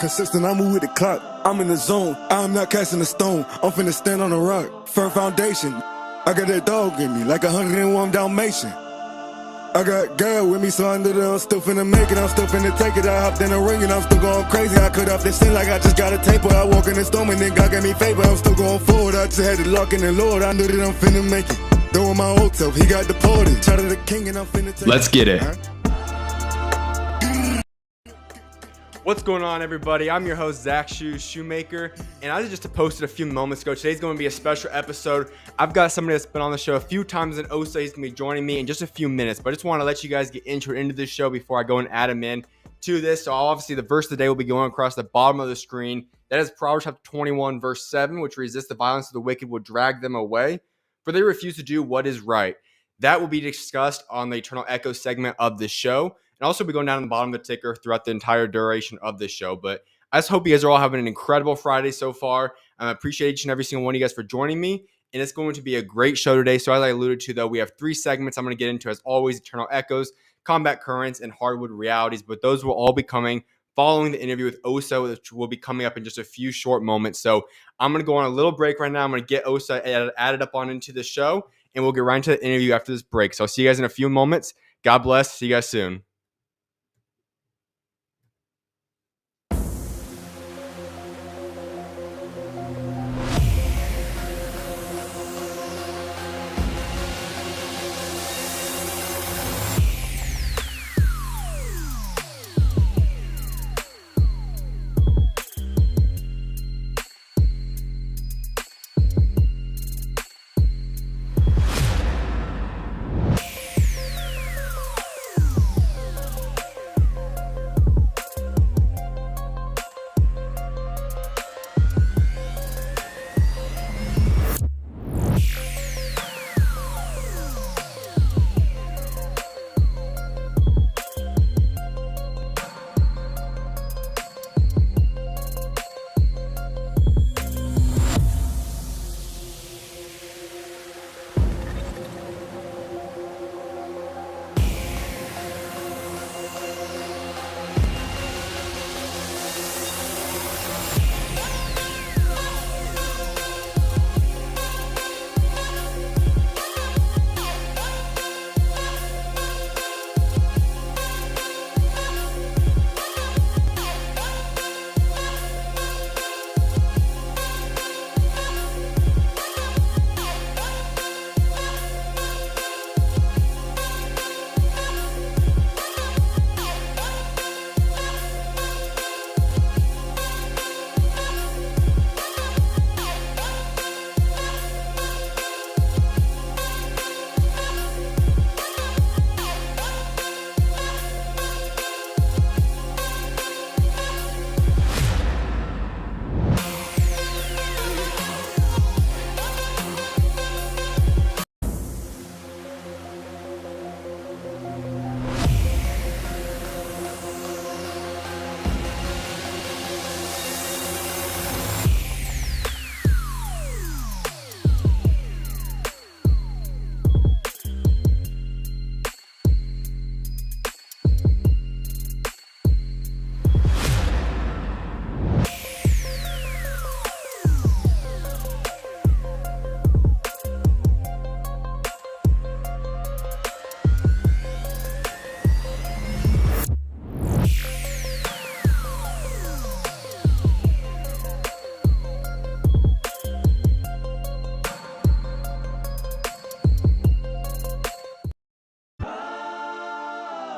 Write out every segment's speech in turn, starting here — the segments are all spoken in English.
consistent, I move with the clock. I'm in the zone, I'm not casting a stone. I'm finna stand on a rock, firm foundation. I got that dog in me, like 101 Dalmatian. I got girl with me, so I know that I'm still finna make it. I'm still finna take it. I hopped in the ring and I'm still going crazy. I cut off this sin like I just got a taper. I walk in the storm and then God gave me favor. I'm still going forward. I just had to lock in the Lord. I knew that I'm finna make it. Doing my old self, he got deported. Shout out to the king and I'm finna take Let's get it. What's going on, everybody? I'm your host, SchuZ Shoemaker, and I just posted a few moments ago. Today's going to be a special episode. I've got somebody that's been on the show a few times in Oso. He's going to be joining me in just a few minutes, but I just want to let you guys get intro into this show before I go and add him in to this. So obviously, the verse of the day will be going across the bottom of the screen. That is Proverbs chapter 21, verse 7, which resist the violence of the wicked will drag them away, for they refuse to do what is right. That will be discussed on the Eternal Echo segment of the show. And also be going down to the bottom of the ticker throughout the entire duration of this show. But I just hope you guys are all having an incredible Friday so far. I appreciate each and every single one of you guys for joining me. And it's going to be a great show today. So as I alluded to, though, we have 3 segments I'm going to get into, as always: Eternal Echoes, Combat Currents, and Hardwood Realities. But those will all be coming following the interview with Oso, which will be coming up in just a few short moments. So I'm going to go on a little break right now. I'm going to get Oso added up on into the show, and we'll get right into the interview after this break. So I'll see you guys in a few moments. God bless. See you guys soon.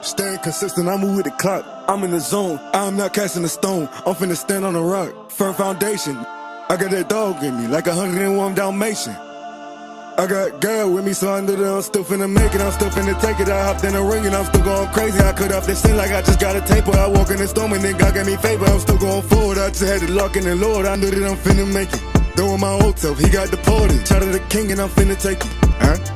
Staying consistent, I move with the clock. I'm in the zone, I'm not casting a stone. I'm finna stand on a rock, firm foundation. I got that dog in me, like 101 Dalmatian. I got girl with me, so I know that I'm still finna make it. I'm still finna take it. I hopped in the ring and I'm still going crazy. I cut off this sin like I just got a taper. I walk in the storm and then God gave me favor. I'm still going forward. I just had to lock in the Lord. I knew that I'm finna make it. Doing my old self, he got deported. Shout out to the king and I'm finna take it.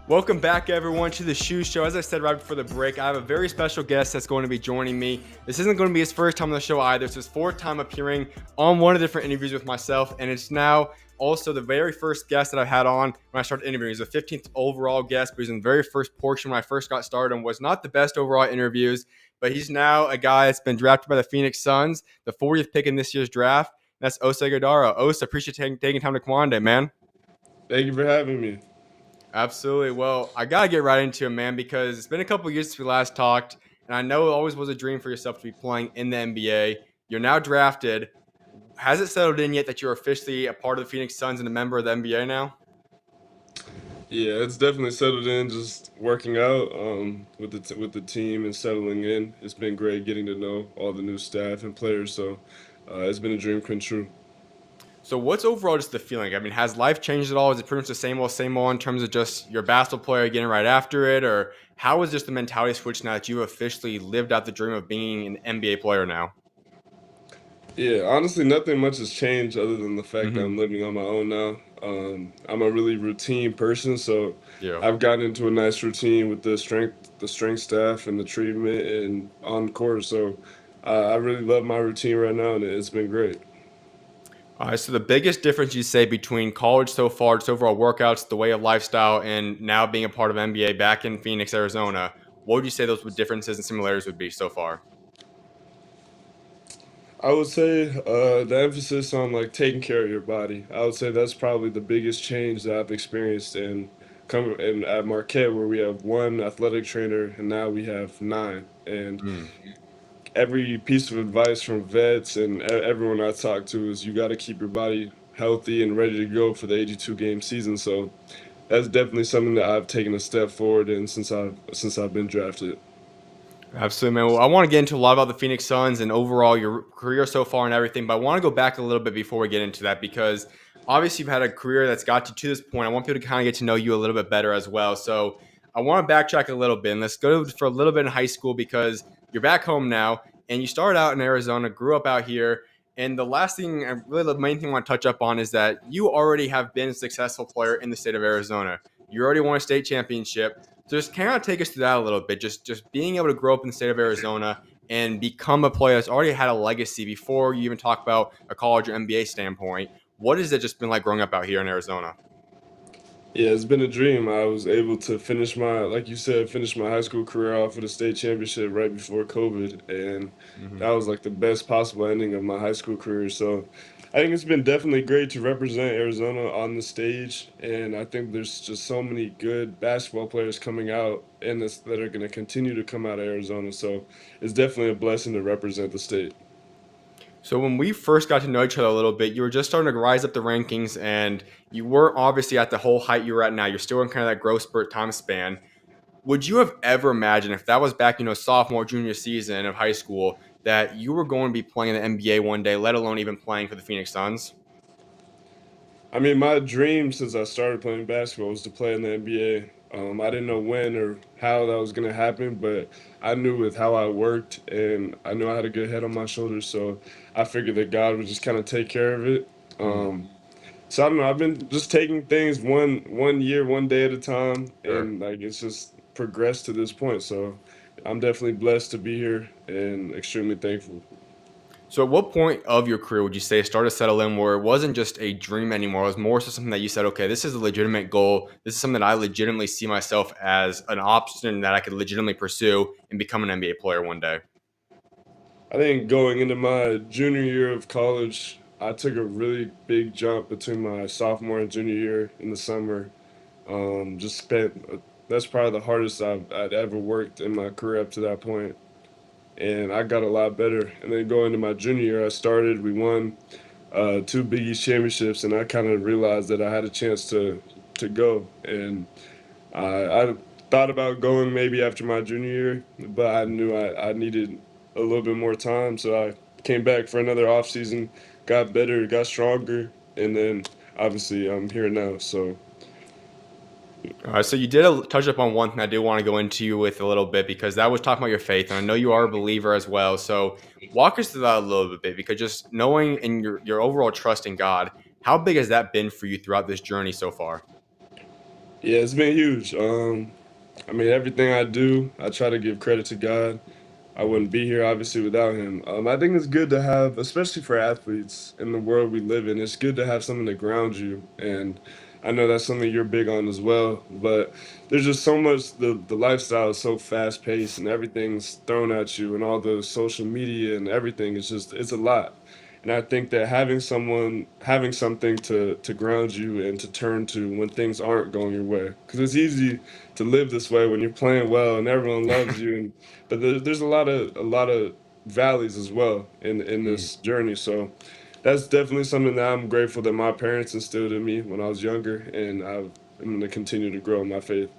Welcome back, everyone, to the SchuZ Show. As I said right before the break, I have a very special guest that's going to be joining me. This isn't going to be his first time on the show either. It's his 4th time appearing on one of the different interviews with myself, and it's now Also, the very first guest that I had on when I started interviewing, he's the 15th overall guest, but he's in the very first portion when I first got started and was not the best overall interviews. But he's now a guy that's been drafted by the Phoenix Suns, the 40th pick in this year's draft. That's Oso Ighodaro. Oso, appreciate taking time to come on today, man. Thank you for having me. Absolutely. Well, I got to get right into it, man, because it's been a couple years since we last talked, and I know it always was a dream for yourself to be playing in the NBA. You're now drafted. Has it settled in yet that you're officially a part of the Phoenix Suns and a member of the NBA now? Yeah, it's definitely settled in. Just working out with the team and settling in. It's been great getting to know all the new staff and players. So it's been a dream come true. So what's overall just the feeling? I mean, has life changed at all? Is it pretty much the same old in terms of just your basketball player getting right after it? Or how is just the mentality switch now that you officially lived out the dream of being an NBA player now? Yeah, honestly, nothing much has changed other than the fact that Mm-hmm. I'm living on my own now. I'm a really routine person, so Yeah. I've gotten into a nice routine with the strength staff, and the treatment and on court. So I really love my routine right now, and it's been great. All right, so the biggest difference you say between college so far, just overall workouts, the way of lifestyle, and now being a part of NBA back in Phoenix, Arizona, what would you say those differences and similarities would be so far? I would say the emphasis on like taking care of your body. I would say that's probably the biggest change that I've experienced in come in at Marquette, where we have one athletic trainer and now we have nine. And Mm. every piece of advice from vets and everyone I talk to is you got to keep your body healthy and ready to go for the 82 game season. So that's definitely something that I've taken a step forward in since I've been drafted. Absolutely, man. Well, I want to get into a lot about the Phoenix Suns and overall your career so far and everything, but I want to go back a little bit before we get into that because obviously you've had a career that's got you to this point. I want people to kind of get to know you a little bit better as well. So I want to backtrack a little bit and let's go for a little bit in high school because you're back home now and you started out in Arizona, grew up out here. And the last thing, and really the main thing I want to touch up on is that you already have been a successful player in the state of Arizona. You already won a state championship. So just kind of take us through that a little bit. Just being able to grow up in the state of Arizona and become a player that's already had a legacy before you even talk about a college or NBA standpoint. What has it just been like growing up out here in Arizona? Yeah, it's been a dream. I was able to like you said, finish my high school career off with a state championship right before COVID, and Mm-hmm. that was like the best possible ending of my high school career. So, I think it's been definitely great to represent Arizona on the stage, and I think there's just so many good basketball players coming out in this that are going to continue to come out of Arizona. So, it's definitely a blessing to represent the state. So when we first got to know each other a little bit, you were just starting to rise up the rankings, and you weren't obviously at the whole height you're at now. You're still in kind of that growth spurt time span. Would you have ever imagined if that was back, sophomore, junior season of high school, that you were going to be playing in the NBA one day, let alone even playing for the Phoenix Suns? I mean, my dream since I started playing basketball was to play in the NBA. I didn't know when or how that was going to happen, but I knew with how I worked and I knew I had a good head on my shoulders. So I figured that God would just kind of take care of it. Mm, So I don't know. I've been just taking things one year, one day at a time, sure. and like it's just progressed to this point. So I'm definitely blessed to be here and extremely thankful. So at what point of your career would you say it started to settle in where it wasn't just a dream anymore? It was more so something that you said, okay, this is a legitimate goal. This is something that I legitimately see myself as an option that I could legitimately pursue and become an NBA player one day. I think going into my junior year of college, I took a really big jump between my sophomore and junior year in the summer. Just spent that's probably the hardest I'd ever worked in my career up to that point, and I got a lot better. And then going into my junior year, we won two Big East championships, and I kind of realized that I had a chance to go. And I thought about going maybe after my junior year, but I knew I needed a little bit more time, so I came back for another off season, got better, got stronger, and then obviously I'm here now. So So you did touch up on one thing I do want to go into you with a little bit because that was talking about your faith, and I know you are a believer as well. So walk us through that a little bit because just knowing and your overall trust in God, how big has that been for you throughout this journey so far? yeah, it's been huge. I mean, everything I do, I try to give credit to God. I wouldn't be here obviously without him. I think it's good to have, especially for athletes in the world we live in, it's good to have something to ground you. And I know that's something you're big on as well. But there's just so much, the lifestyle is so fast paced and everything's thrown at you and all the social media and everything is just, it's a lot. And I think that having something to ground you and to turn to when things aren't going your way, because it's easy to live this way when you're playing well and everyone loves you, and but there's a lot of valleys as well in Mm. this journey. So that's definitely something that I'm grateful that my parents instilled in me when I was younger, and I'm going to continue to grow in my faith.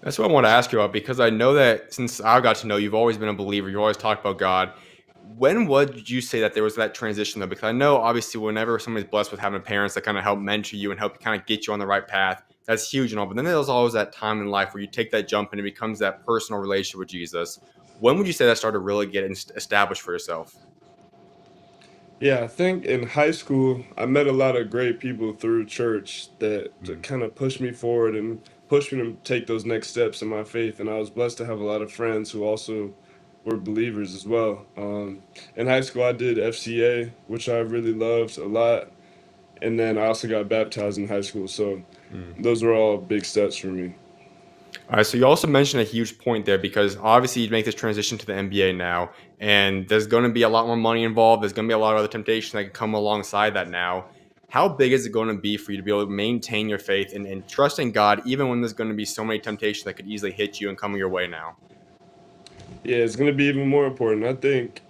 That's what I want to ask you about because I know that since I got to know you, you've always been a believer. You always talked about God. When would you say that there was that transition though? Because I know obviously whenever somebody's blessed with having parents that kind of help mentor you and help kind of get you on the right path, that's huge and all. But then there's always that time in life where you take that jump and it becomes that personal relationship with Jesus. When would you say that started to really get established for yourself? Yeah, I think in high school, I met a lot of great people through church that Mm. kind of pushed me forward and pushed me to take those next steps in my faith. And I was blessed to have a lot of friends who also were believers as well. In high school, I did FCA, which I really loved a lot. And then I also got baptized in high school. So Mm. those were all big steps for me. All right, so you also mentioned a huge point there because obviously you'd make this transition to the NBA now, and there's going to be a lot more money involved. There's going to be a lot of other temptation that can come alongside that now. How big is it going to be for you to be able to maintain your faith and trust in God, even when there's going to be so many temptations that could easily hit you and come your way now? Yeah, it's going to be even more important. I think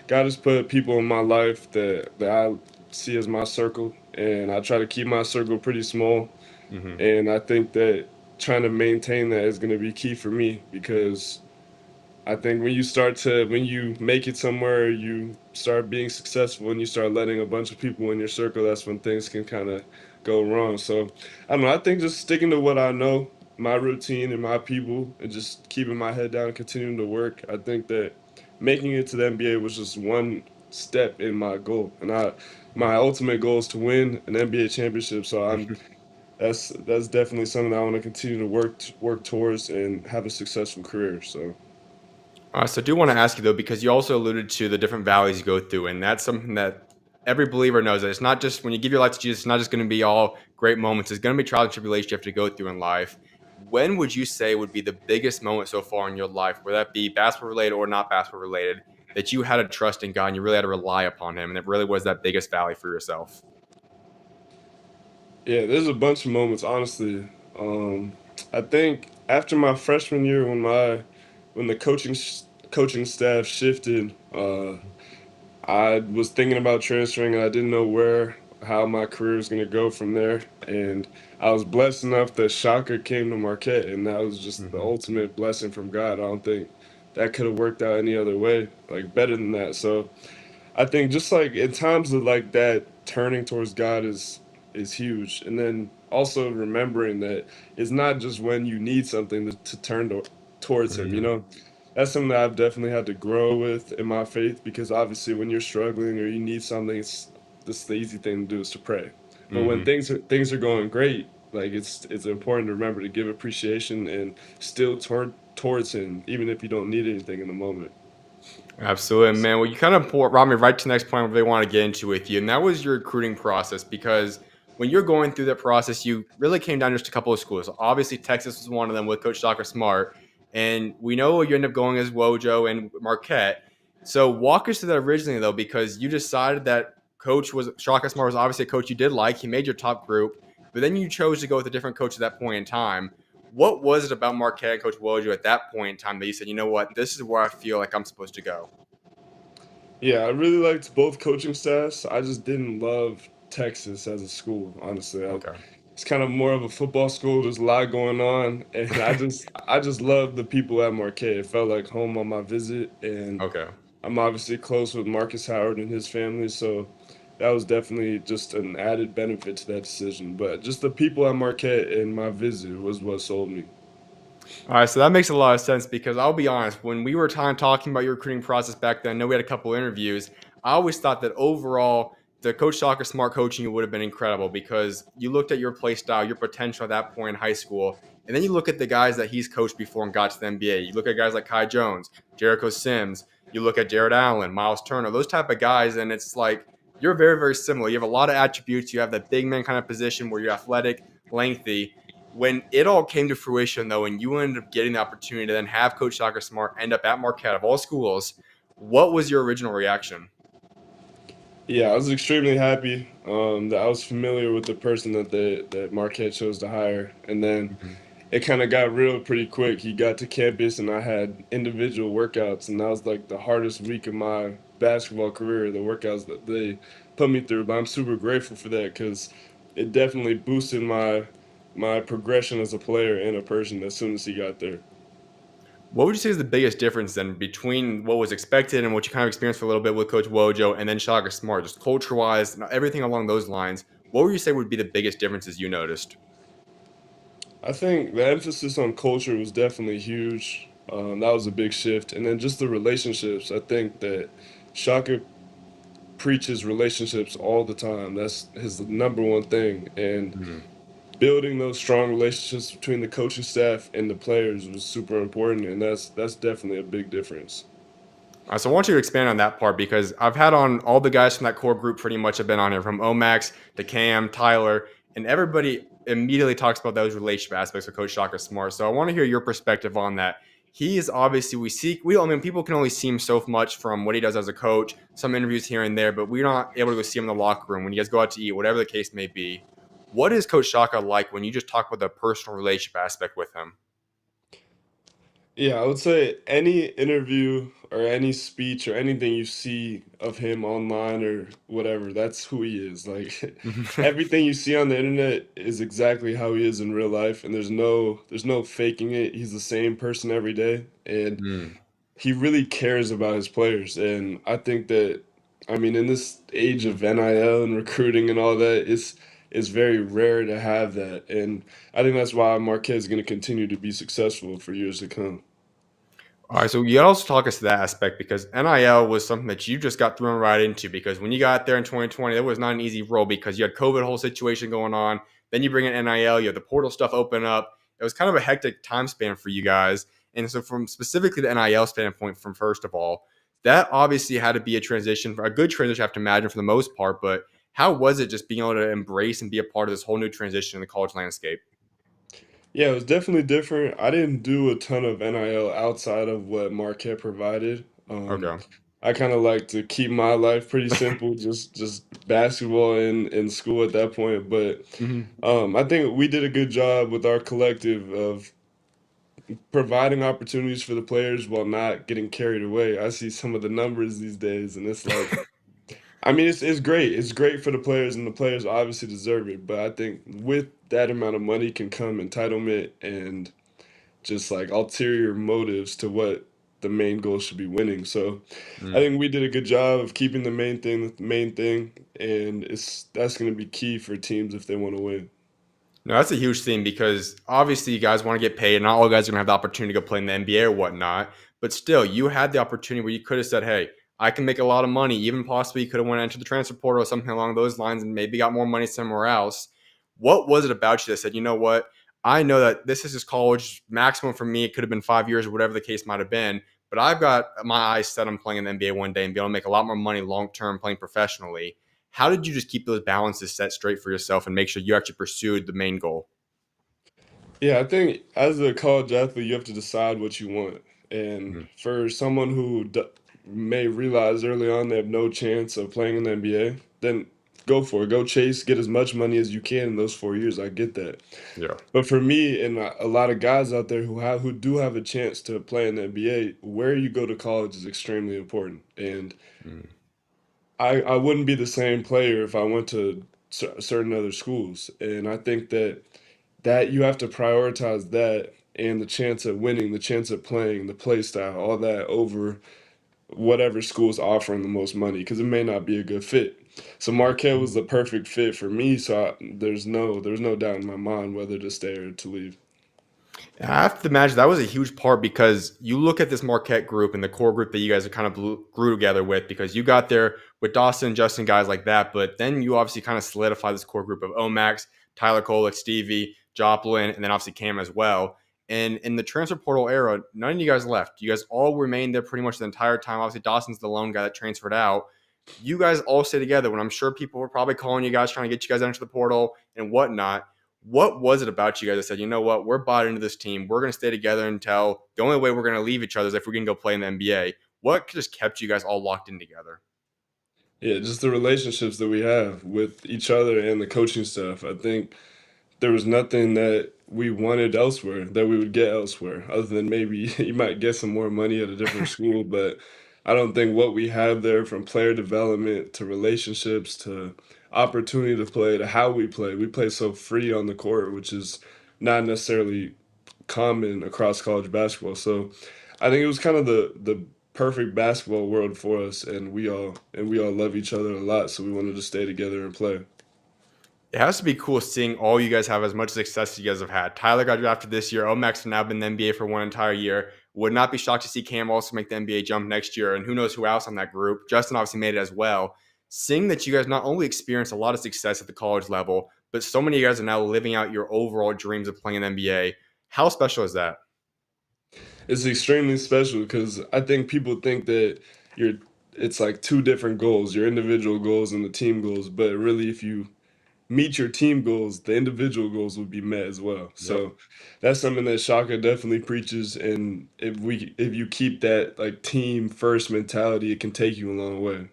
God has put people in my life that I see as my circle, and I try to keep my circle pretty small. Hmm. And I think that trying to maintain that is going to be key for me because I think when you make it somewhere, you start being successful and you start letting a bunch of people in your circle, that's when things can kind of go wrong. So I don't know. I think just sticking to what I know, my routine and my people, and just keeping my head down and continuing to work. I think that making it to the NBA was just one step in my goal. And my ultimate goal is to win an NBA championship. So that's definitely something that I want to continue to work towards and have a successful career. So. So I do want to ask you though, because you also alluded to the different valleys you go through, and that's something that every believer knows that it's not just when you give your life to Jesus, it's not just going to be all great moments. It's going to be trials and tribulations you have to go through in life. When would you say would be the biggest moment so far in your life, whether that be basketball related or not basketball related, that you had to trust in God and you really had to rely upon Him, and it really was that biggest valley for yourself? Yeah, there's a bunch of moments, honestly. Um, I think after my freshman year, when the coaching staff shifted, I was thinking about transferring, and I didn't know how my career was going to go from there. And I was blessed enough that Shaka came to Marquette, and that was just the Hmm. ultimate blessing from God. I don't think that could have worked out any other way, like better than that. So I think just like in times of like that, turning towards God is huge, and then also remembering that it's not just when you need something to turn towards Him. You Hmm. know, that's something that I've definitely had to grow with in my faith because obviously when you're struggling or you need something, it's the easy thing to do is to pray. But when Hmm. things are going great, like it's important to remember to give appreciation and still turn towards Him, even if you don't need anything in the moment. Absolutely, man. Well, you kind of brought me right to the next point I really want to get into with you, and that was your recruiting process. Because when you're going through that process, you really came down to just a couple of schools. Obviously, Texas was one of them with Coach Dr. Smart, and we know you end up going as Wojo and Marquette. So walk us through that originally, though, because you decided that Coach was Shaka Smart was obviously a coach you did like. He made your top group, but then you chose to go with a different coach at that point in time. What was it about Marquette and Coach Wojo at that point in time that you said, you know what, this is where I feel like I'm supposed to go? Yeah, I really liked both coaching staffs. I just didn't love Texas as a school, honestly. Okay. It's kind of more of a football school. There's a lot going on, and I just love the people at Marquette. It felt like home on my visit, and Okay. I'm obviously close with Marcus Howard and his family, so that was definitely just an added benefit to that decision. But just the people at Marquette and my visit was what sold me. All right, so that makes a lot of sense because I'll be honest, when we were talking about your recruiting process back then, I know we had a couple interviews. I always thought that overall, the Coach Soccer Smart coaching you would have been incredible because you looked at your play style, your potential at that point in high school, And then you look at the guys that he's coached before and got to the NBA. You look at guys like Kai Jones, Jericho Sims. You look at Jared Allen, Miles Turner, those type of guys, and it's like you're very, very similar. You have a lot of attributes. You have that big man kind of position where you're athletic, lengthy. When it all came to fruition, though, and you ended up getting the opportunity to then have Coach Shaka Smart end up at Marquette of all schools, what was your original reaction? Yeah, I was extremely happy that I was familiar with the person that Marquette chose to hire, and then it kind of got real pretty quick. He got to campus, and I had individual workouts, and that was like the hardest week of my basketball career. The workouts that they put me through, but I'm super grateful for that because it definitely boosted my progression as a player and a person as soon as he got there. What would you say is the biggest difference then between what was expected and what you kind of experienced for a little bit with Coach Wojo and then Shaka Smart, just culture-wise, everything along those lines? What would you say would be the biggest differences you noticed? I think the emphasis on culture was definitely huge. That was a big shift, and then just the relationships. I think that Shaka preaches relationships all the time. That's his number one thing, and Mhm. building those strong relationships between the coaching staff and the players was super important, and that's definitely a big difference. So I want you to expand on that part because I've had on all the guys from that core group pretty much have been on here from Omax to Cam, Tyler, and everybody immediately talks about those relationship aspects of Coach Shaka Smart. So I want to hear your perspective on that. He is obviously I mean people can only see him so much from what he does as a coach, some interviews here and there, but we're not able to go see him in the locker room when you guys go out to eat, whatever the case may be. What is Coach Shaka like when you just talk about the personal relationship aspect with him? Yeah, I would say any interview or any speech or anything you see of him online or whatever, that's who he is. Like everything you see on the internet is exactly how he is in real life, and there's no faking it. He's the same person every day, and Mm. he really cares about his players. And I think that, I mean, in this age of NIL and recruiting and all that, it's very rare to have that. And I think that's why Marquez is going to continue to be successful for years to come. All right, so you gotta also talk us to that aspect because NIL was something that you just got thrown right into because when you got there in 2020, it was not an easy role because you had COVID whole situation going on. Then you bring in NIL, you have the portal stuff open up. It was kind of a hectic time span for you guys. And so from specifically the NIL standpoint, from first of all, that obviously had to be a transition, a good transition I have to imagine for the most part, but how was it just being able to embrace and be a part of this whole new transition in the college landscape? Yeah, it was definitely different. I didn't do a ton of NIL outside of what Marquette provided. Okay. I kind of like to keep my life pretty simple, just basketball and school at that point. But Mhm. I think we did a good job with our collective of providing opportunities for the players while not getting carried away. I see some of the numbers these days, and it's like, I mean, it's great. It's great for the players, and the players obviously deserve it. But I think with that amount of money can come entitlement and just like ulterior motives to what the main goal should be winning. So I Mm. think we did a good job of keeping the main thing, and that's going to be key for teams if they want to win. No, that's a huge thing because obviously you guys want to get paid. Not all guys are going to have the opportunity to go play in the NBA or whatnot. But still, you had the opportunity where you could have said, hey, I can make a lot of money. Even possibly you could have went into the transfer portal or something along those lines and maybe got more money somewhere else. What was it about you that said, you know what? I know that this is just college maximum for me. It could have been 5 years or whatever the case might have been. But I've got my eyes set on playing in the NBA one day and be able to make a lot more money long term playing professionally. How did you just keep those balances set straight for yourself and make sure you actually pursued the main goal? Yeah, I think as a college athlete, you have to decide what you want. And Mhm. for someone who may realize early on they have no chance of playing in the NBA, then go for it. Go chase, get as much money as you can in those 4 years. I get that. Yeah. But for me and a lot of guys out there who do have a chance to play in the NBA, where you go to college is extremely important. And Mm. I wouldn't be the same player if I went to certain other schools. And I think that you have to prioritize that and the chance of winning, the chance of playing, the play style, all that over whatever school's offering the most money because it may not be a good fit. So Marquette was the perfect fit for me. So there's no doubt in my mind whether to stay or to leave. I have to imagine that was a huge part because you look at this Marquette group and the core group that you guys are kind of grew together with because you got there with Dawson, Justin, guys like that. But then you obviously kind of solidify this core group of Omax, Tyler Kolek, Stevie, Joplin, and then obviously Cam as well. And in the transfer portal era, none of you guys left. You guys all remained there pretty much the entire time. Obviously, Dawson's the lone guy that transferred out. You guys all stay together when I'm sure people were probably calling you guys, trying to get you guys into the portal and whatnot. What was it about you guys that said, you know what, we're bought into this team. We're going to stay together until the only way we're going to leave each other is if we can go play in the NBA. What just kept you guys all locked in together? Yeah, just the relationships that we have with each other and the coaching staff. I think there was nothing that we wanted elsewhere that we would get elsewhere, other than maybe you might get some more money at a different school. But I don't think what we have there, from player development to relationships to opportunity to play to how we play so free on the court, which is not necessarily common across college basketball. So I think it was kind of the perfect basketball world for us, and we all love each other a lot, so we wanted to stay together and play. It has to be cool seeing all you guys have as much success as you guys have had. Tyler got drafted this year. Omax have now been in the NBA for one entire year. Would not be shocked to see Cam also make the NBA jump next year, and who knows who else on that group. Justin obviously made it as well. Seeing that you guys not only experienced a lot of success at the college level, but so many of you guys are now living out your overall dreams of playing in the NBA. How special is that? It's extremely special because I think people think that you're it's like two different goals, your individual goals and the team goals. But really, if you meet your team goals, the individual goals will be met as well. Yep. So that's something that Shaka definitely preaches. And if you keep that like team first mentality, it can take you a long way.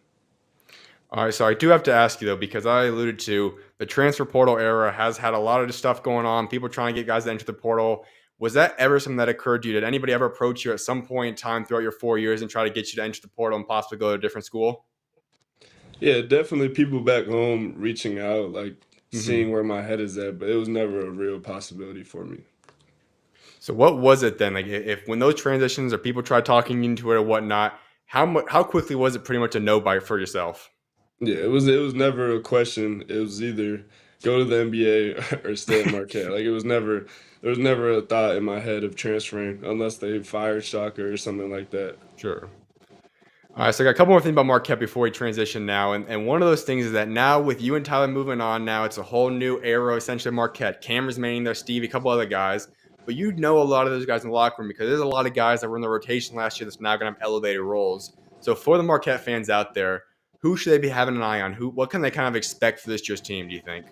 All right, so I do have to ask you though, because I alluded to the transfer portal era has had a lot of stuff going on. People trying to get guys to enter the portal. Was that ever something that occurred to you? Did anybody ever approach you at some point in time throughout your 4 years and try to get you to enter the portal and possibly go to a different school? Yeah, definitely people back home reaching out, like hmm seeing where my head is at, but it was never a real possibility for me. So what was it then? Like if when those transitions or people tried talking you into it or whatnot, how quickly was it pretty much a no by for yourself? Yeah, it was never a question. It was either go to the NBA or stay at Marquette. Like there was never a thought in my head of transferring unless they fired Shocker or something like that. Sure. All right, so I got a couple more things about Marquette before we transition now. And one of those things is that now with you and Tyler moving on, now it's a whole new era essentially of Marquette. Cameron's remaining there, Steve, a couple other guys. But you know a lot of those guys in the locker room because there's a lot of guys that were in the rotation last year that's now going to have elevated roles. So for the Marquette fans out there, who should they be having an eye on? What can they kind of expect for this year's team, do you think?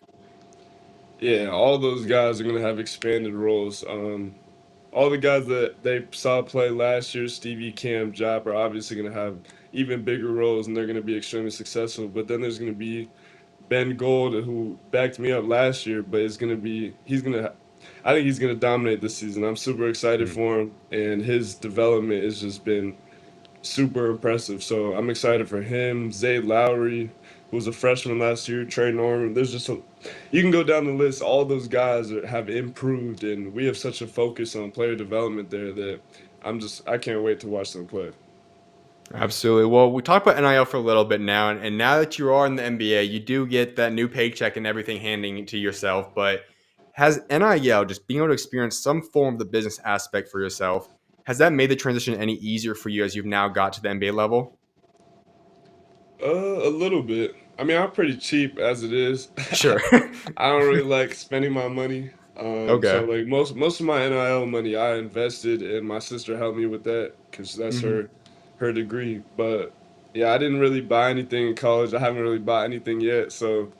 Yeah, all those guys are gonna have expanded roles. All the guys that they saw play last year, Stevie, Cam, Jop, are obviously gonna have even bigger roles, and they're gonna be extremely successful. But then there's gonna be Ben Gold, who backed me up last year, but I think he's gonna dominate this season. I'm super excited for him, and his development has just been super impressive. So I'm excited for him. Zay Lowry, who was a freshman last year, Trey Norman. You can go down the list. All those guys have improved, and we have such a focus on player development there that I can't wait to watch them play. Absolutely. Well, we talked about NIL for a little bit now, and now that you are in the NBA, you do get that new paycheck and everything handing it to yourself. But has NIL, just being able to experience some form of the business aspect for yourself, has that made the transition any easier for you as you've now got to the NBA level? A little bit. I mean, I'm pretty cheap as it is. Sure. I don't really like spending my money. So Okay. like most of my NIL money I invested, and my sister helped me with that because that's hmm her degree. But yeah, I didn't really buy anything in college. I haven't really bought anything yet. So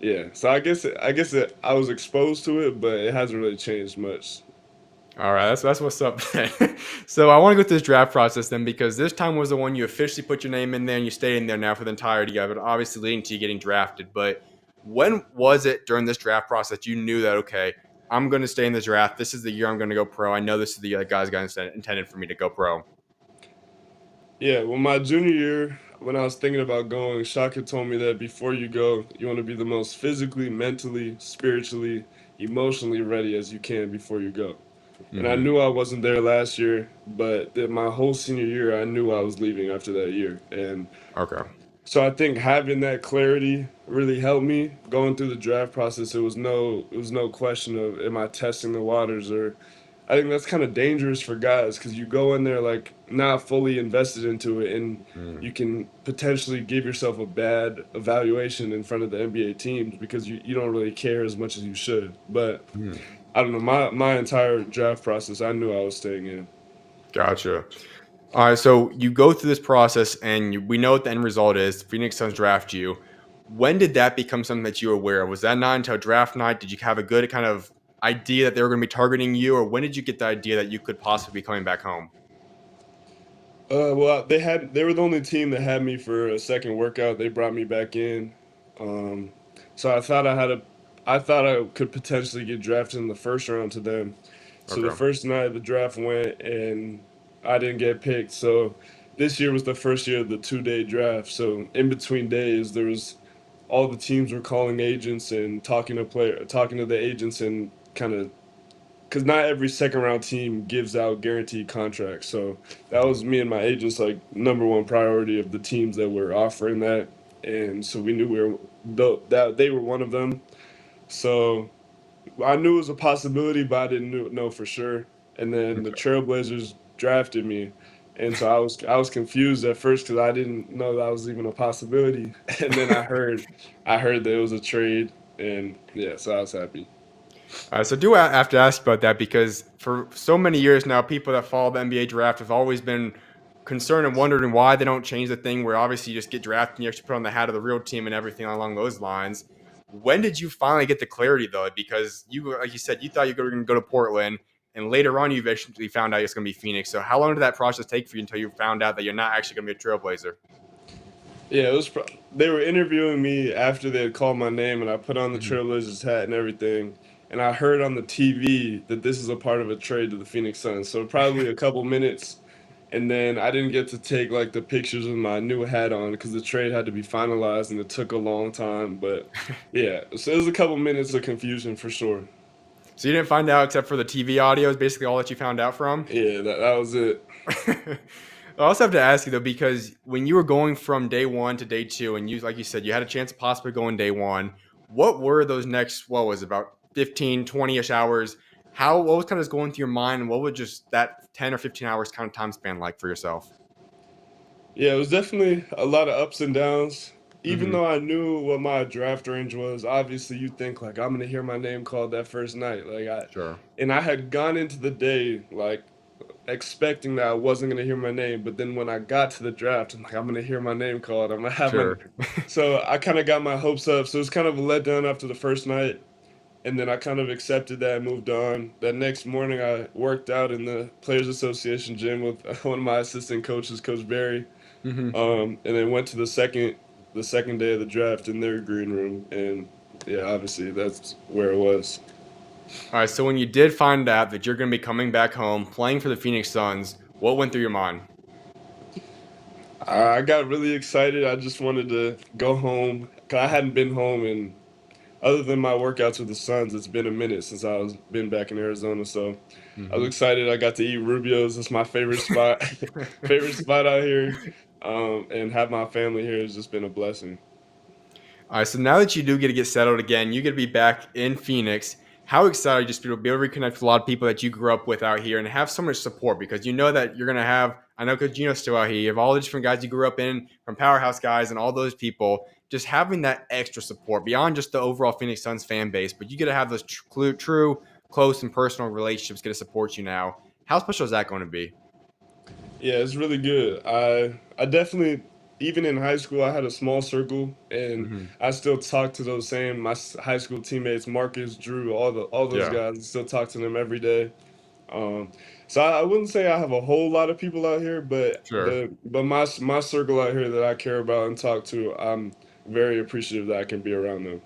yeah, so I was exposed to it, but it hasn't really changed much. All right, that's what's up. So I want to go through this draft process then, because this time was the one you officially put your name in there and you stayed in there now for the entirety of it, obviously leading to you getting drafted. But when was it during this draft process you knew that, okay, I'm going to stay in this draft. This is the year I'm going to go pro. I know this is the year that guys intended for me to go pro. Yeah, well, my junior year, when I was thinking about going, Shaka told me that before you go, you want to be the most physically, mentally, spiritually, emotionally ready as you can before you go. And I hmm knew I wasn't there last year, but that my whole senior year, I knew I was leaving after that year. And Okay. so I think having that clarity really helped me going through the draft process. It was no question of am I testing the waters, or I think that's kind of dangerous for guys because you go in there like not fully invested into it, and Mm. you can potentially give yourself a bad evaluation in front of the NBA teams because you don't really care as much as you should. But Mm. I don't know, my entire draft process, I knew I was staying in. Gotcha. All right, so you go through this process, and we know what the end result is. Phoenix Suns draft you. When did that become something that you were aware of? Was that not until draft night? Did you have a good kind of idea that they were going to be targeting you, or when did you get the idea that you could possibly be coming back home? Well, they were the only team that had me for a second workout. They brought me back in, um, so I thought I could potentially get drafted in the first round to them. So the Okay. first night the draft went, and I didn't get picked. So this year was the first year of the 2-day draft. So in between days, there was all the teams were calling agents and talking to the agents and kind of because not every second round team gives out guaranteed contracts. So that was me and my agents like number one priority of the teams that were offering that, and so we knew that they were one of them. So I knew it was a possibility, but I didn't know for sure. And then the Okay. Trailblazers drafted me, and so I was confused at first because I didn't know that was even a possibility. And then I heard that it was a trade, and yeah, so I was happy. So have to ask about that because for so many years now, people that follow the NBA draft have always been concerned and wondering why they don't change the thing where obviously you just get drafted and you actually put on the hat of the real team and everything along those lines. When did you finally get the clarity though? Because you, like you said, you thought you were going to go to Portland, and later on you eventually found out it's going to be Phoenix. So how long did that process take for you until you found out that you're not actually going to be a Trailblazer? Yeah, they were interviewing me after they had called my name, and I put on the Mhm. Trailblazers hat and everything. And I heard on the TV that this is a part of a trade to the Phoenix Suns. So probably a couple minutes, and then I didn't get to take like the pictures with my new hat on because the trade had to be finalized, and it took a long time. But yeah, so it was a couple minutes of confusion for sure. So you didn't find out except for the TV audio is basically all that you found out from? Yeah, that was it. I also have to ask you though, because when you were going from day one to day two, and you, like you said, you had a chance of possibly going day one, what were those next, what was it, about 15, 20-ish hours? What was kind of going through your mind, and what would just that 10 or 15 hours kind of time span like for yourself? Yeah, it was definitely a lot of ups and downs. Even Mm-hmm. though I knew what my draft range was, obviously you think like I'm gonna hear my name called that first night. Sure. And I had gone into the day like expecting that I wasn't gonna hear my name, but then when I got to the draft, I'm like, I'm gonna hear my name called. I'm gonna have my Sure. so I kind of got my hopes up. So it was kind of a letdown after the first night, and then I kind of accepted that and moved on. That next morning, I worked out in the Players Association gym with one of my assistant coaches, Coach Barry. Mm-hmm. And then went to the second day of the draft in their green room, and yeah, obviously that's where it was. All right. So when you did find out that you're going to be coming back home playing for the Phoenix Suns, what went through your mind? I got really excited. I just wanted to go home 'cause I hadn't been home, and other than my workouts with the Suns, it's been a minute since I was been back in Arizona. So I was Mm-hmm. excited. I got to eat Rubio's. It's my favorite spot, favorite spot out here. And have my family here has just been a blessing. All right, so now that you do get settled again, you get to be back in Phoenix. How excited are you just to be able to reconnect with a lot of people that you grew up with out here and have so much support because you know that you're going to have, I know because Gino's still out here, you have all the different guys you grew up in from Powerhouse guys and all those people, just having that extra support beyond just the overall Phoenix Suns fan base, but you get to have those true, close, and personal relationships get to support you now. How special is that going to be? Yeah, it's really good. I definitely even in high school I had a small circle, and Mm-hmm. I still talk to those same high school teammates, Marcus, Drew, all those Yeah, guys. I still talk to them every day. Um, so I wouldn't say I have a whole lot of people out here, but sure. my circle out here that I care about and talk to, I'm very appreciative that I can be around them.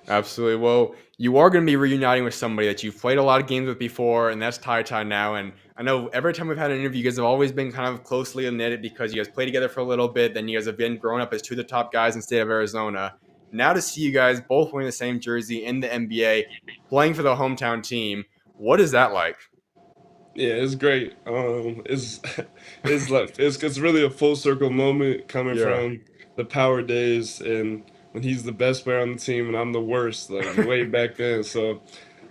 Absolutely. Well, you are going to be reuniting with somebody that you've played a lot of games with before, and that's Ty now. And I know every time we've had an interview, you guys have always been kind of closely knitted because you guys played together for a little bit. Then you guys have been growing up as two of the top guys in the state of Arizona. Now to see you guys both wearing the same jersey in the NBA, playing for the hometown team, what is that like? Yeah, it's great. It's like it's really a full circle moment coming Yeah. from the power days and when he's the best player on the team and I'm the worst, like way back then. So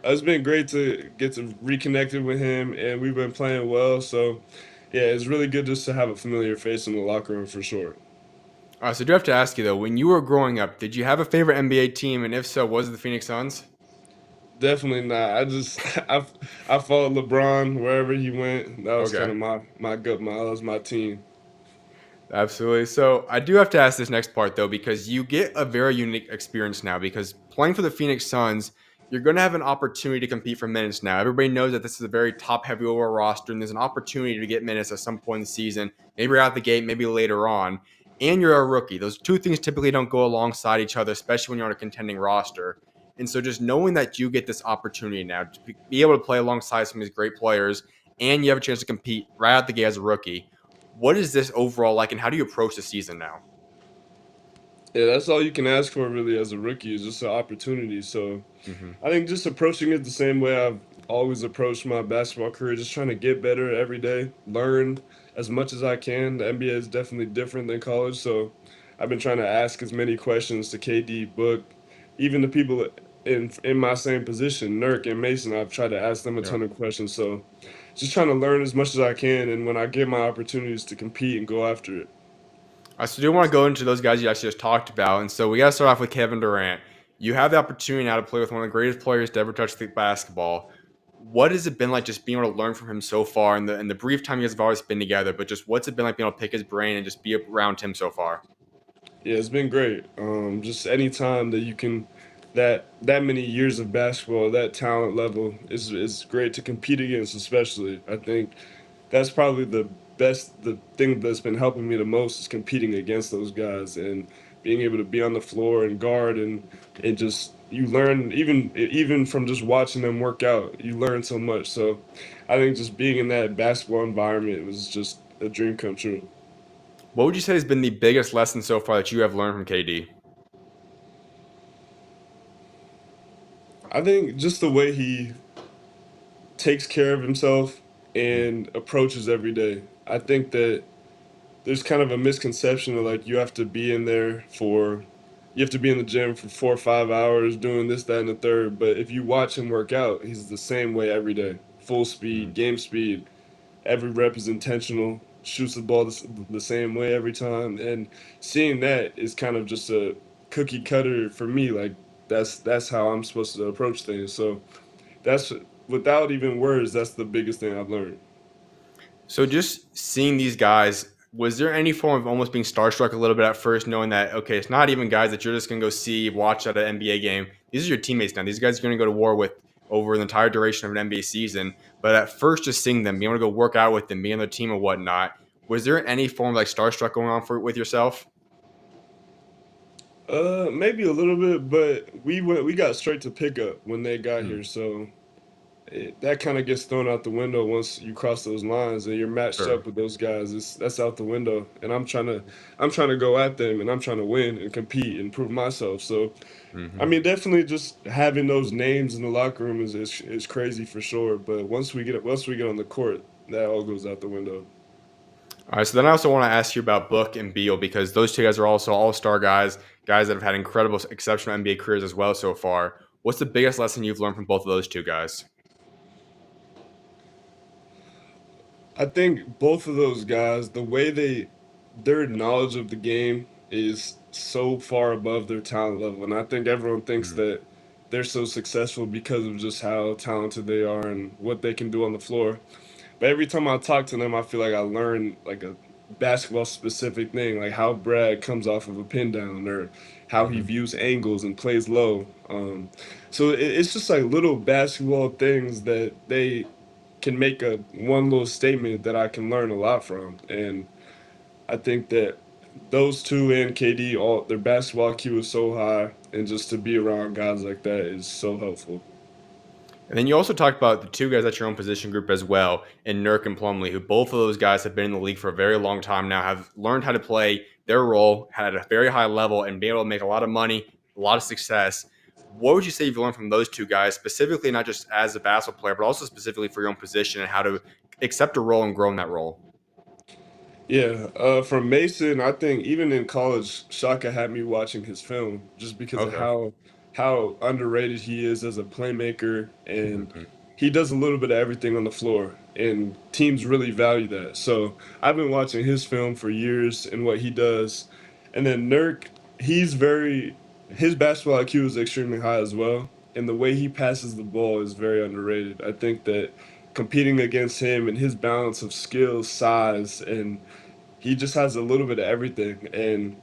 It's been great to get to reconnected with him, and we've been playing well. So, yeah, it's really good just to have a familiar face in the locker room for sure. All right, so I do have to ask you though, when you were growing up, did you have a favorite NBA team, and if so, was it the Phoenix Suns? Definitely not. I followed LeBron wherever he went. That was kind Okay. of that was my team. Absolutely. So I do have to ask this next part though, because you get a very unique experience now. Because playing for the Phoenix Suns, you're going to have an opportunity to compete for minutes now. Everybody knows that this is a very top-heavy overall roster, and there's an opportunity to get minutes at some point in the season. Maybe out the gate, maybe later on. And you're a rookie. Those two things typically don't go alongside each other, especially when you're on a contending roster. And so just knowing that you get this opportunity now to be able to play alongside some of these great players, and you have a chance to compete right out the gate as a rookie, what is this overall like, and how do you approach the season now? Yeah, that's all you can ask for really as a rookie is just an opportunity. So Mm-hmm. I think just approaching it the same way I've always approached my basketball career, just trying to get better every day, learn as much as I can. The NBA is definitely different than college, so I've been trying to ask as many questions to KD, Book, even the people in my same position, Nurk and Mason. I've tried to ask them a Yeah. ton of questions. So just trying to learn as much as I can, and when I get my opportunities to compete and go after it. I still do want to go into those guys you actually just talked about. And so we got to start off with Kevin Durant. You have the opportunity now to play with one of the greatest players to ever touch the basketball. What has it been like just being able to learn from him so far in the brief time you guys have always been together? But just what's it been like being able to pick his brain and just be around him so far? Yeah, it's been great. Just any time that you can, that many years of basketball, that talent level is great to compete against. Especially, I think that's probably the thing that's been helping me the most is competing against those guys and being able to be on the floor and guard and just you learn even from just watching them work out, you learn so much. So, I think just being in that basketball environment was just a dream come true. What would you say has been the biggest lesson so far that you have learned from KD? I think just the way he takes care of himself and approaches every day. I think that there's kind of a misconception of like you have to be in the gym for 4 or 5 hours doing this, that, and the third. But if you watch him work out, he's the same way every day. Full speed, game speed, every rep is intentional, shoots the ball the same way every time. And seeing that is kind of just a cookie cutter for me. Like that's how I'm supposed to approach things. So that's without even words, that's the biggest thing I've learned. So just seeing these guys, was there any form of almost being starstruck a little bit at first, knowing that okay, it's not even guys that you're just gonna go see, watch at an NBA game. These are your teammates now. These guys are gonna go to war with over the entire duration of an NBA season. But at first, just seeing them, being able to go work out with them, being on their team and whatnot, was there any form of like starstruck going on for with yourself? Maybe a little bit, but we got straight to pickup when they got Hmm. here, so that kind of gets thrown out the window once you cross those lines and you're matched Sure. up with those guys. That's out the window, and I'm trying to go at them, and I'm trying to win and compete and prove myself. So, I Hmm. mean, definitely just having those names in the locker room is crazy for sure. But once we get on the court, that all goes out the window. All right. So then I also want to ask you about Book and Beal because those two guys are also all-star guys, guys that have had incredible, exceptional NBA careers as well so far. What's the biggest lesson you've learned from both of those two guys? I think both of those guys, their knowledge of the game is so far above their talent level, and I think everyone thinks Mhm. that they're so successful because of just how talented they are and what they can do on the floor. But every time I talk to them, I feel like I learn like a basketball specific thing, like how Brad comes off of a pin down or how he Mhm. views angles and plays low. So it's just like little basketball things that they can make a one little statement that I can learn a lot from. And I think that those two and KD, all their basketball IQ is so high, and just to be around guys like that is so helpful. And then you also talked about the two guys at your own position group as well, in Nurk and Plumlee, who both of those guys have been in the league for a very long time now, have learned how to play their role at a very high level and be able to make a lot of money, a lot of success. What would you say you've learned from those two guys, specifically not just as a basketball player, but also specifically for your own position and how to accept a role and grow in that role? Yeah, from Mason, I think even in college, Shaka had me watching his film just because of Okay. how underrated he is as a playmaker, and Mhm. he does a little bit of everything on the floor, and teams really value that. So I've been watching his film for years and what he does, and then Nurk, he's very his basketball IQ is extremely high as well, and the way he passes the ball is very underrated. I think that competing against him and his balance of skill, size, and he just has a little bit of everything, and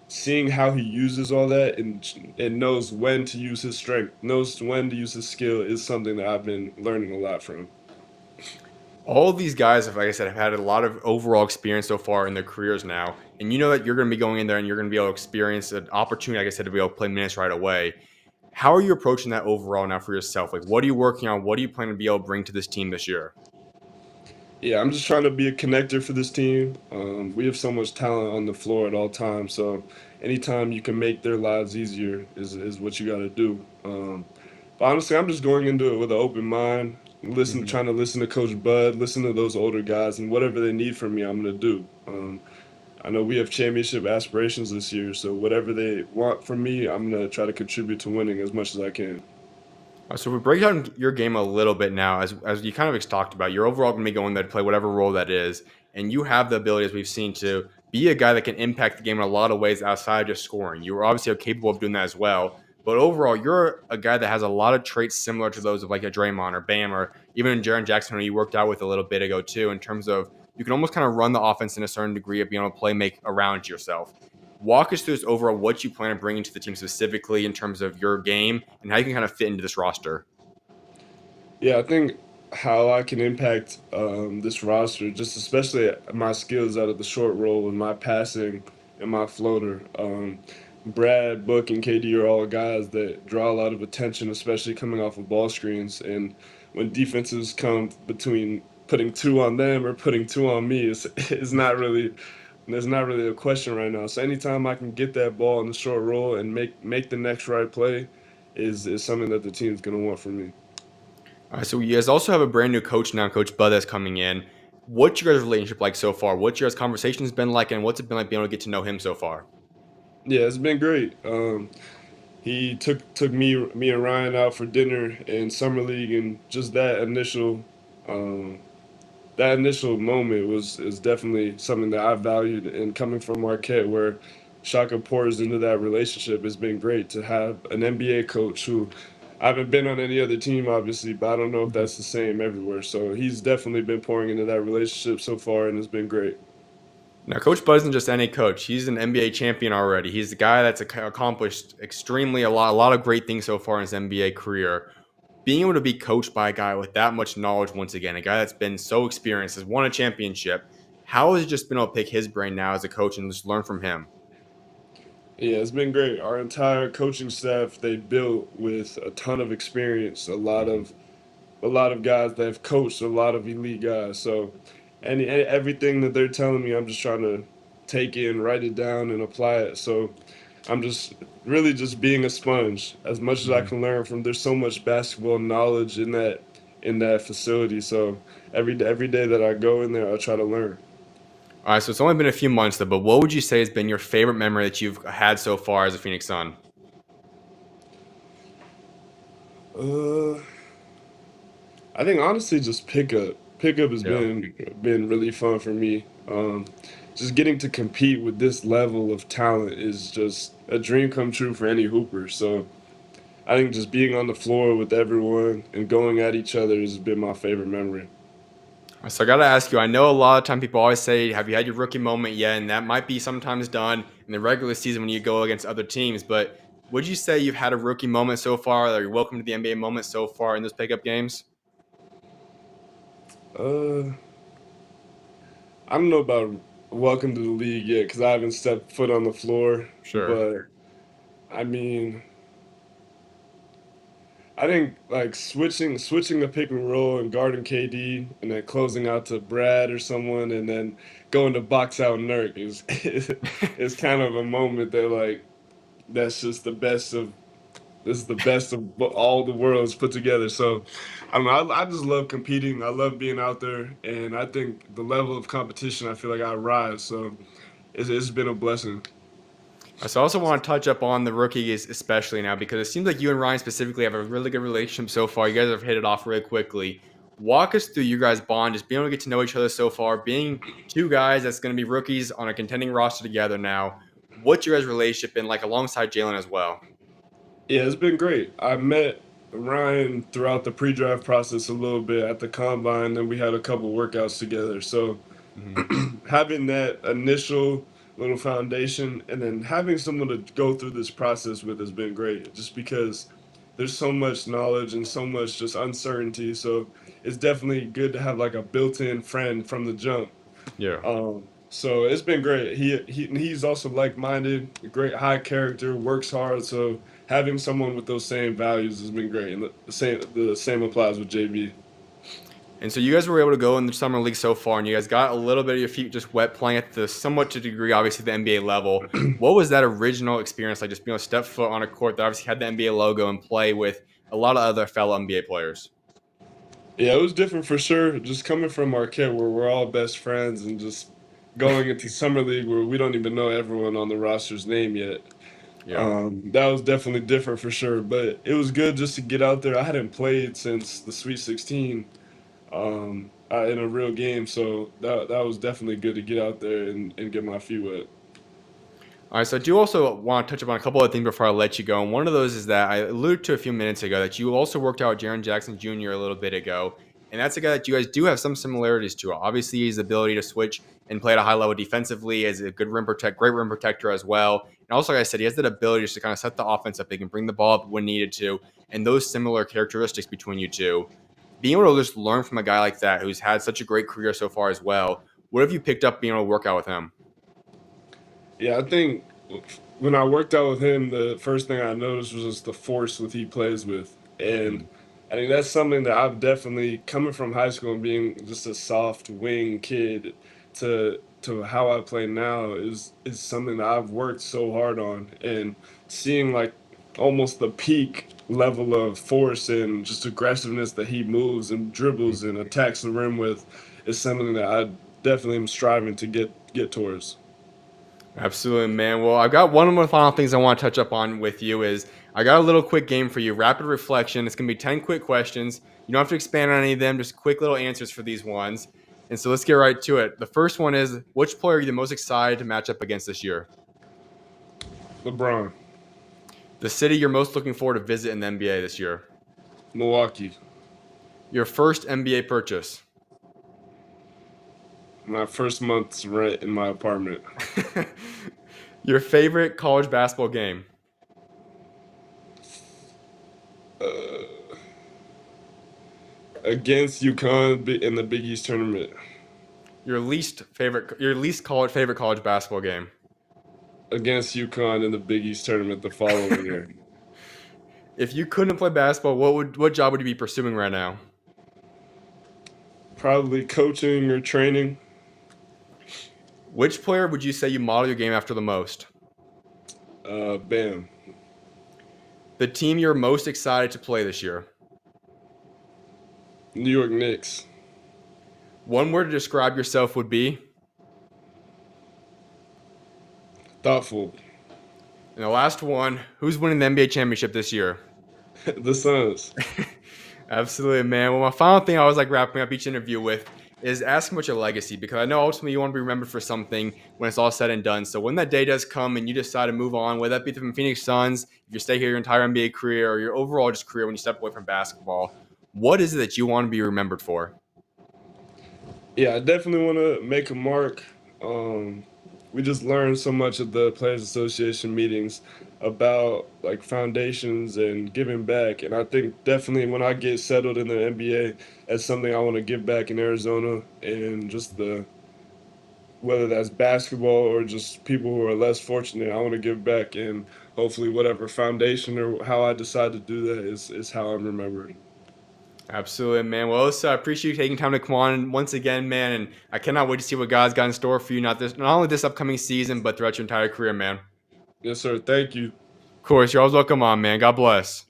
seeing how he uses all that and knows when to use his strength, knows when to use his skill is something that I've been learning a lot from. All of these guys have, like I said, have had a lot of overall experience so far in their careers now. And you know that you're going to be going in there and you're going to be able to experience an opportunity, like I said, to be able to play minutes right away. How are you approaching that overall now for yourself? Like, what are you working on? What do you plan to be able to bring to this team this year? Yeah, I'm just trying to be a connector for this team. We have so much talent on the floor at all times, so anytime you can make their lives easier is what you got to do. But honestly, I'm just going into it with an open mind, Mhm. trying to listen to Coach Bud, listen to those older guys, and whatever they need from me, I'm gonna do. I know we have championship aspirations this year, so whatever they want from me, I'm gonna try to contribute to winning as much as I can. So we break down your game a little bit now, as you kind of talked about. You're overall going to be going there to play whatever role that is, and you have the ability, as we've seen, to be a guy that can impact the game in a lot of ways outside of just scoring. You are obviously capable of doing that as well, but overall, you're a guy that has a lot of traits similar to those of like a Draymond or Bam or even Jaren Jackson, who you worked out with a little bit ago too. In terms of you can almost kind of run the offense in a certain degree of being able to play make around yourself. Walk us through this overall what you plan on bringing to the team specifically in terms of your game and how you can kind of fit into this roster. Yeah, I think how I can impact this roster, just especially my skills out of the short roll and my passing and my floater. Brad, Book, and KD are all guys that draw a lot of attention, especially coming off of ball screens. And when defenses come between putting two on them or putting two on me, it's not really there's not really a question right now. So anytime I can get that ball in the short roll and make the next right play is something that the team's gonna want from me. All right, so you guys also have a brand new coach now, Coach Bud, that's coming in. What's your guys' relationship like so far? What's your guys' conversations been like, and what's it been like being able to get to know him so far? Yeah, it's been great. He took me and Ryan out for dinner in summer league, and just um, that initial moment was is definitely something that I valued. And coming from Marquette, where Shaka pours into that relationship, has been great to have an NBA coach who I haven't been on any other team, obviously, but I don't know if Mhm. that's the same everywhere. So he's definitely been pouring into that relationship so far, and it's been great. Now, Coach Bud isn't just any coach. He's an NBA champion already. He's the guy that's accomplished extremely a lot of great things so far in his NBA career. Being able to be coached by a guy with that much knowledge, once again, a guy that's been so experienced, has won a championship, how has it just been able to pick his brain now as a coach and just learn from him? Yeah, it's been great. Our entire coaching staff they built with a ton of experience, a lot of guys that have coached a lot of elite guys. So everything that they're telling me, I'm just trying to take in, write it down, and apply it. So I'm just really just being a sponge as much as I Mhm. can learn from. There's so much basketball knowledge in that facility. So every day that I go in there, I try to learn. All right, so it's only been a few months though, but what would you say has been your favorite memory that you've had so far as a Phoenix Sun? Uh, I think honestly, just pickup. Pickup has Yeah. been really fun for me. Just getting to compete with this level of talent is just a dream come true for any hooper. So I think just being on the floor with everyone and going at each other has been my favorite memory. So I got to ask you, I know a lot of time people always say, have you had your rookie moment yet? And that might be sometimes done in the regular season when you go against other teams. But would you say you've had a rookie moment so far, or you're welcome to the NBA moment so far in those pickup games? Uh, I don't know about welcome to the league yet because I haven't stepped foot on the floor. Sure. But I mean, I think like switching the pick and roll and guarding KD and then closing out to Brad or someone and then going to box out Nurk is kind of a moment that like that's just the best of this is the best of all the worlds put together. So I don't know, I just love competing. I love being out there, and I think the level of competition I feel like I rise. So it's been a blessing. So I also want to touch up on the rookies, especially now, because it seems like you and Ryan specifically have a really good relationship so far. You guys have hit it off really quickly. Walk us through you guys' bond, just being able to get to know each other so far, being two guys that's going to be rookies on a contending roster together now. What's your guys' relationship been like alongside Jalen as well? Yeah, it's been great. I met Ryan throughout the pre-draft process a little bit at the combine, and we had a couple workouts together. So Mhm. having that initial little foundation and then having someone to go through this process with has been great, just because there's so much knowledge and so much just uncertainty. So it's definitely good to have like a built-in friend from the jump. Yeah. So it's been great. He's also like-minded, great high character, works hard. So having someone with those same values has been great. And the same applies with JB. And so you guys were able to go in the summer league so far, and you guys got a little bit of your feet just wet playing at the somewhat to degree, obviously the NBA level. What was that original experience like? Just being able to step foot on a court that obviously had the NBA logo and play with a lot of other fellow NBA players. Yeah, it was different for sure. Just coming from Marquette, where we're all best friends, and just going into summer league where we don't even know everyone on the roster's name yet. Yeah. That was definitely different for sure. But it was good just to get out there. I hadn't played since the Sweet 16 in a real game, so that was definitely good to get out there and get my feet wet. All right, so I do also want to touch upon a couple of things before I let you go. And one of those is that I alluded to a few minutes ago that you also worked out with Jaren Jackson Jr. a little bit ago. And that's a guy that you guys do have some similarities to. Obviously, his ability to switch and play at a high level defensively as a good great rim protector as well. And also, like I said, he has that ability just to kind of set the offense up. He can bring the ball up when needed to. And those similar characteristics between you two. Being able to just learn from a guy like that who's had such a great career so far as well, what have you picked up being able to work out with him? Yeah, I think when I worked out with him, the first thing I noticed was just the force that he plays with, and I think that's something that I've definitely coming from high school and being just a soft wing kid to how I play now is something that I've worked so hard on, and seeing like almost the peak level of force and just aggressiveness that he moves and dribbles and attacks the rim with is something that I definitely am striving to get towards. Absolutely, man. Well, I've got one of the final things I want to touch up on with you is I got a little quick game for you, rapid reflection. It's going to be 10 quick questions. You don't have to expand on any of them, just quick little answers for these ones. And so let's get right to it. The first one is, which player are you the most excited to match up against this year? LeBron. The city you're most looking forward to visit in the NBA this year? Milwaukee. Your first NBA purchase? My first month's rent in my apartment. Your favorite college basketball game? Against UConn in the Big East tournament. Your least favorite college basketball game? Against UConn in the Big East tournament the following year. If you couldn't play basketball, what job would you be pursuing right now? Probably coaching or training. Which player would you say you model your game after the most? Bam. The team you're most excited to play this year? New York Knicks. One word to describe yourself would be? Thoughtful. And the last one, who's winning the NBA championship this year? The Suns. Absolutely, man. Well, my final thing I always like wrapping up each interview with is asking about your legacy, because I know ultimately you want to be remembered for something when it's all said and done. So when that day does come and you decide to move on, whether that be from Phoenix Suns, if you stay here your entire NBA career, or your overall just career when you step away from basketball, what is it that you want to be remembered for? Yeah, I definitely want to make a mark. We just learned so much at the Players Association meetings about like foundations and giving back, and I think definitely when I get settled in the NBA, that's something I want to give back in Arizona, and just the whether that's basketball or just people who are less fortunate, I want to give back, and hopefully whatever foundation or how I decide to do that is how I'm remembered. Absolutely, man. Well, I appreciate you taking time to come on once again, man. And I cannot wait to see what God's got in store for you, not only this upcoming season, but throughout your entire career, man. Yes, sir. Thank you. Of course, you're always welcome on, man. God bless.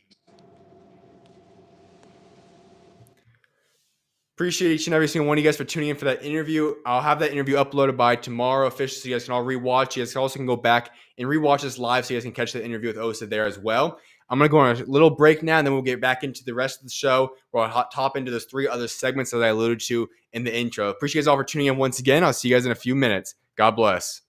Appreciate each and every single one of you guys for tuning in for that interview. I'll have that interview uploaded by tomorrow officially, so you guys can all rewatch. You guys also can go back and rewatch this live so you guys can catch the interview with Osa there as well. I'm going to go on a little break now, and then we'll get back into the rest of the show where I'll top into those 3 other segments that I alluded to in the intro. Appreciate you guys all for tuning in once again. I'll see you guys in a few minutes. God bless.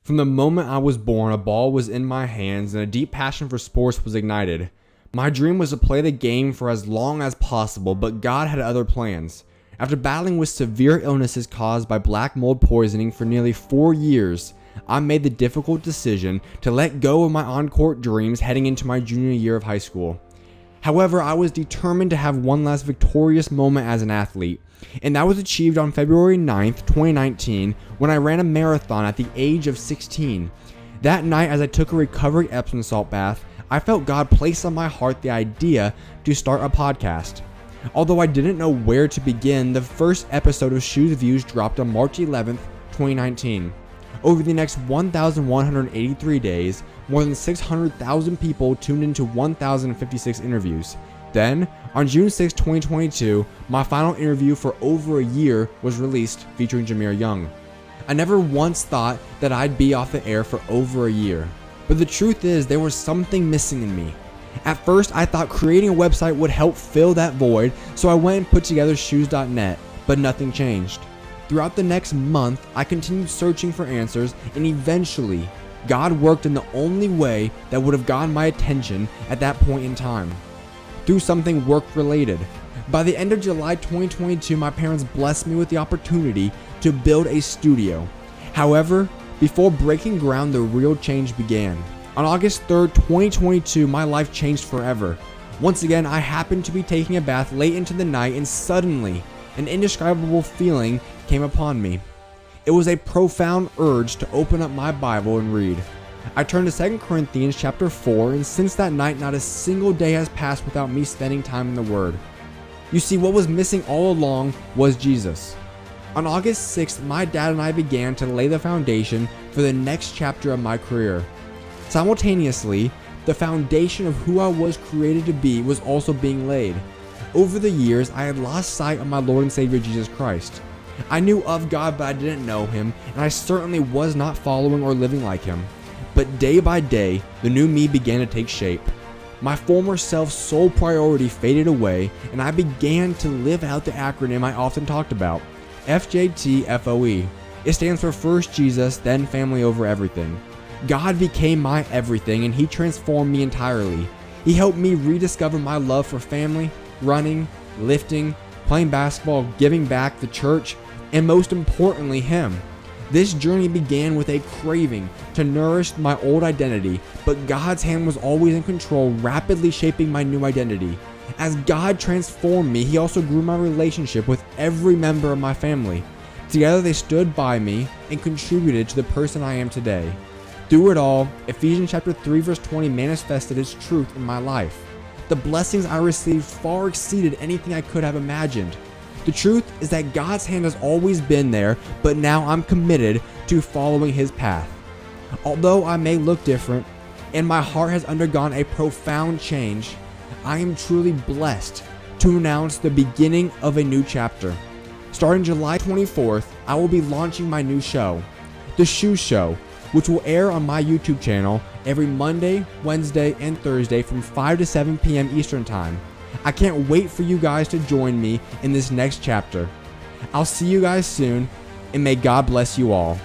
From the moment I was born, a ball was in my hands and a deep passion for sports was ignited. My dream was to play the game for as long as possible, but God had other plans. After battling with severe illnesses caused by black mold poisoning for nearly 4 years, I made the difficult decision to let go of my on-court dreams heading into my junior year of high school. However, I was determined to have one last victorious moment as an athlete, and that was achieved on February 9th, 2019, when I ran a marathon at the age of 16. That night, as I took a recovering Epsom salt bath, I felt God place on my heart the idea to start a podcast. Although I didn't know where to begin, the first episode of SchuZ Views dropped on March 11th, 2019. Over the next 1,183 days, more than 600,000 people tuned into 1,056 interviews. Then, on June 6, 2022, my final interview for over a year was released featuring Jameer Young. I never once thought that I'd be off the air for over a year, but the truth is there was something missing in me. At first, I thought creating a website would help fill that void, so I went and put together SchuZ.net, but nothing changed. Throughout the next month, I continued searching for answers, and eventually, God worked in the only way that would have gotten my attention at that point in time. Through something work-related. By the end of July 2022, my parents blessed me with the opportunity to build a studio. However, before breaking ground, the real change began. On August 3rd, 2022, my life changed forever. Once again, I happened to be taking a bath late into the night, and suddenly, an indescribable feeling came upon me. It was a profound urge to open up my Bible and read. I turned to 2 Corinthians chapter 4, and since that night, not a single day has passed without me spending time in the Word. You see, what was missing all along was Jesus. On August 6th, my dad and I began to lay the foundation for the next chapter of my career. Simultaneously, the foundation of who I was created to be was also being laid. Over the years, I had lost sight of my Lord and Savior Jesus Christ. I knew of God, but I didn't know Him, and I certainly was not following or living like Him. But day by day, the new me began to take shape. My former self's sole priority faded away, and I began to live out the acronym I often talked about, FJTFOE. It stands for First Jesus, then Family Over Everything. God became my everything, and He transformed me entirely. He helped me rediscover my love for family, running, lifting, playing basketball, giving back, the church, and most importantly, Him. This journey began with a craving to nourish my old identity, but God's hand was always in control, rapidly shaping my new identity. As God transformed me, He also grew my relationship with every member of my family. Together they stood by me and contributed to the person I am today. Through it all, Ephesians chapter 3 verse 20 manifested its truth in my life. The blessings I received far exceeded anything I could have imagined. The truth is that God's hand has always been there, but now I'm committed to following His path. Although I may look different, and my heart has undergone a profound change, I am truly blessed to announce the beginning of a new chapter. Starting July 24th, I will be launching my new show, the SchuZ Show, which will air on my YouTube channel every Monday, Wednesday, and Thursday from 5 to 7 p.m. Eastern Time. I can't wait for you guys to join me in this next chapter. I'll see you guys soon, and may God bless you all.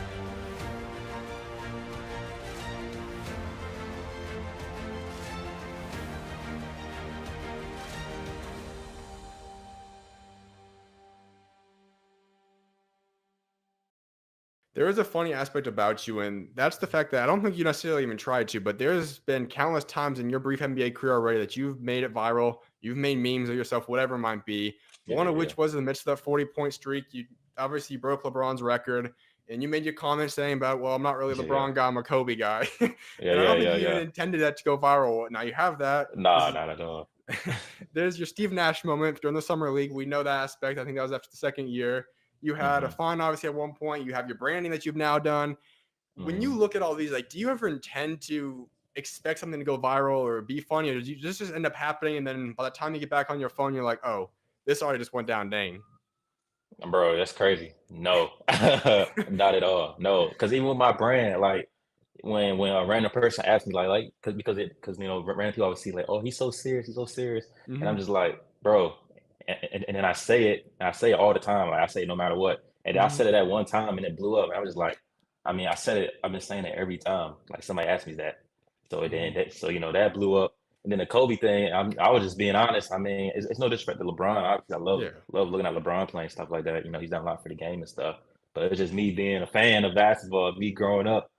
There is a funny aspect about you, and that's the fact that I don't think you necessarily even tried to, but there's been countless times in your brief NBA career already that you've made it viral. You've made memes of yourself, whatever it might be. One of which was in the midst of that 40-point streak. You obviously broke LeBron's record, and you made your comment saying about, well, I'm not really a LeBron guy, I'm a Kobe guy. And I don't think you even intended that to go viral. Now you have that. Nah, not at all. There's your Steve Nash moment during the summer league. We know that aspect. I think that was after the second year. You had a fine, obviously, at one point. You have your branding that you've now done. When you look at all these, like, do you ever intend to expect something to go viral or be funny, or does you just end up happening, and then by the time you get back on your phone, you're like, oh, this already just went down, dang. Bro, that's crazy. No, not at all. No, because even with my brand, like when a random person asks me, because random people always see like, oh, he's so serious, and I'm just like, bro, and then I say it all the time. Like I say it no matter what, and I said it at one time and it blew up. And I was just like, I mean, I said it. I've been saying it every time. Like somebody asked me that, so then that blew up. And then the Kobe thing, I was just being honest. I mean, it's no disrespect to LeBron. Obviously, I love looking at LeBron playing stuff like that. You know, he's done a lot for the game and stuff. But it's just me being a fan of basketball, me growing up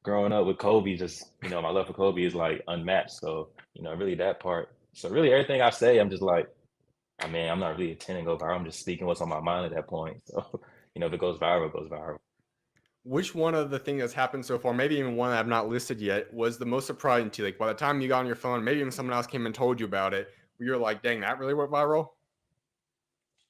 with Kobe. Just, you know, my love for Kobe is like unmatched. So, you know, really that part. So really everything I say, I'm just like, I mean, I'm not really intending to go viral. I'm just speaking what's on my mind at that point. So, you know, if it goes viral, it goes viral. Which one of the things that's happened so far, maybe even one that I've not listed yet, was the most surprising to you? Like by the time you got on your phone, maybe even someone else came and told you about it, where you're like, dang, that really went viral?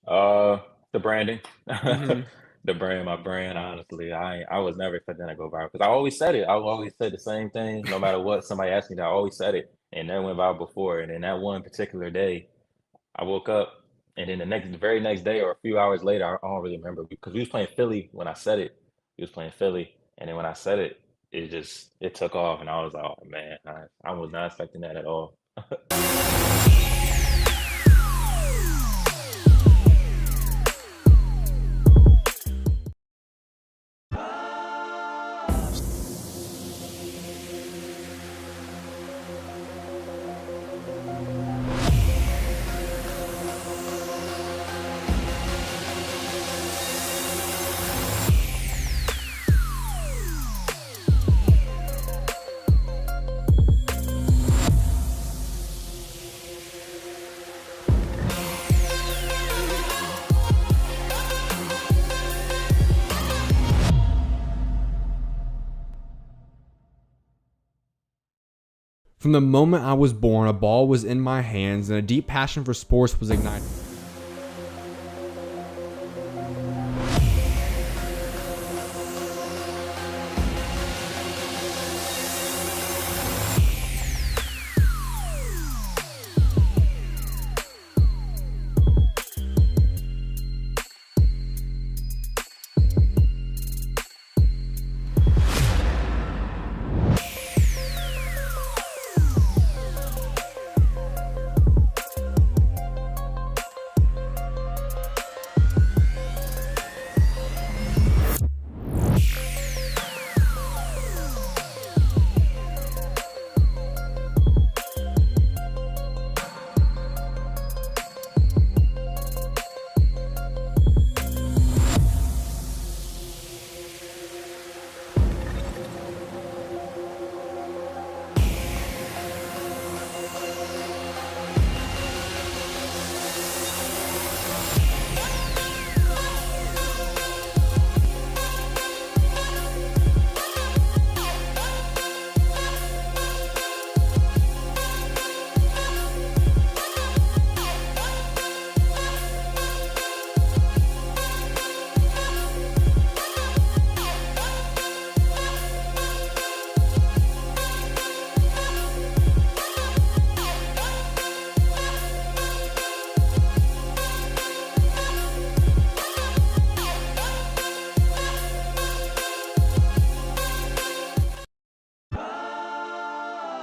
The branding. My brand, honestly. I was never expecting that to go viral. Because I always said it. I always said the same thing. No matter what somebody asked me that, I always said it. And that went viral before. And then that one particular day, I woke up and then the very next day or a few hours later, I don't really remember. Because we was playing Philly when I said it. He was playing Philly, and then when I said it, it took off, and I was like, oh man, I was not expecting that at all. From the moment I was born, a ball was in my hands and a deep passion for sports was ignited.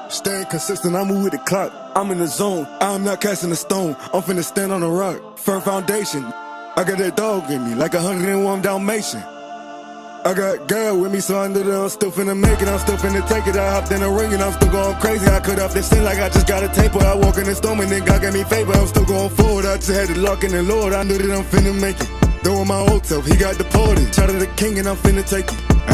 Staying consistent, I move with the clock. I'm in the zone, I'm not casting a stone. I'm finna stand on a rock, firm foundation. I got that dog in me, like 101 Dalmatian. I got girl with me, so I know that I'm still finna make it. I'm still finna take it. I hopped in the ring and I'm still going crazy. I cut off this sin like I just got a taper. I walk in the storm and then God gave me favor. I'm still going forward. I just had to lock in the Lord. I knew that I'm finna make it. Throwing my old self, he got deported. Shout out to the king and I'm finna take it.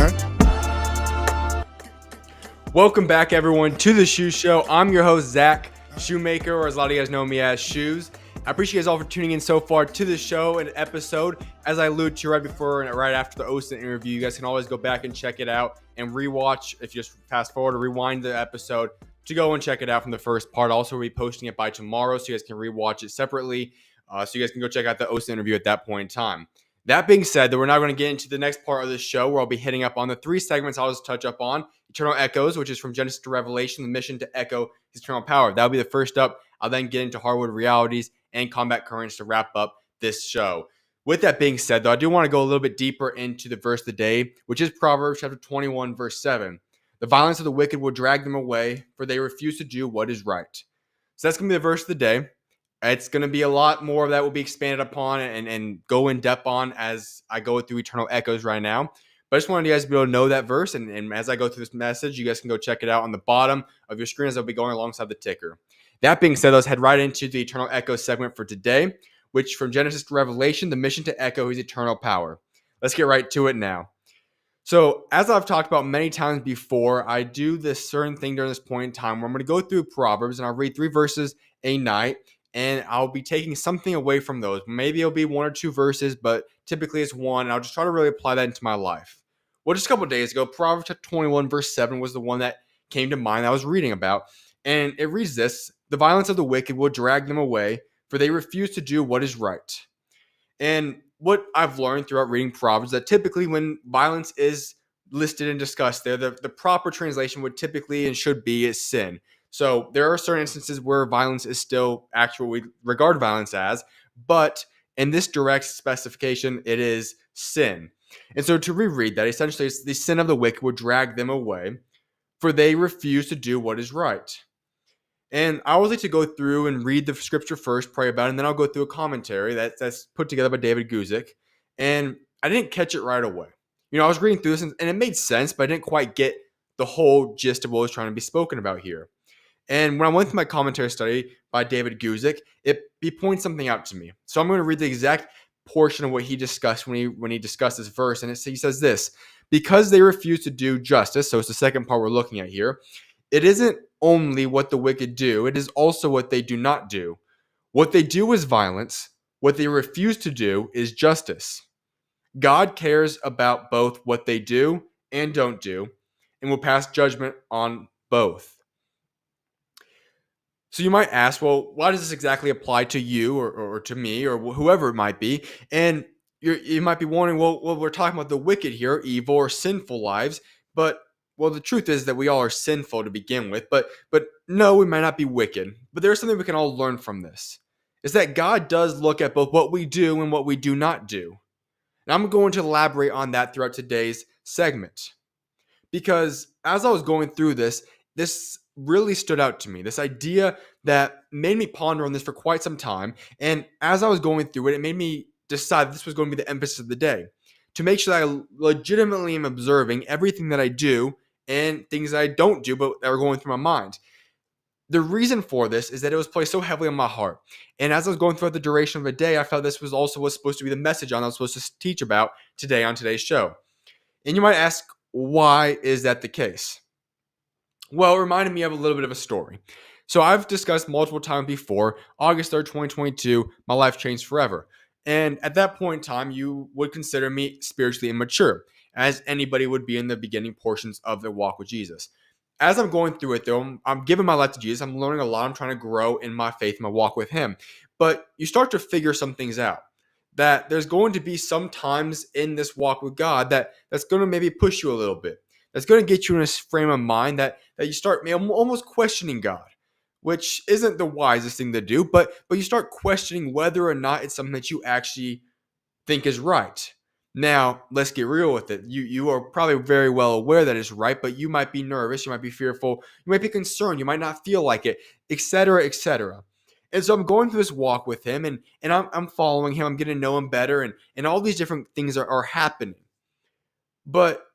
Welcome back, everyone, to the SchuZ Show. I'm your host, Zach Shoemaker, or as a lot of you guys know me as SchuZ. I appreciate you guys all for tuning in so far to the show and episode. As I alluded to right before and right after the Oso interview, you guys can always go back and check it out and rewatch. If you just fast forward or rewind the episode to go and check it out from the first part. Also, we'll be posting it by tomorrow, so you guys can rewatch it separately. So you guys can go check out the Oso interview at that point in time. That being said, though, we're now going to get into the next part of the show where I'll be hitting up on the three segments I'll just touch up on. Eternal Echoes, which is from Genesis to Revelation, the mission to echo his eternal power. That'll be the first up. I'll then get into Hardwood realities and combat currents to wrap up this show. With that being said, though, I do want to go a little bit deeper into the verse of the day, which is Proverbs chapter 21, verse 7. The violence of the wicked will drag them away, for they refuse to do what is right. So that's going to be the verse of the day. It's going to be a lot more of that will be expanded upon and go in depth on as I go through Eternal Echoes right now. But I just wanted you guys to be able to know that verse. And as I go through this message, you guys can go check it out on the bottom of your screen as I'll be going alongside the ticker. That being said, let's head right into the Eternal Echoes segment for today, which from Genesis to Revelation, the mission to echo his eternal power. Let's get right to it now. So as I've talked about many times before, I do this certain thing during this point in time where I'm going to go through Proverbs and I'll read 3 verses a night. And I'll be taking something away from those. Maybe it'll be 1 or 2 verses, but typically it's 1. And I'll just try to really apply that into my life. Well, just a couple of days ago, Proverbs 21 verse 7 was the one that came to mind that I was reading about. And it reads this: the violence of the wicked will drag them away, for they refuse to do what is right. And what I've learned throughout reading Proverbs, that typically when violence is listed and discussed there, the proper translation would typically and should be is sin. So there are certain instances where violence is still actual, we regard violence as, but in this direct specification, it is sin. And so to reread that, essentially it's the sin of the wicked will drag them away, for they refuse to do what is right. And I always like to go through and read the scripture first, pray about it, and then I'll go through a commentary that's put together by David Guzik. And I didn't catch it right away. You know, I was reading through this and it made sense, but I didn't quite get the whole gist of what was trying to be spoken about here. And when I went through my commentary study by David Guzik, he points something out to me. So I'm going to read the exact portion of what he discussed when he discussed this verse. And he says this: because they refuse to do justice, so it's the second part we're looking at here, it isn't only what the wicked do, it is also what they do not do. What they do is violence. What they refuse to do is justice. God cares about both what they do and don't do, and will pass judgment on both. So you might ask, well, why does this exactly apply to you or to me or whoever it might be? And you might be wondering, well, we're talking about the wicked here, evil or sinful lives. But, well, the truth is that we all are sinful to begin with. But no, we might not be wicked. But there's something we can all learn from this. Is that God does look at both what we do and what we do not do. And I'm going to elaborate on that throughout today's segment. Because as I was going through this really stood out to me. This idea that made me ponder on this for quite some time. And as I was going through it, it made me decide this was going to be the emphasis of the day. To make sure that I legitimately am observing everything that I do and things that I don't do, but that are going through my mind. The reason for this is that it was placed so heavily on my heart. And as I was going throughout the duration of the day, I felt this was also what's supposed to be the message I was supposed to teach about today on today's show. And you might ask, why is that the case? Well, it reminded me of a little bit of a story. So I've discussed multiple times before, August 3rd, 2022, my life changed forever. And at that point in time, you would consider me spiritually immature, as anybody would be in the beginning portions of their walk with Jesus. As I'm going through it, though, I'm giving my life to Jesus. I'm learning a lot. I'm trying to grow in my faith, my walk with him. But you start to figure some things out. That there's going to be some times in this walk with God that's going to maybe push you a little bit. That's going to get you in a frame of mind that you start almost questioning God, which isn't the wisest thing to do, but you start questioning whether or not it's something that you actually think is right. Now, let's get real with it. You are probably very well aware that it's right, but you might be nervous, you might be fearful, you might be concerned, you might not feel like it, etc., etc. And so I'm going through this walk with him, and I'm following him, I'm getting to know him better, and all these different things are happening. But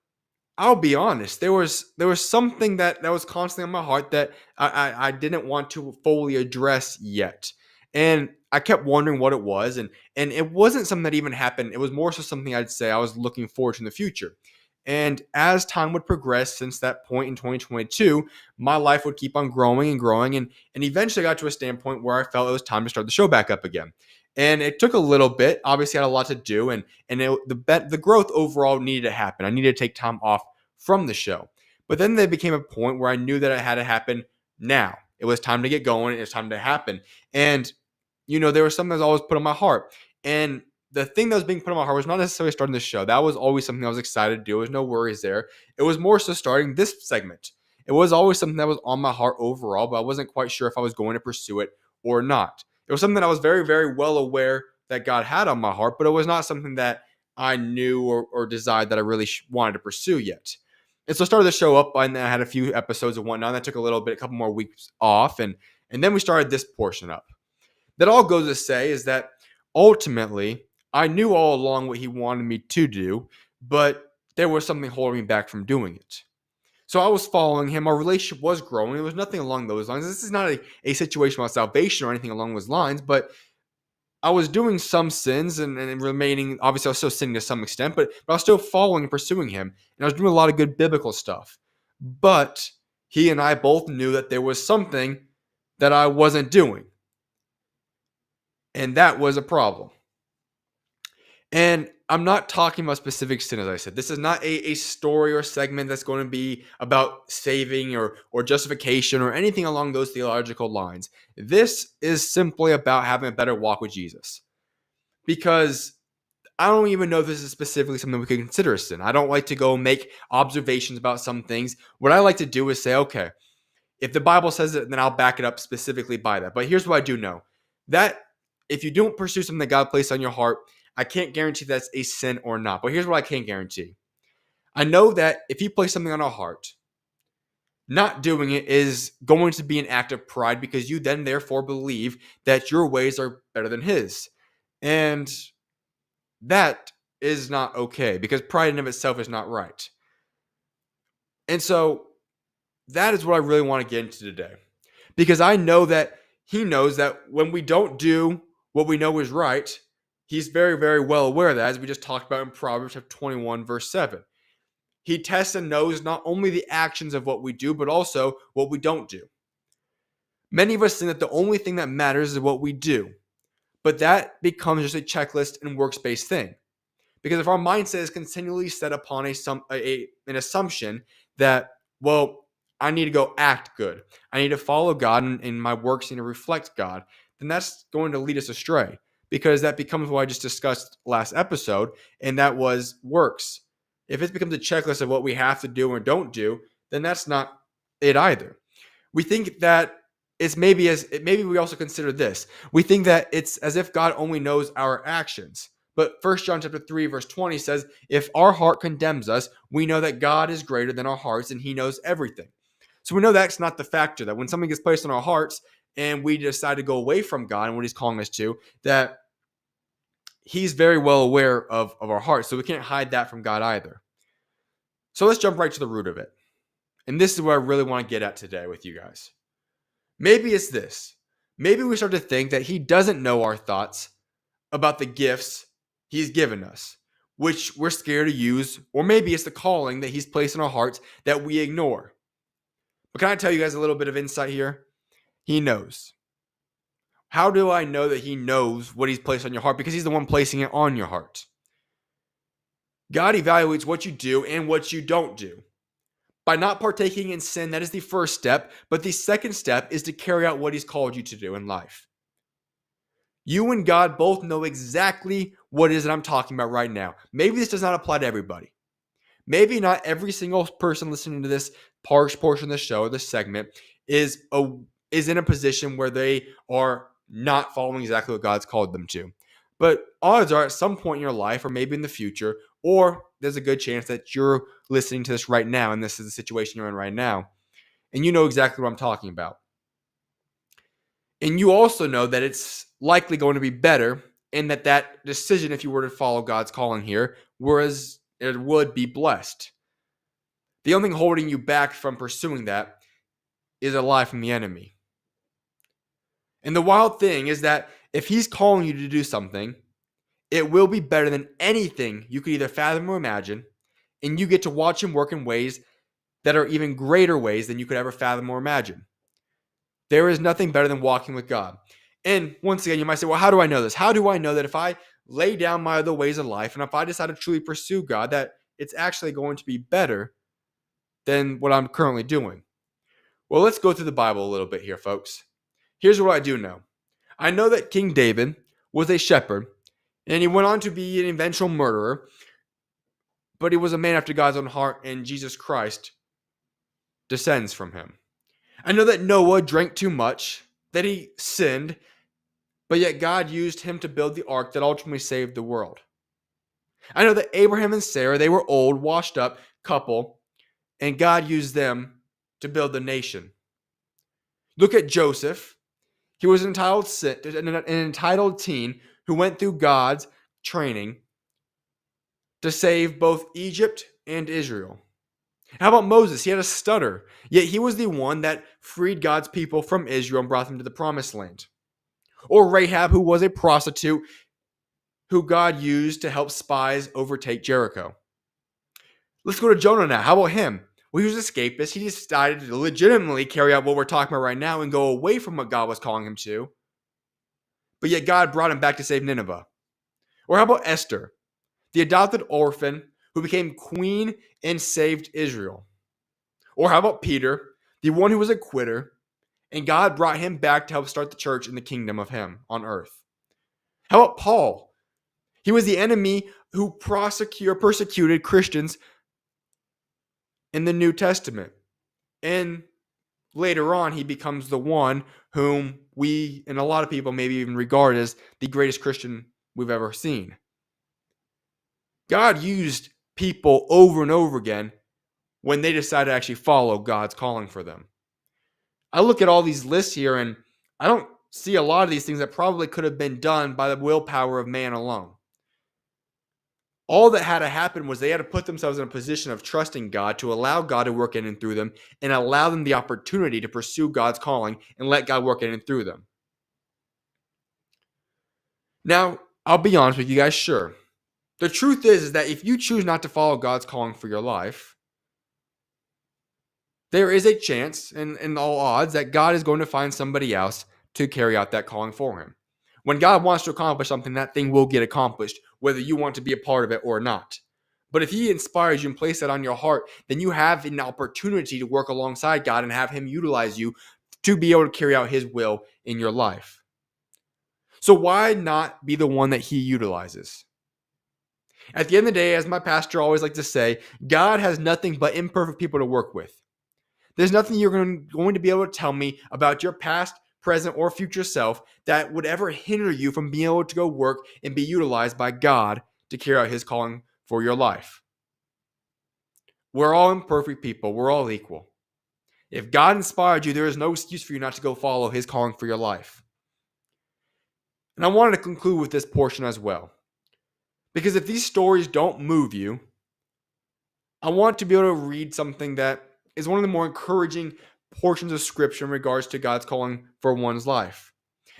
I'll be honest, there was something that was constantly on my heart that I didn't want to fully address yet. And I kept wondering what it was, and it wasn't something that even happened. It was more so something I'd say I was looking forward to in the future. And as time would progress since that point in 2022, my life would keep on growing and growing. And eventually got to a standpoint where I felt it was time to start the show back up again. And it took a little bit. Obviously, I had a lot to do. The growth overall needed to happen. I needed to take time off from the show. But then there became a point where I knew that it had to happen now. It was time to get going. It was time to happen. And, there was something that was always put on my heart. And the thing that was being put on my heart was not necessarily starting the show. That was always something I was excited to do. There was no worries there. It was more so starting this segment. It was always something that was on my heart overall, but I wasn't quite sure if I was going to pursue it or not. It was something that I was very, very well aware that God had on my heart, but it was not something that I knew or desired that I really wanted to pursue yet. And so I started the show up, and I had a few episodes and whatnot. That took a couple more weeks off, and then we started this portion up. That all goes to say is that ultimately, I knew all along what he wanted me to do, but there was something holding me back from doing it. So I was following him. Our relationship was growing. There was nothing along those lines. This is not a situation about salvation or anything along those lines, but I was doing some sins and remaining, obviously I was still sinning to some extent, but I was still following and pursuing him. And I was doing a lot of good biblical stuff. But he and I both knew that there was something that I wasn't doing. And that was a problem. And I'm not talking about specific sin, as I said. This is not a story or segment that's going to be about saving or justification or anything along those theological lines. This is simply about having a better walk with Jesus. Because I don't even know if this is specifically something we could consider a sin. I don't like to go make observations about some things. What I like to do is say, okay, if the Bible says it, then I'll back it up specifically by that. But here's what I do know. That if you don't pursue something that God placed on your heart, I can't guarantee that's a sin or not. But here's what I can guarantee. I know that if he placed something on our heart, not doing it is going to be an act of pride because you then therefore believe that your ways are better than his. And that is not okay because pride in of itself is not right. And so that is what I really want to get into today. Because I know that he knows that when we don't do what we know is right, he's very, very well aware of that, as we just talked about in Proverbs 21, verse 7. He tests and knows not only the actions of what we do, but also what we don't do. Many of us think that the only thing that matters is what we do. But that becomes just a checklist and works-based thing. Because if our mindset is continually set upon an assumption that, well, I need to go act good, I need to follow God, and my works need to reflect God, then that's going to lead us astray. Because that becomes what I just discussed last episode, and that was works. If it becomes a checklist of what we have to do or don't do, then that's not it either. We think that it's maybe we also consider this. We think that it's as if God only knows our actions. But 1 John chapter 3, verse 20 says, if our heart condemns us, we know that God is greater than our hearts and he knows everything. So we know that's not the factor, that when something gets placed on our hearts and we decide to go away from God and what he's calling us to, that he's very well aware of our hearts. So we can't hide that from God either. So let's jump right to the root of it. And this is where I really want to get at today with you guys. Maybe it's this. Maybe we start to think that he doesn't know our thoughts about the gifts he's given us, which we're scared to use, or maybe it's the calling that he's placed in our hearts that we ignore. But can I tell you guys a little bit of insight here? He knows. How do I know that he knows what he's placed on your heart? Because he's the one placing it on your heart. God evaluates what you do and what you don't do. By not partaking in sin, that is the first step. But the second step is to carry out what he's called you to do in life. You and God both know exactly what it is that I'm talking about right now. Maybe this does not apply to everybody. Maybe not every single person listening to this portion of the show or this segment is in a position where they are not following exactly what God's called them to. But odds are at some point in your life, or maybe in the future, or there's a good chance that you're listening to this right now, and this is the situation you're in right now, and you know exactly what I'm talking about. And you also know that it's likely going to be better, and that decision, if you were to follow God's calling here, whereas it would be blessed. The only thing holding you back from pursuing that is a lie from the enemy. And the wild thing is that if he's calling you to do something, it will be better than anything you could either fathom or imagine, and you get to watch him work in ways that are even greater ways than you could ever fathom or imagine. There is nothing better than walking with God. And once again, you might say, well, how do I know this? How do I know that if I lay down my other ways of life and if I decide to truly pursue God, that it's actually going to be better than what I'm currently doing? Well, let's go through the Bible a little bit here, folks. Here's what I do know. I know that King David was a shepherd, and he went on to be an eventual murderer, but he was a man after God's own heart, and Jesus Christ descends from him. I know that Noah drank too much, that he sinned, but yet God used him to build the ark that ultimately saved the world. I know that Abraham and Sarah, they were old, washed up couple, and God used them to build the nation. Look at Joseph. He was an entitled teen who went through God's training to save both Egypt and Israel. How about Moses? He had a stutter, yet he was the one that freed God's people from Israel and brought them to the promised land. Or Rahab, who was a prostitute who God used to help spies overtake Jericho. Let's go to Jonah now. How about him? Well, he was an escapist. He decided to legitimately carry out what we're talking about right now and go away from what God was calling him to. But yet God brought him back to save Nineveh. Or how about Esther, the adopted orphan who became queen and saved Israel? Or how about Peter, the one who was a quitter, and God brought him back to help start the church in the kingdom of him on earth? How about Paul? He was the enemy who persecuted Christians in the New Testament. And later on, he becomes the one whom we and a lot of people maybe even regard as the greatest Christian we've ever seen. God used people over and over again when they decided to actually follow God's calling for them. I look at all these lists here and I don't see a lot of these things that probably could have been done by the willpower of man alone. All that had to happen was they had to put themselves in a position of trusting God to allow God to work in and through them and allow them the opportunity to pursue God's calling and let God work in and through them. Now, I'll be honest with you guys, sure. The truth is that if you choose not to follow God's calling for your life, there is a chance, and all odds, that God is going to find somebody else to carry out that calling for him. When God wants to accomplish something, that thing will get accomplished, whether you want to be a part of it or not. But if he inspires you and places that on your heart, then you have an opportunity to work alongside God and have him utilize you to be able to carry out his will in your life. So why not be the one that he utilizes? At the end of the day, as my pastor always likes to say, God has nothing but imperfect people to work with. There's nothing you're going to be able to tell me about your past, present, or future self that would ever hinder you from being able to go work and be utilized by God to carry out his calling for your life. We're all imperfect people. We're all equal. If God inspired you, there is no excuse for you not to go follow his calling for your life. And I wanted to conclude with this portion as well. Because if these stories don't move you, I want to be able to read something that is one of the more encouraging portions of scripture in regards to God's calling for one's life.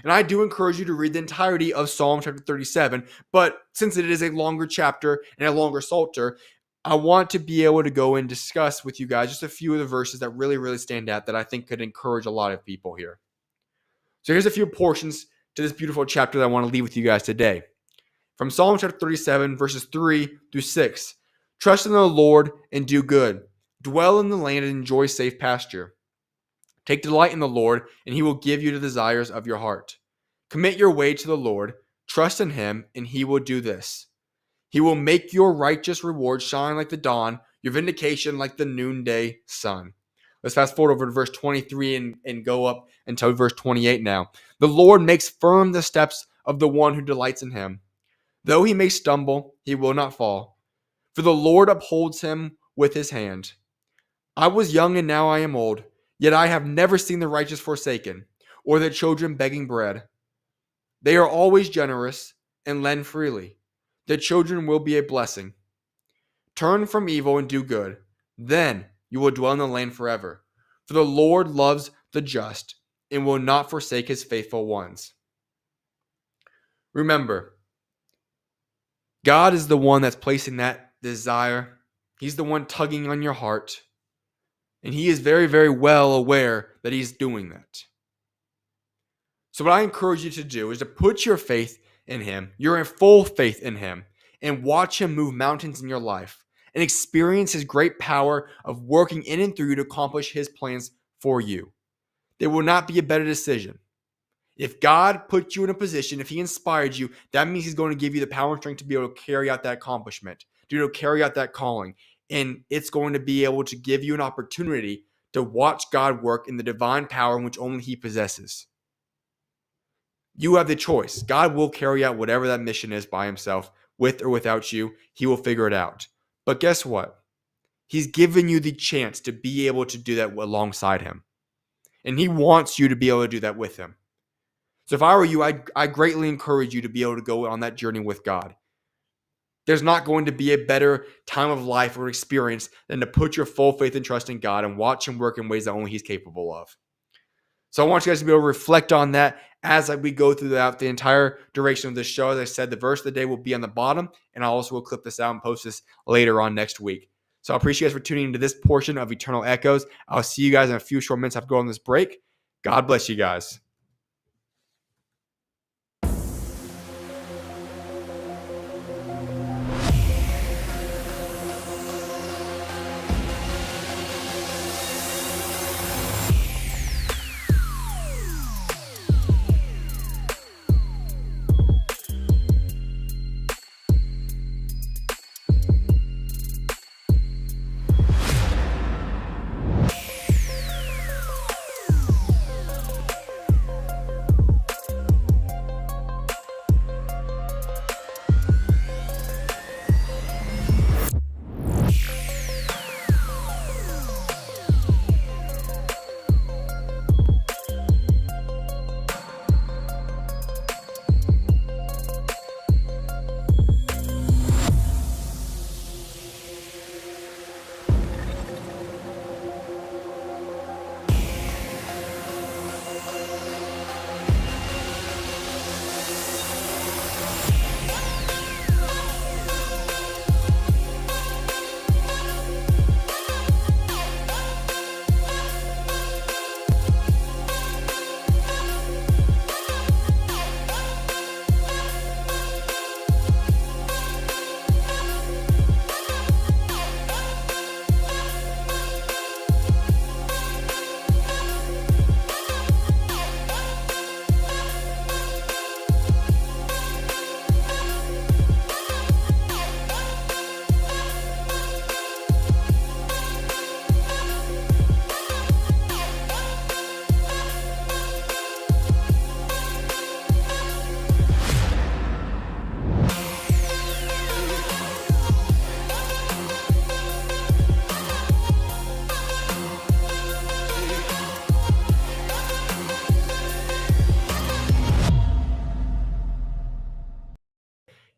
And I do encourage you to read the entirety of Psalm chapter 37, but since it is a longer chapter and a longer psalter, I want to be able to go and discuss with you guys just a few of the verses that really stand out that I think could encourage a lot of people here. So here's a few portions to this beautiful chapter that I want to leave with you guys today. From Psalm chapter 37, verses 3 through 6. Trust in the Lord and do good. Dwell in the land and enjoy safe pasture. Take delight in the Lord, and he will give you the desires of your heart. Commit your way to the Lord. Trust in him, and he will do this. He will make your righteous reward shine like the dawn, your vindication like the noonday sun. Let's fast forward over to verse 23 and go up until verse 28 now. The Lord makes firm the steps of the one who delights in him. Though he may stumble, he will not fall. For the Lord upholds him with his hand. I was young and now I am old, yet I have never seen the righteous forsaken, or the children begging bread. They are always generous and lend freely. The children will be a blessing. Turn from evil and do good. Then you will dwell in the land forever. For the Lord loves the just and will not forsake his faithful ones. Remember, God is the one that's placing that desire He's the one tugging on your heart. And he is very, very well aware that he's doing that. So what I encourage you to do is to put your faith in him. You're in full faith in him. And watch him move mountains in your life. And experience his great power of working in and through you to accomplish his plans for you. There will not be a better decision. If God put you in a position, if he inspired you, that means he's going to give you the power and strength to be able to carry out that accomplishment, to be able to carry out that calling. And it's going to be able to give you an opportunity to watch God work in the divine power in which only he possesses. You have the choice. God will carry out whatever that mission is by himself, with or without you. He will figure it out. But guess what? He's given you the chance to be able to do that alongside him. And he wants you to be able to do that with him. So if I were you, I greatly encourage you to be able to go on that journey with God. There's not going to be a better time of life or experience than to put your full faith and trust in God and watch him work in ways that only he's capable of. So I want you guys to be able to reflect on that as we go throughout the entire duration of this show. As I said, the verse of the day will be on the bottom, and I also will clip this out and post this later on next week. So I appreciate you guys for tuning into this portion of Eternal Echoes. I'll see you guys in a few short minutes after going on this break. God bless you guys.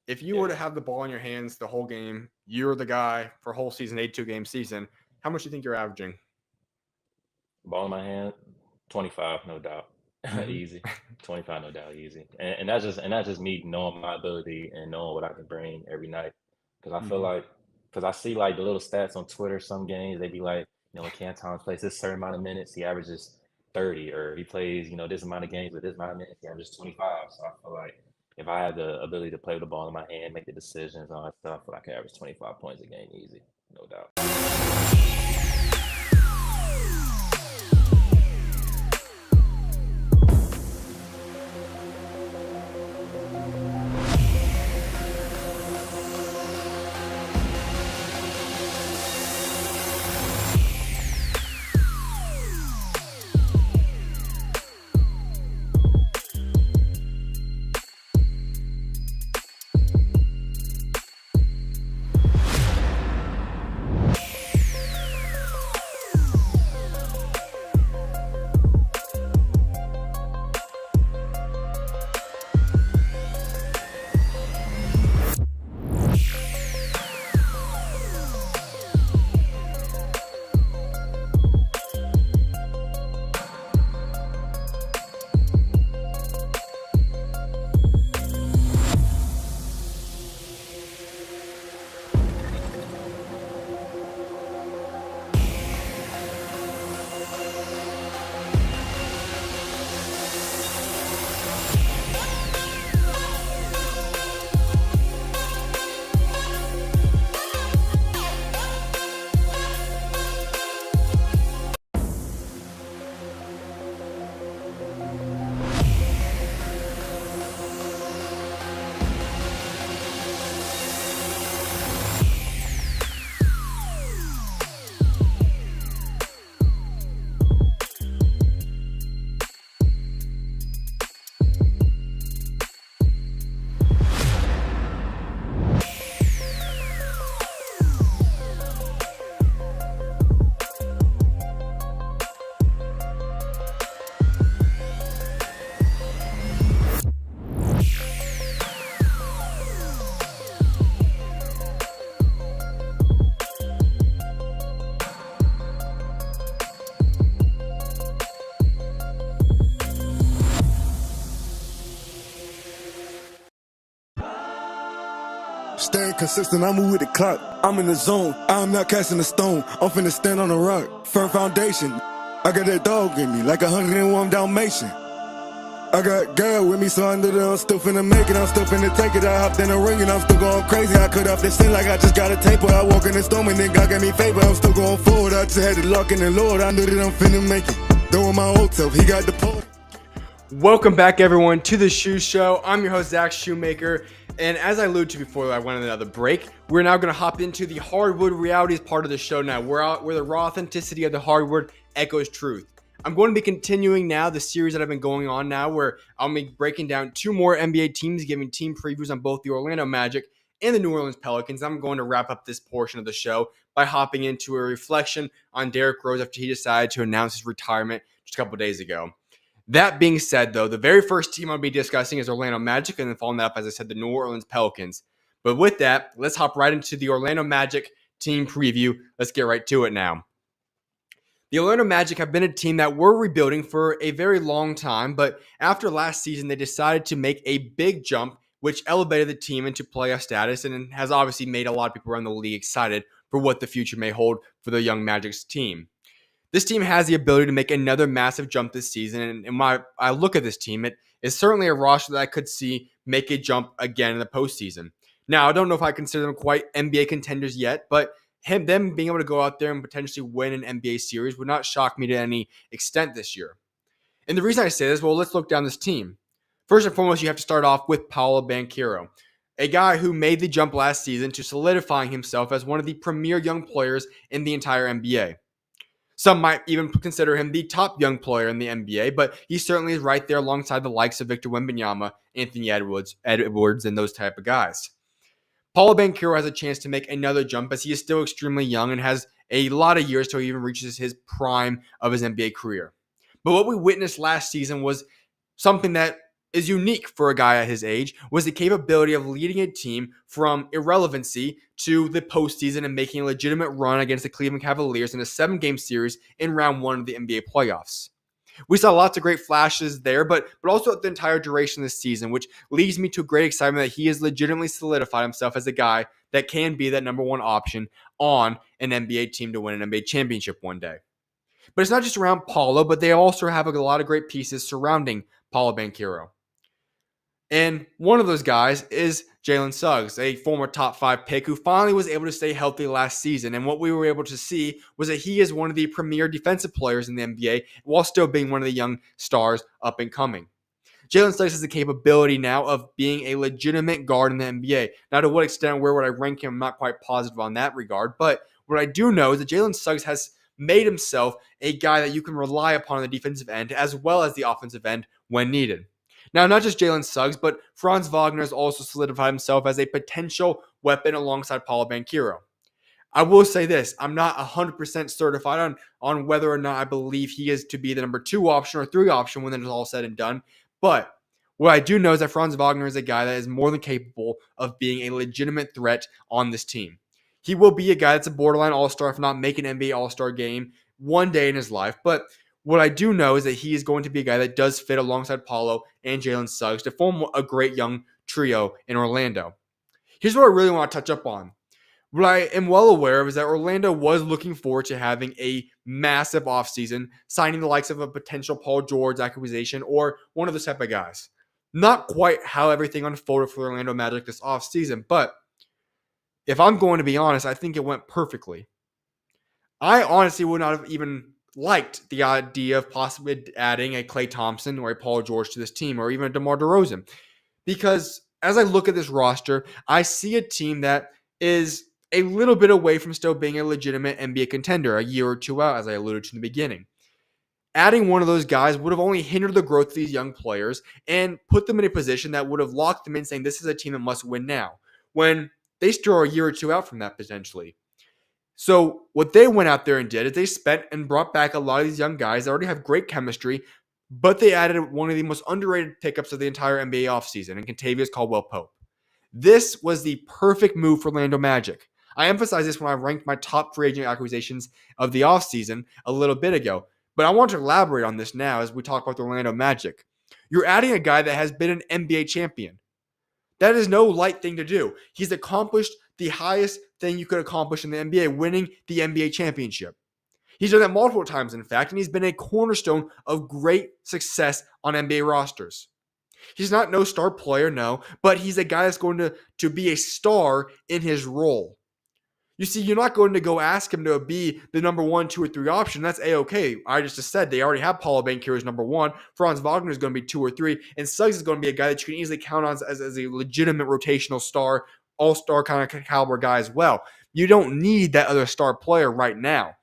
If you were to have the ball in your hands the whole game, you're the guy for a whole season, 82-game season, how much do you think you're averaging? Ball in my hand, 25, no doubt. Easy. 25, no doubt, easy. And that's just me knowing my ability and knowing what I can bring every night. Because I feel like, because I see like the little stats on Twitter, some games, they be like, when Cam Thomas plays this certain amount of minutes, he averages 30, or he plays, this amount of games with this amount of minutes, he averages 25. So I feel like if I have the ability to play with the ball in my hand, make the decisions, all that stuff, I feel like I can average 25 points a game easy, no doubt. Staying consistent, I move with the clock. I'm in the zone, I'm not casting a stone. I'm finna stand on a rock. Firm foundation, I got that dog in me, like 101 Dalmatian. I got girl with me, so I knew that I'm still finna make it. I'm still finna take it. I hopped in the ring and I'm still going crazy. I cut off this sin like I just got a taper. I walk in the storm and then God gave me favor. I'm still going forward. I just had to lock in the Lord. I knew that I'm finna make it. Doing my old self, he got the pole. Welcome back, everyone, to the SchuZ Show. I'm your host, Zach Shoemaker. And as I alluded to before I went on another break, we're now going to hop into the Hardwood realities part of the show now, where the raw authenticity of the Hardwood echoes truth. I'm going to be continuing now the series that I've been going on now, where I'll be breaking down two more NBA teams, giving team previews on both the Orlando Magic and the New Orleans Pelicans. I'm going to wrap up this portion of the show by hopping into a reflection on Derrick Rose after he decided to announce his retirement just a couple days ago. That being said, though, the very first team I'll be discussing is Orlando Magic, and then following that up, as I said, the New Orleans Pelicans. But with that, let's hop right into the Orlando Magic team preview. Let's get right to it now. The Orlando Magic have been a team that were rebuilding for a very long time, but after last season, they decided to make a big jump, which elevated the team into playoff status and has obviously made a lot of people around the league excited for what the future may hold for the young Magic's team. This team has the ability to make another massive jump this season, and when I look at this team, it is certainly a roster that I could see make a jump again in the postseason. Now, I don't know if I consider them quite NBA contenders yet, but them being able to go out there and potentially win an NBA series would not shock me to any extent this year. And the reason I say this, well, let's look down this team. First and foremost, you have to start off with Paolo Banchero, a guy who made the jump last season to solidifying himself as one of the premier young players in the entire NBA. Some might even consider him the top young player in the NBA, but he certainly is right there alongside the likes of Victor Wembanyama, Anthony Edwards, and those type of guys. Paolo Banchero has a chance to make another jump as he is still extremely young and has a lot of years till he even reaches his prime of his NBA career. But what we witnessed last season was something that is unique for a guy at his age, was the capability of leading a team from irrelevancy to the postseason and making a legitimate run against the Cleveland Cavaliers in a 7-game series in round 1 of the NBA playoffs. We saw lots of great flashes there, but also the entire duration of the season, which leads me to great excitement that he has legitimately solidified himself as a guy that can be that number one option on an NBA team to win an NBA championship one day. But it's not just around Paolo, but they also have a lot of great pieces surrounding Paolo Banchero. And one of those guys is Jalen Suggs, a former top 5 pick who finally was able to stay healthy last season. And what we were able to see was that he is one of the premier defensive players in the NBA while still being one of the young stars up and coming. Jalen Suggs has the capability now of being a legitimate guard in the NBA. Now, to what extent or where would I rank him, I'm not quite positive on that regard. But what I do know is that Jalen Suggs has made himself a guy that you can rely upon on the defensive end as well as the offensive end when needed. Now, not just Jalen Suggs, but Franz Wagner has also solidified himself as a potential weapon alongside Paolo Banchero. I will say this, I'm not 100% certified on whether or not I believe he is to be the number 2 option or 3 option when it is all said and done, but what I do know is that Franz Wagner is a guy that is more than capable of being a legitimate threat on this team. He will be a guy that's a borderline all-star, if not make an NBA all-star game one day in his life, but what I do know is that he is going to be a guy that does fit alongside Paolo and Jalen Suggs to form a great young trio in Orlando. Here's what I really want to touch up on. What I am well aware of is that Orlando was looking forward to having a massive offseason, signing the likes of a potential Paul George acquisition or one of those type of guys. Not quite how everything unfolded for the Orlando Magic this offseason, but if I'm going to be honest, I think it went perfectly. I honestly would not have even liked the idea of possibly adding a Klay Thompson or a Paul George to this team or even a DeMar DeRozan. Because as I look at this roster, I see a team that is a little bit away from still being a legitimate NBA contender a year or two out, as I alluded to in the beginning. Adding one of those guys would have only hindered the growth of these young players and put them in a position that would have locked them in saying this is a team that must win now, when they still are a year or two out from that potentially. So what they went out there and did is they spent and brought back a lot of these young guys that already have great chemistry, but they added one of the most underrated pickups of the entire NBA offseason in Kentavious Caldwell-Pope. This was the perfect move for Orlando Magic. I emphasized this when I ranked my top free agent acquisitions of the offseason a little bit ago, but I want to elaborate on this now as we talk about the Orlando Magic. You're adding a guy that has been an NBA champion. That is no light thing to do. He's accomplished the highest thing you could accomplish in the NBA, winning the NBA championship. He's done that multiple times, in fact, and he's been a cornerstone of great success on NBA rosters. He's not no star player, no, but he's a guy that's going to be a star in his role. You see, you're not going to go ask him to be the number 1, 2, or 3 option. That's A-okay. I just said they already have Paolo Banchero as number 1. Franz Wagner is going to be 2 or 3. And Suggs is going to be a guy that you can easily count on as a legitimate rotational star, all-star kind of caliber guy as well. You don't need that other star player right now.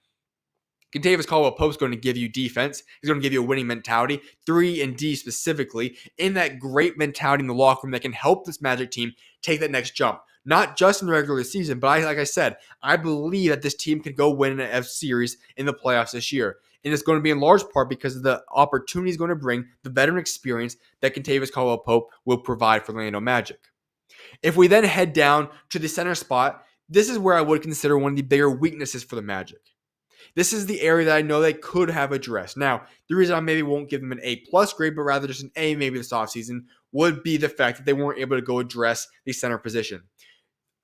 Kentavious Caldwell-Pope's going to give you defense. He's going to give you a winning mentality, 3 and D specifically, in that great mentality in the locker room that can help this Magic team take that next jump. Not just in the regular season, but like I said, I believe that this team can go win an F series in the playoffs this year. And it's going to be in large part because of the opportunity he's going to bring, the veteran experience that Kentavious Caldwell-Pope will provide for the Orlando Magic. If we then head down to the center spot, this is where I would consider one of the bigger weaknesses for the Magic. This is the area that I know they could have addressed. Now, the reason I maybe won't give them an A+ grade, but rather just an A maybe this offseason, would be the fact that they weren't able to go address the center position.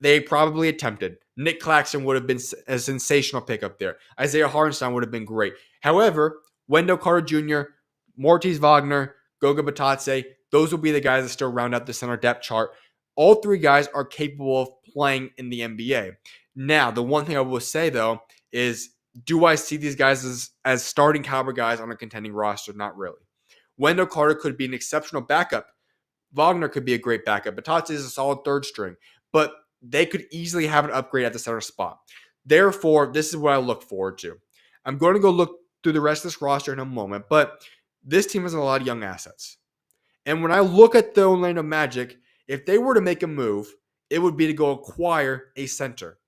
They probably attempted. Nick Claxton would have been a sensational pickup there. Isaiah Hartenstein would have been great. However, Wendell Carter Jr., Moritz Wagner, Goga Bitadze, those will be the guys that still round out the center depth chart. All 3 guys are capable of playing in the NBA. Now, the one thing I will say, though, is do I see these guys as starting caliber guys on a contending roster? Not really. Wendell Carter could be an exceptional backup. Wagner could be a great backup. Bitadze is a solid 3rd string. But they could easily have an upgrade at the center spot. Therefore, this is what I look forward to. I'm going to go look through the rest of this roster in a moment, but this team has a lot of young assets. And when I look at the Orlando Magic, if they were to make a move, it would be to go acquire a center.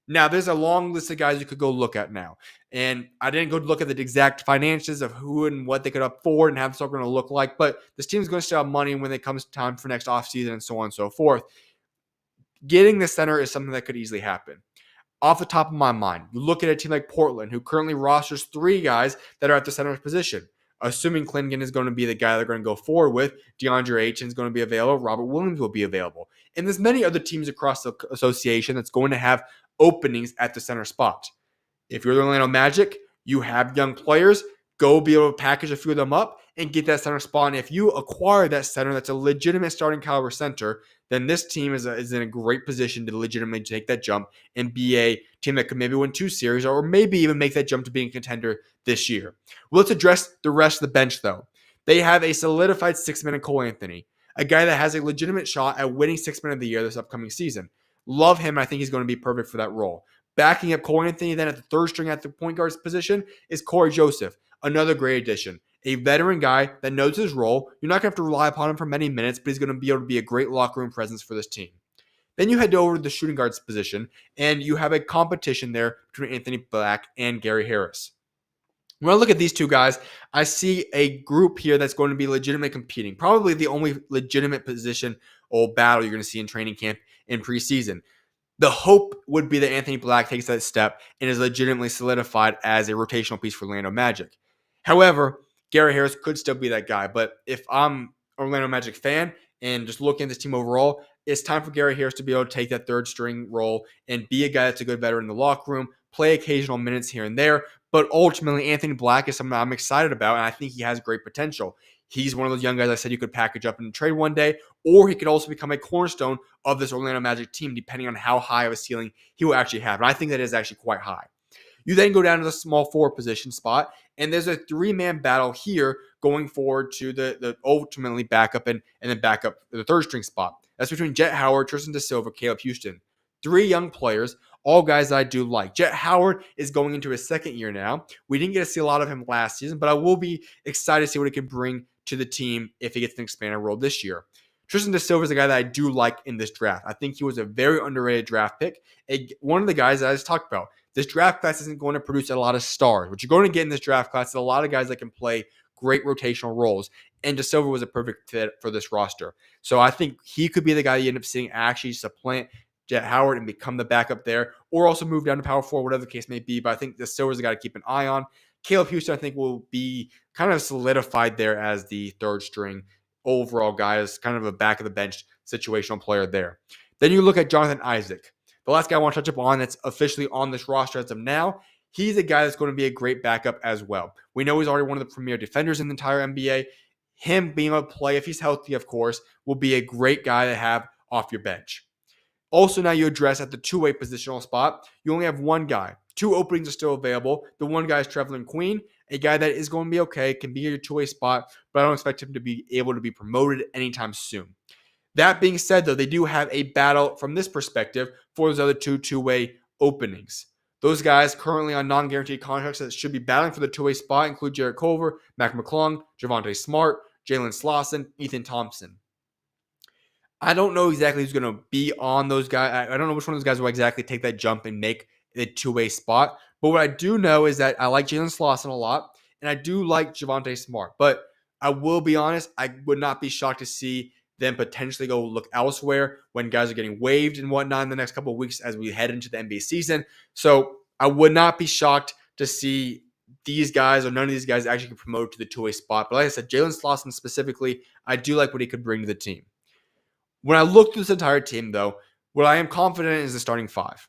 Now, there's a long list of guys you could go look at now. And I didn't go look at the exact finances of who and what they could afford and how it's all going to look like, but this team's going to still have money when it comes time for next offseason and so on and so forth. Getting the center is something that could easily happen. Off the top of my mind, you look at a team like Portland, who currently rosters 3 guys that are at the center position. Assuming Clingan is going to be the guy they're going to go forward with, DeAndre Ayton is going to be available, Robert Williams will be available. And there's many other teams across the association that's going to have openings at the center spot. If you're the Orlando Magic, you have young players, go be able to package a few of them up and get that center spot. And if you acquire that center that's a legitimate starting caliber center, then this team is in a great position to legitimately take that jump and be a team that could maybe win 2 series or maybe even make that jump to being a contender this year. Well, let's address the rest of the bench, though. They have a solidified 6-man in Cole Anthony, a guy that has a legitimate shot at winning 6-man of the year this upcoming season. Love him. I think he's going to be perfect for that role. Backing up Cole Anthony then at the 3rd string at the point guard position is Corey Joseph, another great addition. A veteran guy that knows his role. You're not going to have to rely upon him for many minutes, but he's going to be able to be a great locker room presence for this team. Then you head over to the shooting guards position, and you have a competition there between Anthony Black and Gary Harris. When I look at these 2 guys, I see a group here that's going to be legitimately competing. Probably the only legitimate position or battle you're going to see in training camp in preseason. The hope would be that Anthony Black takes that step and is legitimately solidified as a rotational piece for Orlando Magic. However, Gary Harris could still be that guy. But if I'm an Orlando Magic fan and just looking at this team overall, it's time for Gary Harris to be able to take that 3rd string role and be a guy that's a good veteran in the locker room, play occasional minutes here and there. But ultimately, Anthony Black is something I'm excited about, and I think he has great potential. He's one of those young guys I said you could package up and trade one day, or he could also become a cornerstone of this Orlando Magic team, depending on how high of a ceiling he will actually have. And I think that is actually quite high. You then go down to the small forward position spot, and there's a 3-man battle here going forward to the ultimately backup and then backup the 3rd string spot. That's between Jet Howard, Tristan DeSilva, Caleb Houston. 3 young players, all guys I do like. Jet Howard is going into his 2nd year now. We didn't get to see a lot of him last season, but I will be excited to see what he can bring to the team if he gets an expanded role this year. Tristan DeSilva is a guy that I do like in this draft. I think he was a very underrated draft pick. One of the guys that I just talked about. This draft class isn't going to produce a lot of stars. What you're going to get in this draft class is a lot of guys that can play great rotational roles. And DeSilva was a perfect fit for this roster. So I think he could be the guy you end up seeing actually supplant Jet Howard and become the backup there, or also move down to power forward, whatever the case may be. But I think DeSilva is a guy to keep an eye on. Caleb Houston, I think, will be kind of solidified there as the 3rd string overall guy as kind of a back of the bench situational player there. Then you look at Jonathan Isaac. The last guy I want to touch up on that's officially on this roster as of now. He's a guy that's going to be a great backup as well. We know he's already one of the premier defenders in the entire NBA. Him being able to play, if he's healthy, of course, will be a great guy to have off your bench. Also, now you address at the two-way positional spot, you only have one guy. 2 openings are still available. The one guy is Trevelyan Queen, a guy that is going to be okay, can be your two-way spot, but I don't expect him to be able to be promoted anytime soon. That being said, though, they do have a battle from this perspective for those other two-way openings. Those guys currently on non-guaranteed contracts that should be battling for the two-way spot include Jarrett Culver, Mac McClung, Javonte Smart, Jalen Slauson, Ethan Thompson. I don't know exactly who's going to be on those guys. I don't know which one of those guys will exactly take that jump and make the two-way spot. But what I do know is that I like Jalen Slauson a lot, and I do like Javonte Smart. But I will be honest, I would not be shocked to see them potentially go look elsewhere when guys are getting waived and whatnot in the next couple of weeks as we head into the NBA season. So I would not be shocked to see these guys or none of these guys actually get promoted to the two-way spot. But like I said, Jalen Slauson specifically, I do like what he could bring to the team. When I look through this entire team, though, what I am confident in is the starting 5.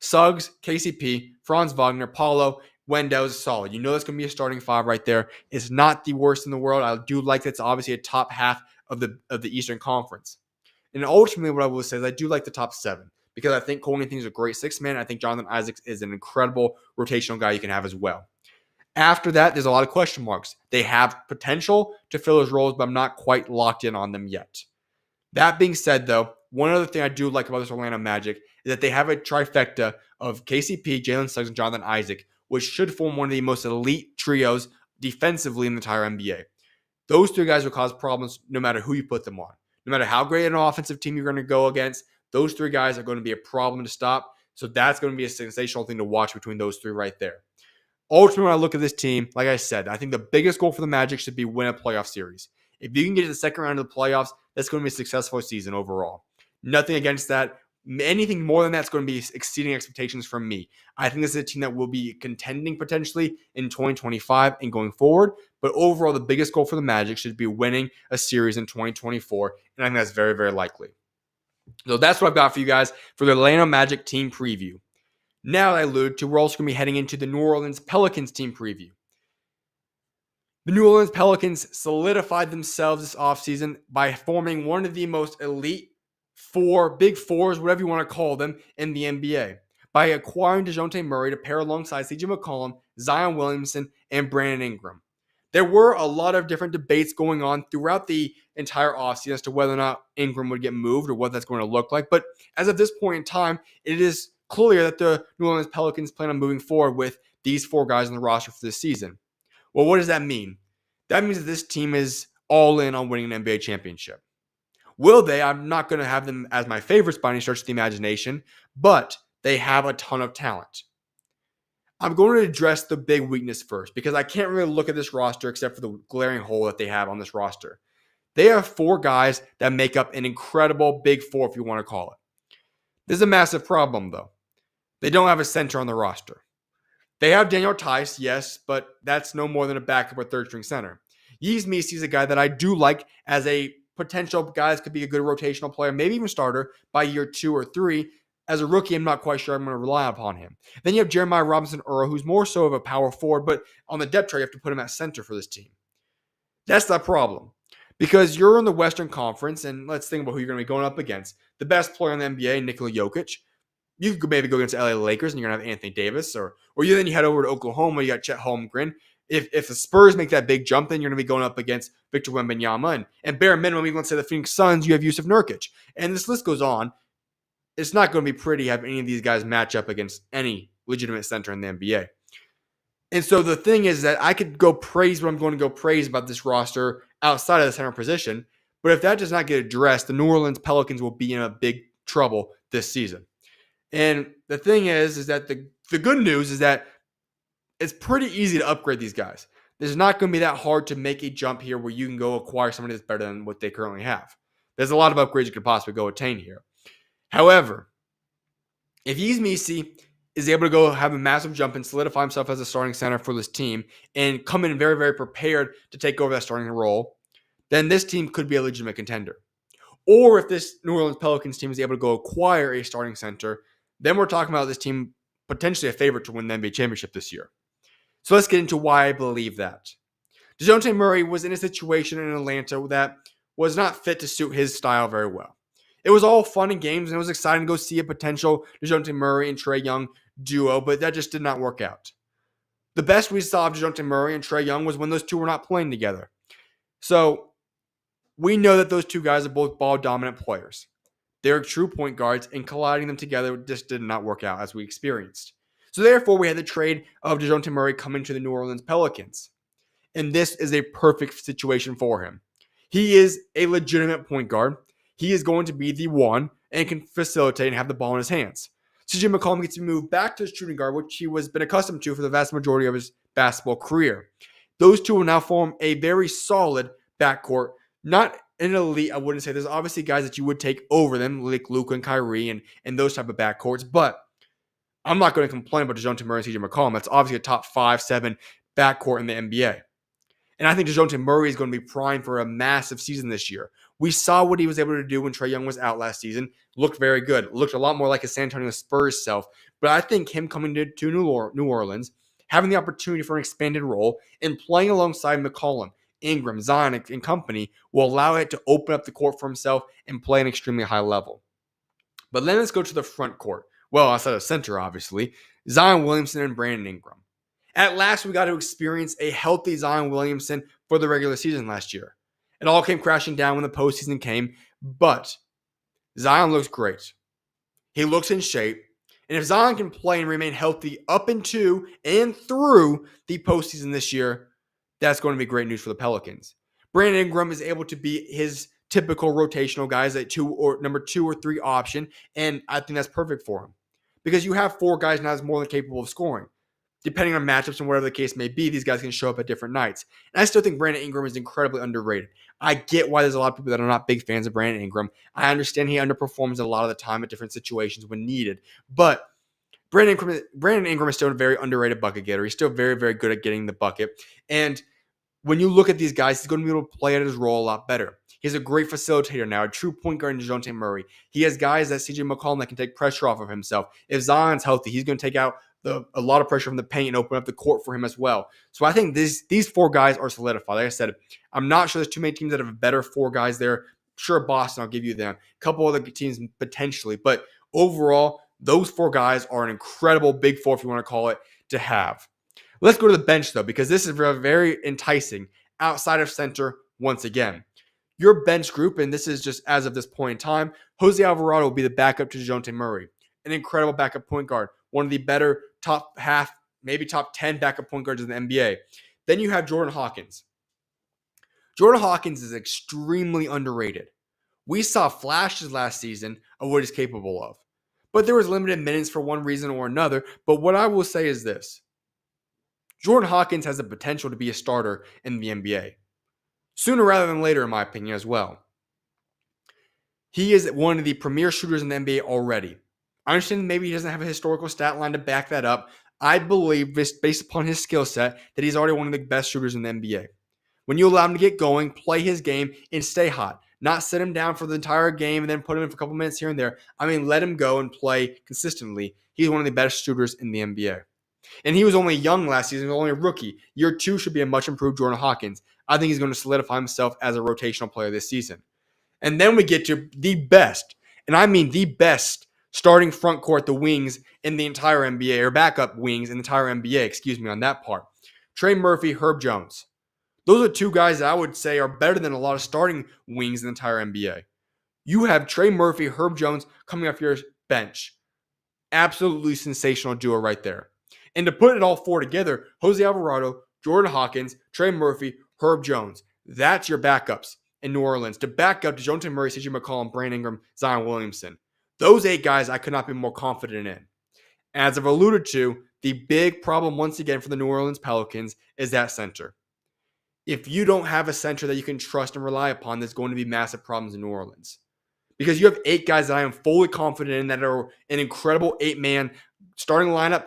Suggs, KCP, Franz Wagner, Paulo, Wendell is solid. You know that's going to be a starting 5 right there. It's not the worst in the world. I do like that it's obviously a top half of the Eastern Conference. And ultimately, what I will say is I do like the top 7 because I think Cole Anthony is a great 6-man. I think Jonathan Isaac is an incredible rotational guy you can have as well. After that, there's a lot of question marks. They have potential to fill those roles, but I'm not quite locked in on them yet. That being said, though, one other thing I do like about this Orlando Magic is that they have a trifecta of KCP, Jalen Suggs, and Jonathan Isaac, which should form one of the most elite trios defensively in the entire NBA. Those 3 guys will cause problems no matter who you put them on. No matter how great an offensive team you're going to go against, those 3 guys are going to be a problem to stop. So that's going to be a sensational thing to watch between those 3 right there. Ultimately, when I look at this team, like I said, I think the biggest goal for the Magic should be win a playoff series. If you can get to the second round of the playoffs, that's going to be a successful season overall. Nothing against that. Anything more than that's going to be exceeding expectations from me. I think this is a team that will be contending potentially in 2025 and going forward. But overall, the biggest goal for the Magic should be winning a series in 2024. And I think that's very, very likely. So that's what I've got for you guys for the Orlando Magic team preview. Now I allude to, we're also going to be heading into the New Orleans Pelicans team preview. The New Orleans Pelicans solidified themselves this offseason by forming one of the most elite big fours, whatever you want to call them, in the NBA. By acquiring DeJounte Murray to pair alongside CJ McCollum, Zion Williamson, and Brandon Ingram. There were a lot of different debates going on throughout the entire offseason as to whether or not Ingram would get moved or what that's going to look like. But as of this point in time, it is clear that the New Orleans Pelicans plan on moving forward with these 4 guys on the roster for this season. Well, what does that mean? That means that this team is all in on winning an NBA championship. Will they? I'm not going to have them as my favorites by any stretch of the imagination, but they have a ton of talent. I'm going to address the big weakness first because I can't really look at this roster except for the glaring hole that they have on this roster. They have 4 guys that make up an incredible big 4, if you want to call it. This is a massive problem, though. They don't have a center on the roster. They have Daniel Tice, yes, but that's no more than a backup or third-string center. Yves Missi is a guy that I do like as a potential guy that could be a good rotational player, maybe even starter by year 2 or 3. As a rookie, I'm not quite sure I'm going to rely upon him. Then you have Jeremiah Robinson-Earl, who's more so of a power forward, but on the depth chart, you have to put him at center for this team. That's the problem. Because you're in the Western Conference, and let's think about who you're going to be going up against. The best player in the NBA, Nikola Jokic. You could maybe go against the LA Lakers, and you're going to have Anthony Davis. Or then you head over to Oklahoma, you got Chet Holmgren. If the Spurs make that big jump, then you're going to be going up against Victor Wembanyama. And bare minimum, even let's say the Phoenix Suns, you have Yusuf Nurkic. And this list goes on. It's not going to be pretty to have any of these guys match up against any legitimate center in the NBA. And so the thing is that I could go praise what I'm going to go praise about this roster outside of the center position. But if that does not get addressed, the New Orleans Pelicans will be in a big trouble this season. And the thing is that the good news is that it's pretty easy to upgrade these guys. It's not going to be that hard to make a jump here where you can go acquire somebody that's better than what they currently have. There's a lot of upgrades you could possibly go attain here. However, if Yves Missi is able to go have a massive jump and solidify himself as a starting center for this team and come in very, very prepared to take over that starting role, then this team could be a legitimate contender. Or if this New Orleans Pelicans team is able to go acquire a starting center, then we're talking about this team potentially a favorite to win the NBA championship this year. So let's get into why I believe that. DeJounte Murray was in a situation in Atlanta that was not fit to suit his style very well. It was all fun and games, and it was exciting to go see a potential DeJounte Murray and Trae Young duo, but that just did not work out. The best we saw of DeJounte Murray and Trae Young was when those two were not playing together. So we know that those two guys are both ball-dominant players. They're true point guards, and colliding them together just did not work out as we experienced. So therefore, we had the trade of DeJounte Murray coming to the New Orleans Pelicans. And this is a perfect situation for him. He is a legitimate point guard. He is going to be the one and can facilitate and have the ball in his hands. CJ McCollum gets to move back to shooting guard, which he was been accustomed to for the vast majority of his basketball career. Those two will now form a very solid backcourt. Not an elite, I wouldn't say. There's obviously guys that you would take over them, like Luka and Kyrie and those type of backcourts, but I'm not going to complain about DeJounte Murray and CJ McCollum. That's obviously a top 5-7 backcourt in the NBA. And I think DeJounte Murray is going to be primed for a massive season this year. We saw what he was able to do when Trae Young was out last season. Looked very good. Looked a lot more like a San Antonio Spurs self. But I think him coming to New Orleans, having the opportunity for an expanded role, and playing alongside McCollum, Ingram, Zion, and company will allow it to open up the court for himself and play an extremely high level. But then let's go to the front court. Well, outside of center, obviously. Zion Williamson and Brandon Ingram. At last, we got to experience a healthy Zion Williamson for the regular season last year. It all came crashing down when the postseason came, but Zion looks great. He looks in shape. And if Zion can play and remain healthy up into and through the postseason this year, that's going to be great news for the Pelicans. Brandon Ingram is able to be his typical rotational guy as a number 2 or 3 option, and I think that's perfect for him. Because you have 4 guys now that's more than capable of scoring. Depending on matchups and whatever the case may be, these guys can show up at different nights. And I still think Brandon Ingram is incredibly underrated. I get why there's a lot of people that are not big fans of Brandon Ingram. I understand he underperforms a lot of the time at different situations when needed. But Brandon Ingram is still a very underrated bucket getter. He's still very, very good at getting the bucket. And when you look at these guys, he's going to be able to play at his role a lot better. He's a great facilitator now, a true point guard in DeJounte Murray. He has guys that CJ McCollum that can take pressure off of himself. If Zion's healthy, he's going to take out a lot of pressure from the paint and open up the court for him as well. So I think these 4 guys are solidified. Like I said, I'm not sure there's too many teams that have a better 4 guys there. Sure, Boston, I'll give you them. A couple other teams potentially. But overall, those 4 guys are an incredible big 4, if you want to call it, to have. Let's go to the bench, though, because this is very enticing outside of center once again. Your bench group, and this is just as of this point in time, Jose Alvarado will be the backup to DeJounte Murray. An incredible backup point guard. One of the better top half, maybe top 10 backup point guards in the NBA. Then you have Jordan Hawkins. Jordan Hawkins is extremely underrated. We saw flashes last season of what he's capable of. But there was limited minutes for one reason or another. But what I will say is this. Jordan Hawkins has the potential to be a starter in the NBA. Sooner rather than later, in my opinion, as well. He is one of the premier shooters in the NBA already. I understand maybe he doesn't have a historical stat line to back that up. I believe, based upon his skill set, that he's already one of the best shooters in the NBA. When you allow him to get going, play his game, and stay hot. Not sit him down for the entire game and then put him in for a couple minutes here and there. I mean, let him go and play consistently. He's one of the best shooters in the NBA. And he was only young last season. He was only a rookie. Year 2 should be a much improved Jordan Hawkins. I think he's going to solidify himself as a rotational player this season. And then we get to the best, and I mean the best, starting front court, the wings in the entire NBA, or backup wings in the entire NBA, on that part. Trey Murphy, Herb Jones. Those are 2 guys that I would say are better than a lot of starting wings in the entire NBA. You have Trey Murphy, Herb Jones coming off your bench. Absolutely sensational duo right there. And to put it all 4 together, Jose Alvarado, Jordan Hawkins, Trey Murphy, Herb Jones. That's your backups in New Orleans. To back up DeJounte Murray, CJ McCollum, Brandon Ingram, Zion Williamson. Those 8 guys I could not be more confident in. As I've alluded to, the big problem once again for the New Orleans Pelicans is that center. If you don't have a center that you can trust and rely upon, there's going to be massive problems in New Orleans. Because you have 8 guys that I am fully confident in that are an incredible 8-man starting lineup,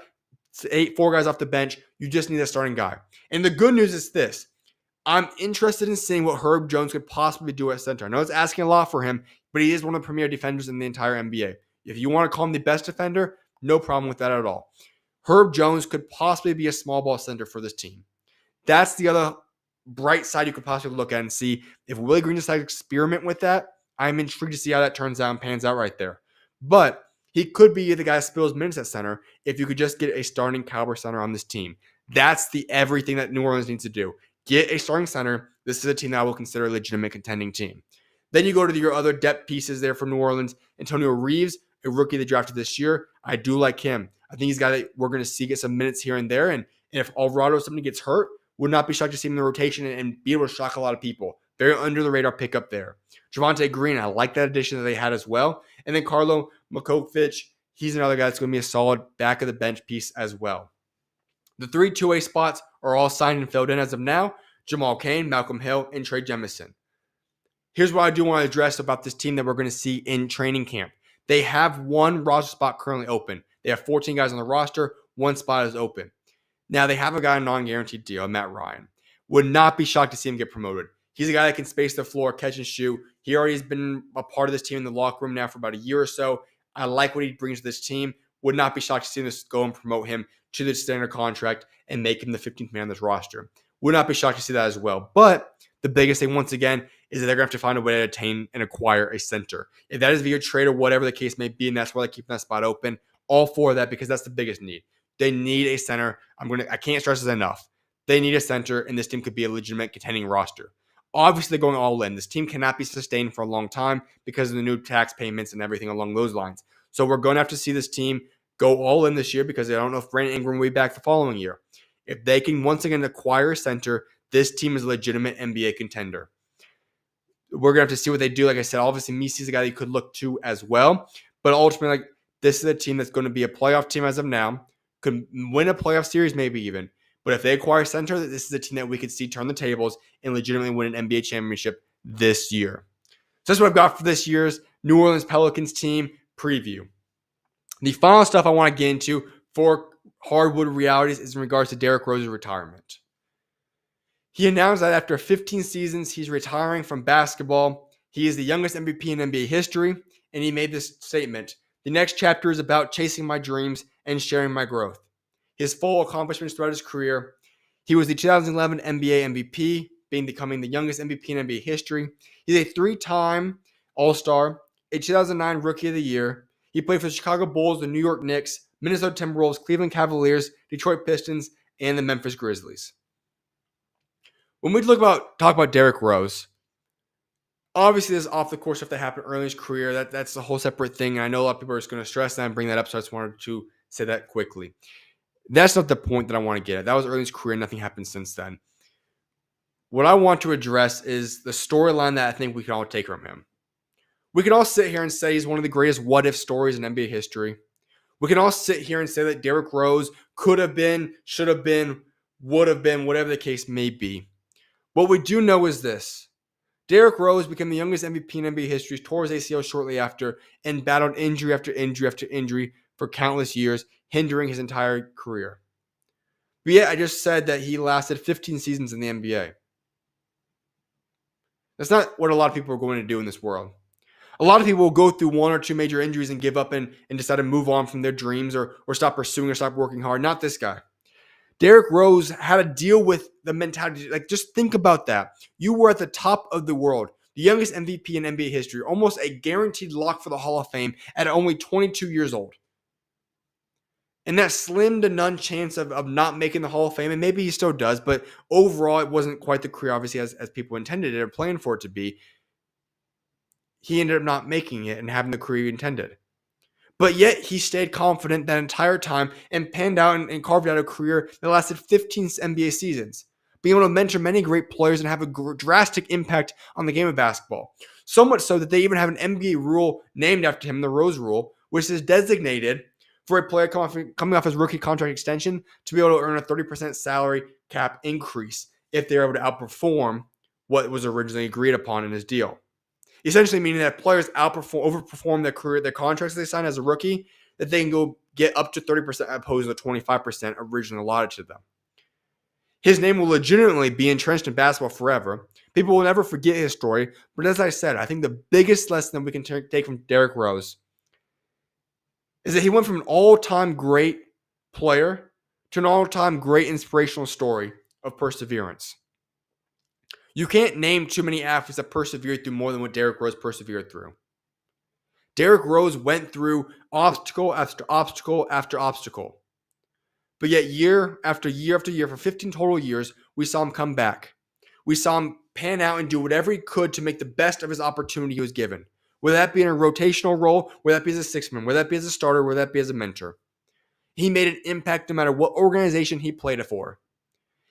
4 guys off the bench. You just need a starting guy. And the good news is this. I'm interested in seeing what Herb Jones could possibly do at center. I know it's asking a lot for him, but he is one of the premier defenders in the entire NBA. If you want to call him the best defender, no problem with that at all. Herb Jones could possibly be a small ball center for this team. That's the other bright side you could possibly look at and see. If Willie Green decides to experiment with that, I'm intrigued to see how that turns out and pans out right there. But he could be the guy that spills minutes at center if you could just get a starting caliber center on this team. That's the everything that New Orleans needs to do. Get a starting center. This is a team that I will consider a legitimate contending team. Then you go to your other depth pieces there for New Orleans. Antonio Reeves, a rookie they drafted this year. I do like him. I think he's a guy that we're going to see get some minutes here and there. And if Alvarado or somebody gets hurt, would not be shocked to see him in the rotation and be able to shock a lot of people. Very under the radar pickup there. Javonte Green, I like that addition that they had as well. And then Carlo Makovic, he's another guy that's going to be a solid back of the bench piece as well. The 3 2-way spots are all signed and filled in as of now. Jamal Cain, Malcolm Hill, and Trey Jemison. Here's what I do want to address about this team that we're going to see in training camp. They have one roster spot currently open. They have 14 guys on the roster. One spot is open. Now, they have a guy on a non-guaranteed deal, Matt Ryan. Would not be shocked to see him get promoted. He's a guy that can space the floor, catch and shoot. He already has been a part of this team in the locker room now for about a year or so. I like what he brings to this team. Would not be shocked to see this go and promote him to the standard contract and make him the 15th man on this roster. Would not be shocked to see that as well. But the biggest thing, once again, is that they're going to have to find a way to attain and acquire a center. If that is via trade or whatever the case may be, and that's why they're keeping that spot open, all for that because that's the biggest need. They need a center. I can't stress this enough. They need a center, and this team could be a legitimate contending roster. Obviously, they're going all in. This team cannot be sustained for a long time because of the new tax payments and everything along those lines. So we're going to have to see this team go all in this year because I don't know if Brandon Ingram will be back the following year. If they can once again acquire a center, this team is a legitimate NBA contender. We're going to have to see what they do. Like I said, obviously, Misi's a guy that you could look to as well. But ultimately, this is a team that's going to be a playoff team as of now. Could win a playoff series, maybe even. But if they acquire center, this is a team that we could see turn the tables and legitimately win an NBA championship this year. So that's what I've got for this year's New Orleans Pelicans team preview. The final stuff I want to get into for Hardwood realities is in regards to Derrick Rose's retirement. He announced that after 15 seasons, he's retiring from basketball. He is the youngest MVP in NBA history, and he made this statement: "The next chapter is about chasing my dreams and sharing my growth." His full accomplishments throughout his career. He was the 2011 NBA MVP, becoming the youngest MVP in NBA history. He's a 3-time All-Star, a 2009 Rookie of the Year. He played for the Chicago Bulls, the New York Knicks, Minnesota Timberwolves, Cleveland Cavaliers, Detroit Pistons, and the Memphis Grizzlies. When we talk about Derrick Rose, obviously there's off the course stuff that happened early in his career. That's a whole separate thing. And I know a lot of people are just going to stress that and bring that up, so I just wanted to say that quickly. That's not the point that I want to get at. That was early in his career. Nothing happened since then. What I want to address is the storyline that I think we can all take from him. We can all sit here and say he's one of the greatest what-if stories in NBA history. We can all sit here and say that Derrick Rose could have been, should have been, would have been, whatever the case may be. What we do know is this. Derrick Rose became the youngest MVP in NBA history, tore his ACL shortly after, and battled injury after injury after injury for countless years, hindering his entire career. But yet, I just said that he lasted 15 seasons in the NBA. That's not what a lot of people are going to do in this world. A lot of people will go through 1 or 2 major injuries and give up and decide to move on from their dreams or stop pursuing or stop working hard. Not this guy. Derrick Rose had to deal with the mentality. Like, just think about that. You were at the top of the world, the youngest MVP in NBA history, almost a guaranteed lock for the Hall of Fame at only 22 years old. And that slim to none chance of not making the Hall of Fame, and maybe he still does, but overall it wasn't quite the career, obviously, as people intended it or planned for it to be. He ended up not making it and having the career he intended. But yet he stayed confident that entire time and panned out and carved out a career that lasted 15 NBA seasons, being able to mentor many great players and have a drastic impact on the game of basketball. So much so that they even have an NBA rule named after him, the Rose Rule, which is designated for a player coming off his rookie contract extension to be able to earn a 30% salary cap increase if they're able to outperform what was originally agreed upon in his deal. Essentially meaning that players overperform their contracts they sign as a rookie, that they can go get up to 30% opposed to the 25% originally allotted to them. His name will legitimately be entrenched in basketball forever. People will never forget his story. But as I said, I think the biggest lesson that we can take from Derrick Rose is that he went from an all-time great player to an all-time great inspirational story of perseverance. You can't name too many athletes that persevered through more than what Derrick Rose persevered through. Derrick Rose went through obstacle after obstacle after obstacle. But yet year after year after year, for 15 total years, we saw him come back. We saw him pan out and do whatever he could to make the best of his opportunity he was given. Whether that be in a rotational role, whether that be as a six-man, whether that be as a starter, whether that be as a mentor. He made an impact no matter what organization he played for.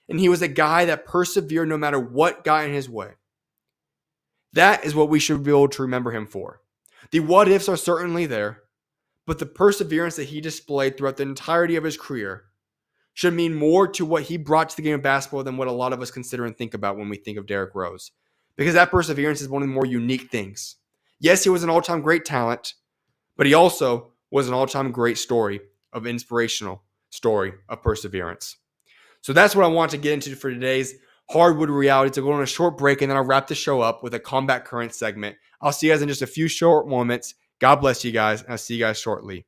And he was a guy that persevered no matter what got in his way. That is what we should be able to remember him for. The what-ifs are certainly there, but the perseverance that he displayed throughout the entirety of his career should mean more to what he brought to the game of basketball than what a lot of us consider and think about when we think of Derrick Rose. Because that perseverance is one of the more unique things. Yes, he was an all-time great talent, but he also was an all-time great story of inspirational story of perseverance. So that's what I want to get into for today's Hardwood reality. To go on a short break, and then I'll wrap the show up with a Combat Current segment. I'll see you guys in just a few short moments. God bless you guys, and I'll see you guys shortly.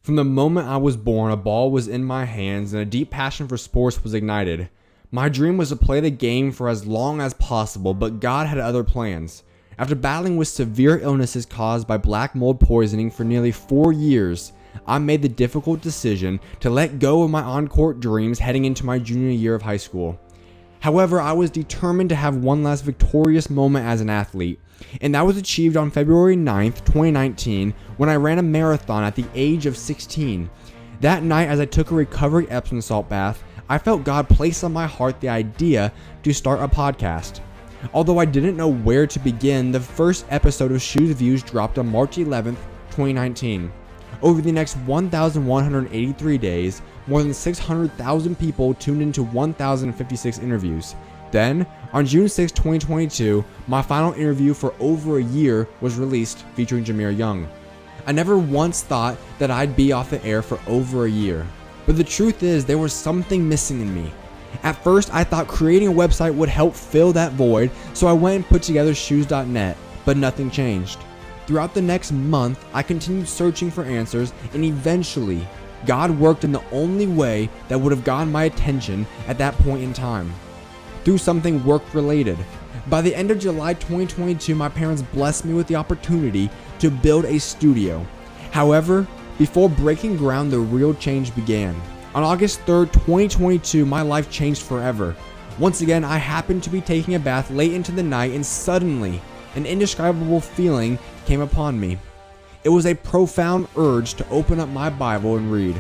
From the moment I was born, a ball was in my hands and a deep passion for sports was ignited. My dream was to play the game for as long as possible, but God had other plans. After battling with severe illnesses caused by black mold poisoning for nearly 4 years, I made the difficult decision to let go of my on-court dreams heading into my junior year of high school. However, I was determined to have one last victorious moment as an athlete, and that was achieved on February 9th, 2019, when I ran a marathon at the age of 16. That night, as I took a recovery Epsom salt bath, I felt God place on my heart the idea to start a podcast. Although I didn't know where to begin, the first episode of SchuZ Views dropped on March 11th, 2019. Over the next 1,183 days, more than 600,000 people tuned into 1,056 interviews. Then, on June 6, 2022, my final interview for over a year was released featuring Jameer Young. I never once thought that I'd be off the air for over a year. But the truth is, there was something missing in me. At first, I thought creating a website would help fill that void, so I went and put together SchuZ.net, but nothing changed. Throughout the next month, I continued searching for answers, and eventually, God worked in the only way that would have gotten my attention at that point in time. Through something work-related. By the end of July 2022, my parents blessed me with the opportunity to build a studio. However, before breaking ground, the real change began. On August 3rd, 2022, my life changed forever. Once again, I happened to be taking a bath late into the night, and suddenly, an indescribable feeling came upon me. It was a profound urge to open up my Bible and read.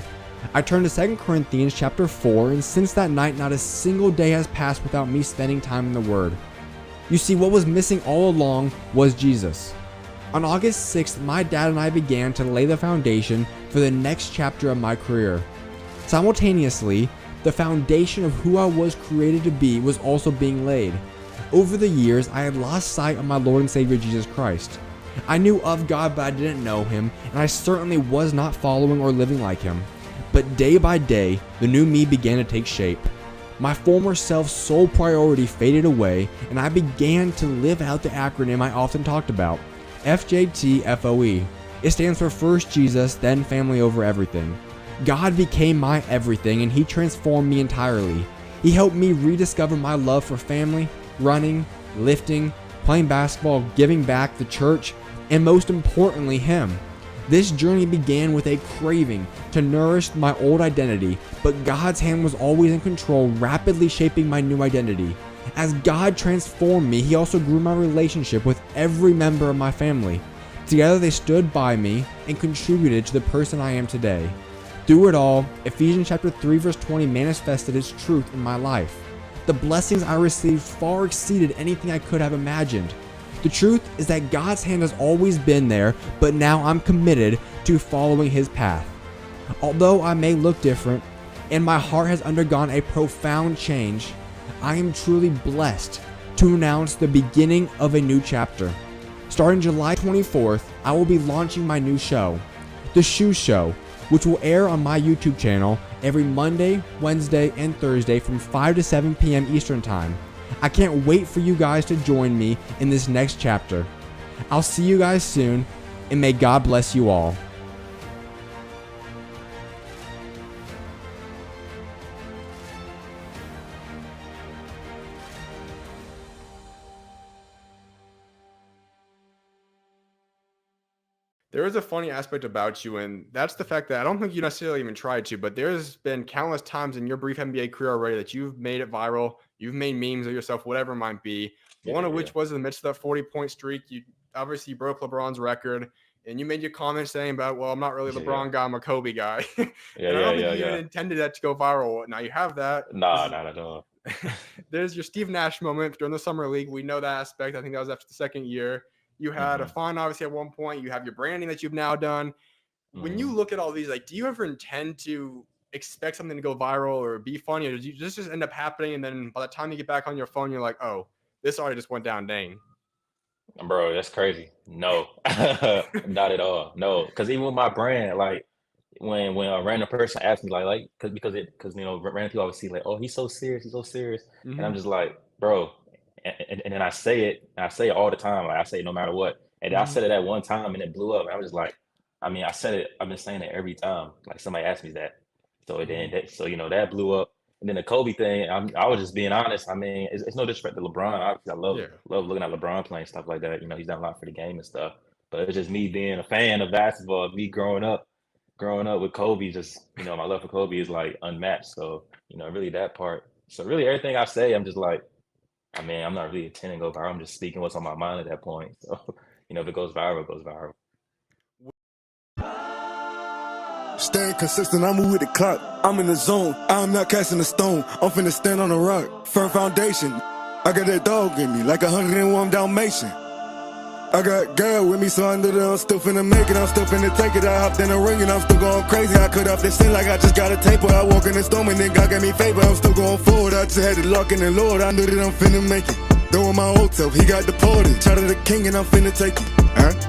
I turned to 2 Corinthians chapter 4, and since that night, not a single day has passed without me spending time in the Word. You see, what was missing all along was Jesus. On August 6th, my dad and I began to lay the foundation for the next chapter of my career. Simultaneously, the foundation of who I was created to be was also being laid. Over the years, I had lost sight of my Lord and Savior Jesus Christ. I knew of God, but I didn't know Him, and I certainly was not following or living like Him. But day by day, the new me began to take shape. My former self's sole priority faded away, and I began to live out the acronym I often talked about, FJTFOE. It stands for First Jesus, then Family Over Everything. God became my everything, and He transformed me entirely. He helped me rediscover my love for family, running, lifting, playing basketball, giving back, the church, and most importantly, Him. This journey began with a craving to nourish my old identity, but God's hand was always in control, rapidly shaping my new identity. As God transformed me, He also grew my relationship with every member of my family. Together they stood by me and contributed to the person I am today. Through it all, Ephesians chapter 3 verse 20 manifested its truth in my life. The blessings I received far exceeded anything I could have imagined. The truth is that God's hand has always been there, but now I'm committed to following His path. Although I may look different, and my heart has undergone a profound change, I am truly blessed to announce the beginning of a new chapter. Starting July 24th, I will be launching my new show, the SchuZ Show, which will air on my YouTube channel every Monday, Wednesday, and Thursday from 5 to 7 p.m. Eastern Time. I can't wait for you guys to join me in this next chapter. I'll see you guys soon, and may God bless you all. There is a funny aspect about you, and that's the fact that I don't think you necessarily even tried to, but there's been countless times in your brief NBA career already that you've made it viral. You've made memes of yourself, whatever it might be. One of which was in the midst of that 40-point streak. You obviously broke LeBron's record, and you made your comment saying about, well, I'm not really a LeBron guy, I'm a Kobe guy. And I don't think you even intended that to go viral. Now you have that. Nah, not at all. There's your Steve Nash moment during the Summer League. We know that aspect. I think that was after the second year. You had a fine, obviously, at one point. You have your branding that you've now done. When you look at all these, like, do you ever intend to expect something to go viral or be funny, or does you just end up happening, and then by the time you get back on your phone, you're like, oh, this already just went down, dang. Bro, that's crazy. No, not at all. No, because even with my brand, like when a random person asks me, because random people always see like, oh, he's so serious, and I'm just like, bro. And then I say it all the time. Like I say it no matter what. And I said it at one time and it blew up. And I was just like, I mean, I said it, I've been saying it every time. Like somebody asked me that. So then that blew up. And then the Kobe thing, I was just being honest. I mean, it's no disrespect to LeBron. Obviously, I love looking at LeBron playing stuff like that. You know, he's done a lot for the game and stuff. But it's just me being a fan of basketball, me growing up with Kobe, just, my love for Kobe is like unmatched. So, really that part. So really everything I say, I'm just like, I mean, I'm not really intending to go viral. I'm just speaking what's on my mind at that point. So, if it goes viral, it goes viral. Staying consistent, I move with the clock. I'm in the zone, I'm not casting a stone. I'm finna stand on a rock, firm foundation. I got that dog in me, like 101 Dalmatian. I got girl with me, so I know that I'm still finna make it. I'm still finna take it. I hopped in the ring and I'm still going crazy. I cut off this shit like I just got a taper. I walk in the storm and then God gave me favor. I'm still going forward. I just had to lock in the Lord. I knew that I'm finna make it. Throwing my old self, he got deported. Shout out to the king and I'm finna take it.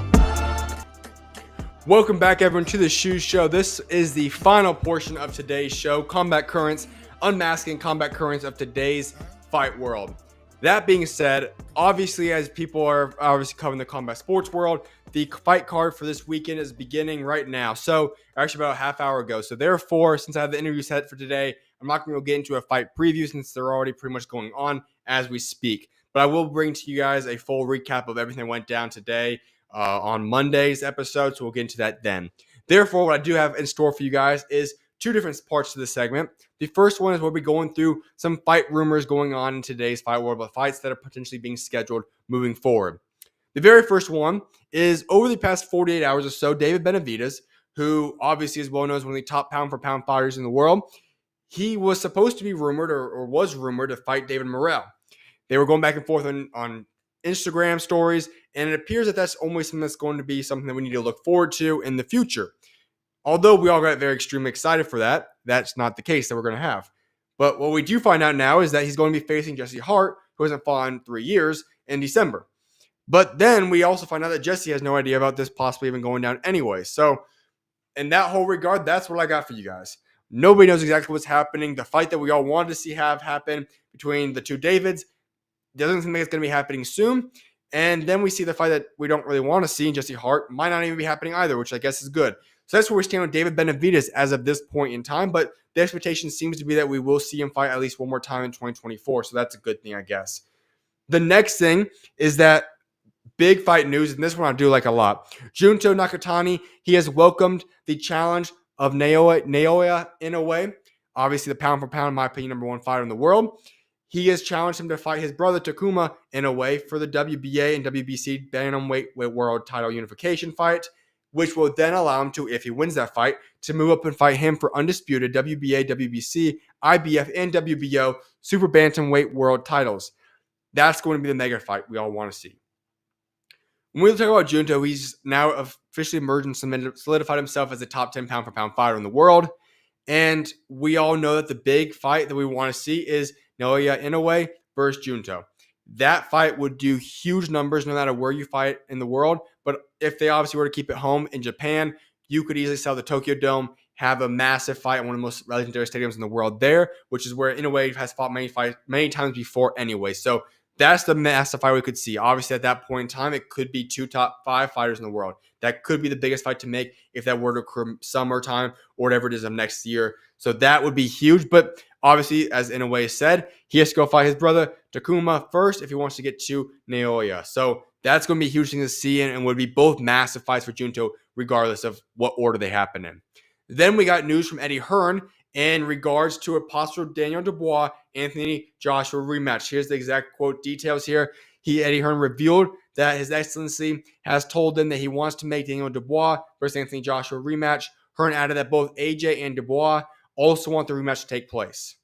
Welcome back, everyone, to the SchuZ Show. This is the final portion of today's show, Combat Currents, unmasking combat currents of today's fight world. That being said, obviously, as people are obviously covering the combat sports world, the fight card for this weekend is beginning right now. So, actually about a half hour ago. So, therefore, since I have the interview set for today, I'm not going to get into a fight preview since they're already pretty much going on as we speak. But I will bring to you guys a full recap of everything that went down today on Monday's episode. So, we'll get into that then. Therefore, what I do have in store for you guys is two different parts to this segment. The first one is we'll be going through some fight rumors going on in today's fight world, but fights that are potentially being scheduled moving forward. The very first one is over the past 48 hours or so, David Benavidez, who obviously is well known as one of the top pound for pound fighters in the world. He was supposed to be rumored or was rumored to fight David Morrell. They were going back and forth on Instagram stories, and it appears that that's always something that's going to be something that we need to look forward to in the future. Although we all got very extremely excited for that, that's not the case that we're going to have. But what we do find out now is that he's going to be facing Jesse Hart, who hasn't fought in 3 years, in December. But then we also find out that Jesse has no idea about this possibly even going down anyway. So in that whole regard, that's what I got for you guys. Nobody knows exactly what's happening. The fight that we all wanted to see have happen between the two Davids doesn't seem like it's going to be happening soon. And then we see the fight that we don't really want to see in Jesse Hart might not even be happening either, which I guess is good. So that's where we stand with David Benavidez as of this point in time. But the expectation seems to be that we will see him fight at least one more time in 2024. So that's a good thing, I guess. The next thing is that big fight news, and this one I do like a lot. Junto Nakatani, he has welcomed the challenge of Naoya Inoue. Obviously, the pound for pound, in my opinion, number one fighter in the world. He has challenged him to fight his brother Takuma Inoue for the WBA and WBC Bantamweight World Title Unification fight, which will then allow him to, if he wins that fight, to move up and fight him for undisputed WBA, WBC, IBF, and WBO Super Bantamweight World titles. That's going to be the mega fight we all want to see. When we talk about Junto, he's now officially emerged and solidified himself as a top 10 pound for pound fighter in the world. And we all know that the big fight that we want to see is Naoya Inoue versus Junto. That fight would do huge numbers no matter where you fight in the world. But if they obviously were to keep it home in Japan, you could easily sell the Tokyo Dome, have a massive fight in one of the most legendary stadiums in the world there, which is where Inoue has fought many times before anyway. So that's the massive fight we could see. Obviously, at that point in time, it could be 2 top 5 fighters in the world. That could be the biggest fight to make if that were to occur summertime or whatever it is of next year. So that would be huge. But obviously, as Inoue said, he has to go fight his brother Takuma first if he wants to get to Naoya. So that's going to be a huge thing to see and would be both massive fights for Junto, regardless of what order they happen in. Then we got news from Eddie Hearn in regards to a possible Daniel Dubois Anthony Joshua rematch. Here's the exact quote details here. Eddie Hearn revealed that His Excellency has told them that he wants to make Daniel Dubois versus Anthony Joshua rematch. Hearn added that both AJ and Dubois also want the rematch to take place.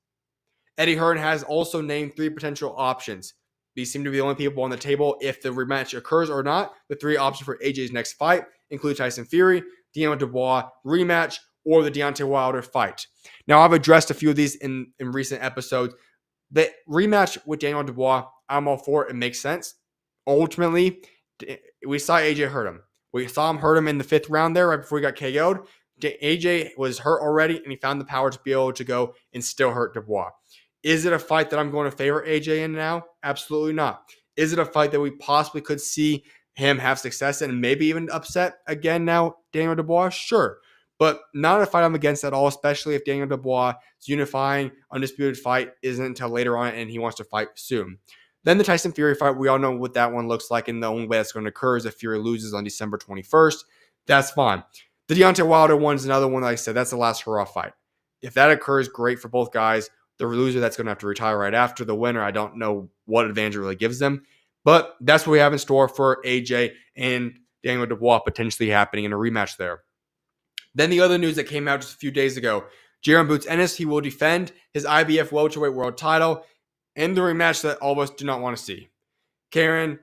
Eddie Hearn has also named 3 potential options. These seem to be the only people on the table if the rematch occurs or not. The 3 options for AJ's next fight include Tyson Fury, Daniel Dubois rematch, or the Deontay Wilder fight. Now, I've addressed a few of these in recent episodes. The rematch with Daniel Dubois, I'm all for it. It makes sense. Ultimately, we saw AJ hurt him. We saw him hurt him in the 5th round there right before he got KO'd. AJ was hurt already, and he found the power to be able to go and still hurt Dubois. Is it a fight that I'm going to favor AJ in now? Absolutely not. Is it a fight that we possibly could see him have success in and maybe even upset again now, Daniel Dubois? Sure. But not a fight I'm against at all, especially if Daniel Dubois' unifying undisputed fight isn't until later on and he wants to fight soon. Then the Tyson Fury fight, we all know what that one looks like, and the only way that's going to occur is if Fury loses on December 21st. That's fine. The Deontay Wilder one is another one, like I said, that's the last hurrah fight. If that occurs, great for both guys. The loser that's going to have to retire right after the winner, I don't know what advantage it really gives them. But that's what we have in store for AJ and Daniel Dubois potentially happening in a rematch there. Then the other news that came out just a few days ago, Jaron Boots Ennis, he will defend his IBF welterweight world title in the rematch that all of us do not want to see. Karen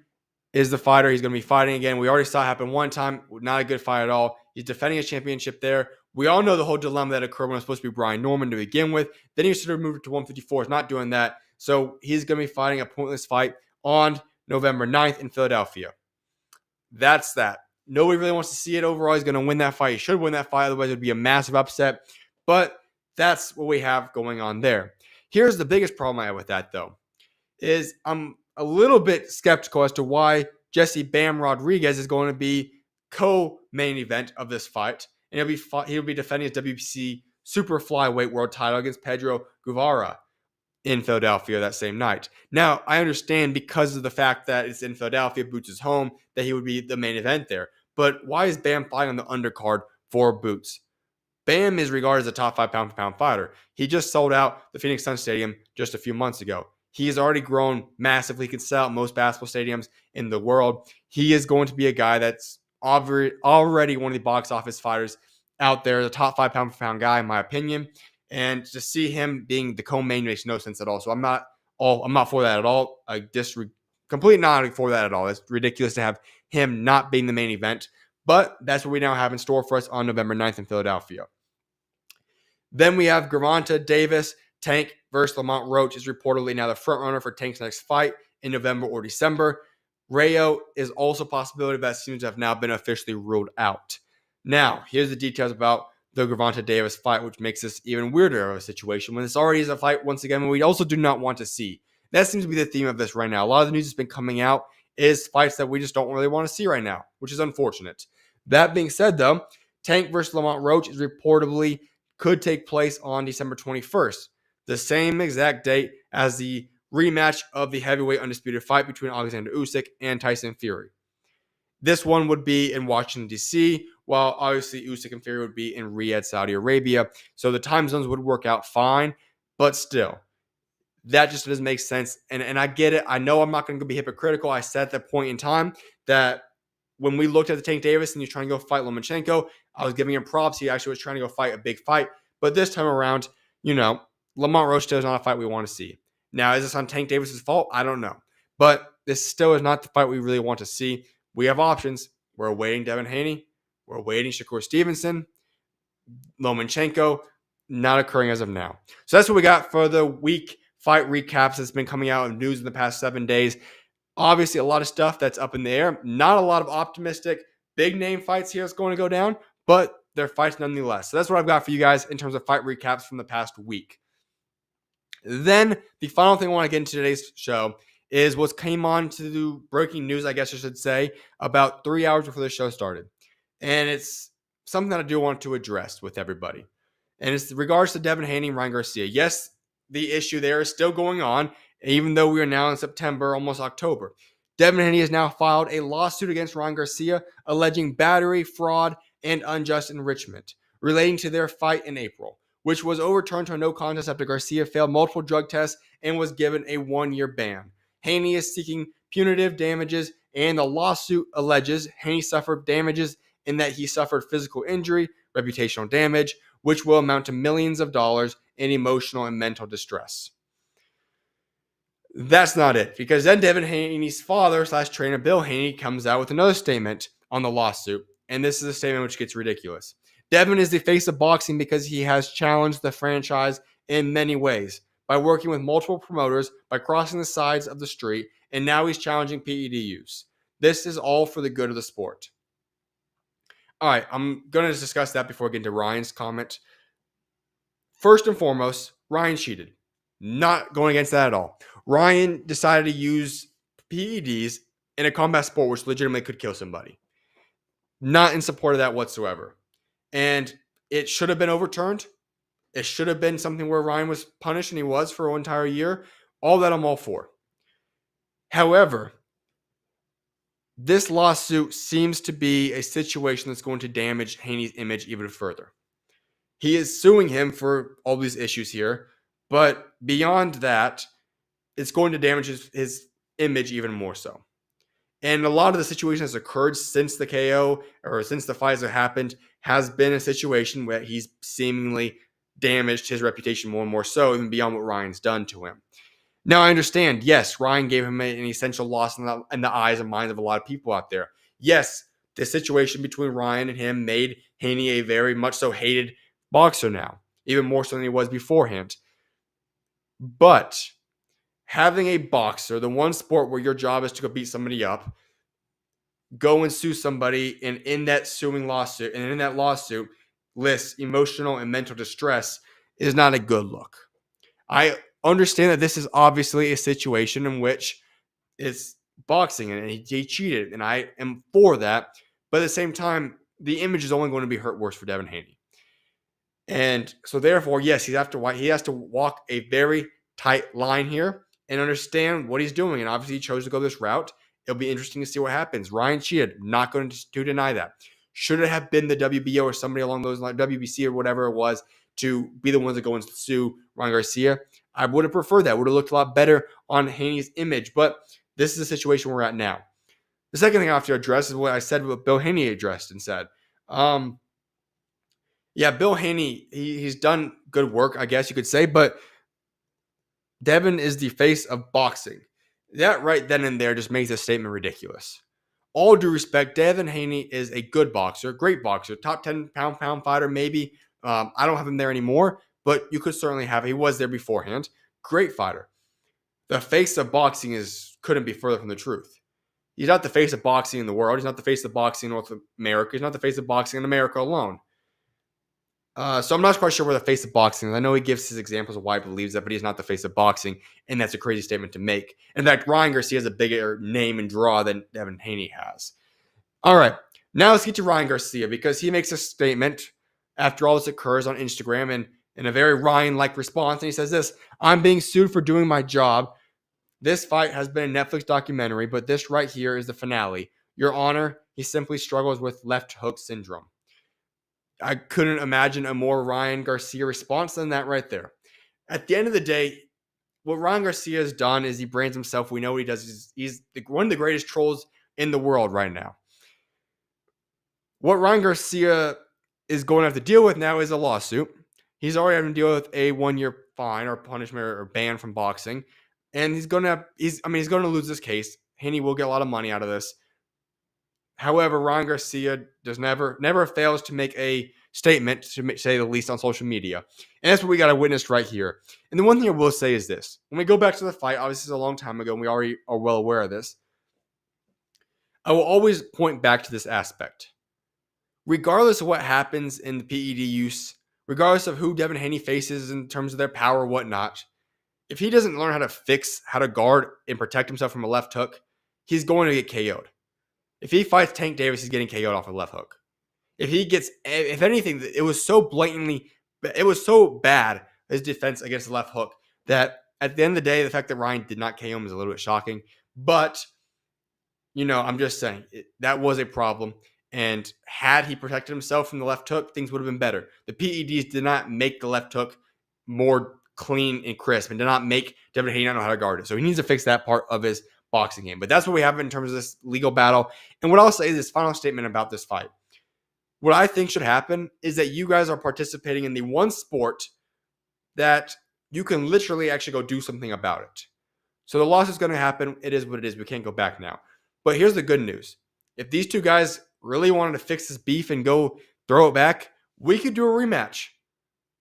is the fighter. He's going to be fighting again. We already saw it happen one time. Not a good fight at all. He's defending his championship there. We all know the whole dilemma that occurred when it was supposed to be Brian Norman to begin with. Then he sort of moved to 154. He's not doing that. So he's going to be fighting a pointless fight on November 9th in Philadelphia. That's that. Nobody really wants to see it overall. He's going to win that fight. He should win that fight. Otherwise, it would be a massive upset. But that's what we have going on there. Here's the biggest problem I have with that, though, is I'm a little bit skeptical as to why Jesse Bam Rodriguez is going to be co-main event of this fight. And he'll be defending his WBC super flyweight world title against Pedro Guevara in Philadelphia that same night. Now, I understand because of the fact that it's in Philadelphia, Boots is home, that he would be the main event there. But why is Bam fighting on the undercard for Boots? Bam is regarded as a top 5 pound-for-pound fighter. He just sold out the Phoenix Sun Stadium just a few months ago. He has already grown massively. He can sell out most basketball stadiums in the world. He is going to be a guy that's already one of the box office fighters out there, the top 5 pound for pound guy, in my opinion. And to see him being the co-main makes no sense at all. So I'm not for that at all. Completely not for that at all. It's ridiculous to have him not being the main event. But that's what we now have in store for us on November 9th in Philadelphia. Then we have Gervonta Davis. Tank versus Lamont Roach is reportedly now the front runner for Tank's next fight in November or December. Rayo is also a possibility, but that seems to have now been officially ruled out. Now, here's the details about the Gervonta Davis fight, which makes this even weirder of a situation when this already is a fight, once again, we also do not want to see. That seems to be the theme of this right now. A lot of the news that's been coming out is fights that we just don't really want to see right now, which is unfortunate. That being said, though, Tank versus Lamont Roach is reportedly could take place on December 21st, the same exact date as the rematch of the heavyweight undisputed fight between Alexander Usyk and Tyson Fury. This one would be in Washington, D.C., while obviously Usyk and Fury would be in Riyadh, Saudi Arabia. So the time zones would work out fine, but still, that just doesn't make sense. And I get it. I know I'm not going to be hypocritical. I said at that point in time that when we looked at the Tank Davis and he was trying to go fight Lomachenko, I was giving him props. He actually was trying to go fight a big fight. But this time around, Lamont Roach still is not a fight we want to see. Now, is this on Tank Davis's fault? I don't know. But this still is not the fight we really want to see. We have options. We're awaiting Devin Haney. We're awaiting Shakur Stevenson. Lomachenko, not occurring as of now. So that's what we got for the week fight recaps that's been coming out in news in the past 7 days. Obviously, a lot of stuff that's up in the air. Not a lot of optimistic, big name fights here that's going to go down, but they're fights nonetheless. So that's what I've got for you guys in terms of fight recaps from the past week. Then the final thing I want to get into today's show is what came on to the breaking news, I guess I should say, about 3 hours before the show started. And it's something that I do want to address with everybody. And it's in regards to Devin Haney and Ryan Garcia. Yes, the issue there is still going on, even though we are now in September, almost October. Devin Haney has now filed a lawsuit against Ryan Garcia alleging battery, fraud, and unjust enrichment relating to their fight in April, which was overturned to a no contest after Garcia failed multiple drug tests and was given a 1-year ban. Haney is seeking punitive damages, and the lawsuit alleges Haney suffered damages in that he suffered physical injury, reputational damage, which will amount to millions of dollars in emotional and mental distress. That's not it, because then Devin Haney's father / trainer Bill Haney comes out with another statement on the lawsuit, and this is a statement which gets ridiculous. Devin is the face of boxing because he has challenged the franchise in many ways, by working with multiple promoters, by crossing the sides of the street, and now he's challenging PED use. This is all for the good of the sport. All right, I'm going to discuss that before I get into Ryan's comment. First and foremost, Ryan cheated. Not going against that at all. Ryan decided to use PEDs in a combat sport which legitimately could kill somebody. Not in support of that whatsoever. And it should have been overturned. It should have been something where Ryan was punished, and he was for an entire year. All that I'm all for. However, this lawsuit seems to be a situation that's going to damage Haney's image even further. He is suing him for all these issues here, but beyond that, it's going to damage his image even more so. And a lot of the situation that's occurred since the KO or since the fights have happened has been a situation where he's seemingly damaged his reputation more and more so, even beyond what Ryan's done to him. Now, I understand, yes, Ryan gave him an essential loss in the eyes and minds of a lot of people out there. Yes, the situation between Ryan and him made Haney a very much so hated boxer now, even more so than he was beforehand. But having a boxer, the one sport where your job is to go beat somebody up, go and sue somebody, and in that lawsuit lists emotional and mental distress is not a good look. I understand that this is obviously a situation in which it's boxing and he cheated, and I am for that. But at the same time, the image is only going to be hurt worse for Devin Haney. And so therefore, yes, he has to walk a very tight line here and understand what he's doing. And obviously he chose to go this route. It'll be interesting to see what happens. Ryan cheated. Not going to deny that. Should it have been the WBO or somebody along those lines, WBC or whatever it was, to be the ones that go and sue Ryan Garcia? I would have preferred that. Would have looked a lot better on Haney's image. But this is the situation we're at now. The second thing I have to address is what I said, what Bill Haney addressed and said. Yeah, Bill Haney, he's done good work, I guess you could say, but Devin is the face of boxing. That right then and there just makes this statement ridiculous. All due respect, Devin Haney is a good boxer, great boxer, top 10 pound fighter, maybe. I don't have him there anymore, but you could certainly have. He was there beforehand. Great fighter. The face of boxing couldn't be further from the truth. He's not the face of boxing in the world. He's not the face of boxing in North America. He's not the face of boxing in America alone. So I'm not quite sure where the face of boxing is. I know he gives his examples of why he believes that, but he's not the face of boxing, and that's a crazy statement to make. In fact, Ryan Garcia has a bigger name and draw than Devin Haney has. All right, now let's get to Ryan Garcia because he makes a statement after all this occurs on Instagram and in a very Ryan-like response, and he says this: "I'm being sued for doing my job. This fight has been a Netflix documentary, but this right here is the finale. Your Honor, he simply struggles with left hook syndrome." I couldn't imagine a more Ryan Garcia response than that right there. At the end of the day, what Ryan Garcia has done is he brands himself. We know what he does. He's one of the greatest trolls in the world right now. What Ryan Garcia is going to have to deal with now is a lawsuit. He's already having to deal with a 1-year fine or punishment or ban from boxing. And he's going to lose this case. Haney will get a lot of money out of this. However, Ryan Garcia never fails to make a statement, to say the least, on social media. And that's what we got to witness right here. And the one thing I will say is this. When we go back to the fight, obviously it's a long time ago, and we already are well aware of this. I will always point back to this aspect. Regardless of what happens in the PED use, regardless of who Devin Haney faces in terms of their power or whatnot, if he doesn't learn how to guard and protect himself from a left hook, he's going to get KO'd. If he fights Tank Davis, he's getting KO'd off a left hook. If anything, it was so bad, his defense against the left hook, that at the end of the day, the fact that Ryan did not KO him is a little bit shocking. But, I'm just saying, that was a problem. And had he protected himself from the left hook, things would have been better. The PEDs did not make the left hook more clean and crisp and did not make Devin Haney not know how to guard it. So he needs to fix that part of his boxing game. But that's what we have in terms of this legal battle. And what I'll say is this final statement about this fight. What I think should happen is that you guys are participating in the one sport that you can literally actually go do something about it. So the loss is going to happen. It is what it is. We can't go back now. But here's the good news. If these two guys really wanted to fix this beef and go throw it back, we could do a rematch.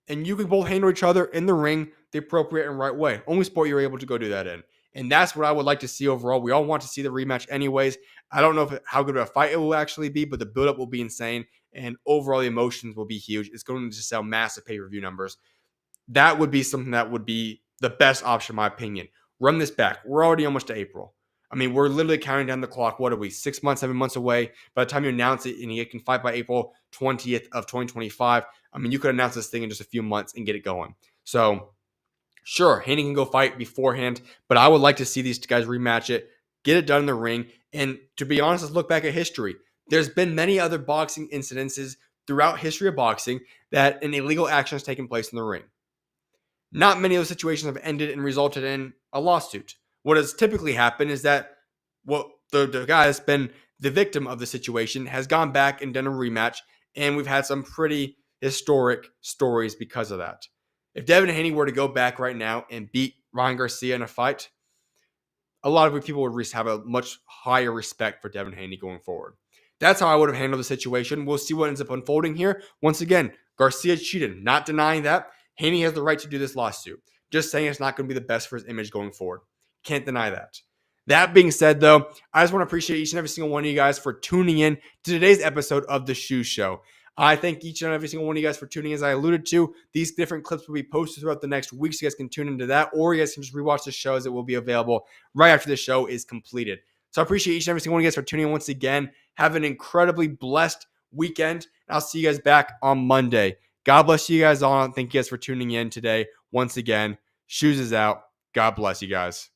And you could both handle each other in the ring the appropriate and right way. Only sport you're able to go do that in. And that's what I would like to see overall. We all want to see the rematch anyways. I don't know how good of a fight it will actually be, but the buildup will be insane. And overall, the emotions will be huge. It's going to just sell massive pay-per-view numbers. That would be something that would be the best option, in my opinion. Run this back. We're already almost to April. I mean, we're literally counting down the clock. What are we? 6 months, 7 months away. By the time you announce it and you can fight by April 20th of 2025, I mean, you could announce this thing in just a few months and get it going. So, sure, Haney can go fight beforehand, but I would like to see these guys rematch it, get it done in the ring. And to be honest, let's look back at history. There's been many other boxing incidences throughout history of boxing that an illegal action has taken place in the ring. Not many of those situations have ended and resulted in a lawsuit. What has typically happened is that the guy that's been the victim of the situation has gone back and done a rematch, and we've had some pretty historic stories because of that. If Devin Haney were to go back right now and beat Ryan Garcia in a fight, a lot of people would have a much higher respect for Devin Haney going forward. That's how I would have handled the situation. We'll see what ends up unfolding here. Once again, Garcia cheated. Not denying that. Haney has the right to do this lawsuit. Just saying it's not going to be the best for his image going forward. Can't deny that. That being said, though, I just want to appreciate each and every single one of you guys for tuning in to today's episode of the SchuZ Show. I thank each and every single one of you guys for tuning in. As I alluded to, these different clips will be posted throughout the next week, so you guys can tune into that, or you guys can just rewatch the show as it will be available right after the show is completed. So I appreciate each and every single one of you guys for tuning in once again. Have an incredibly blessed weekend. I'll see you guys back on Monday. God bless you guys all. Thank you guys for tuning in today. Once again, SchuZ is out. God bless you guys.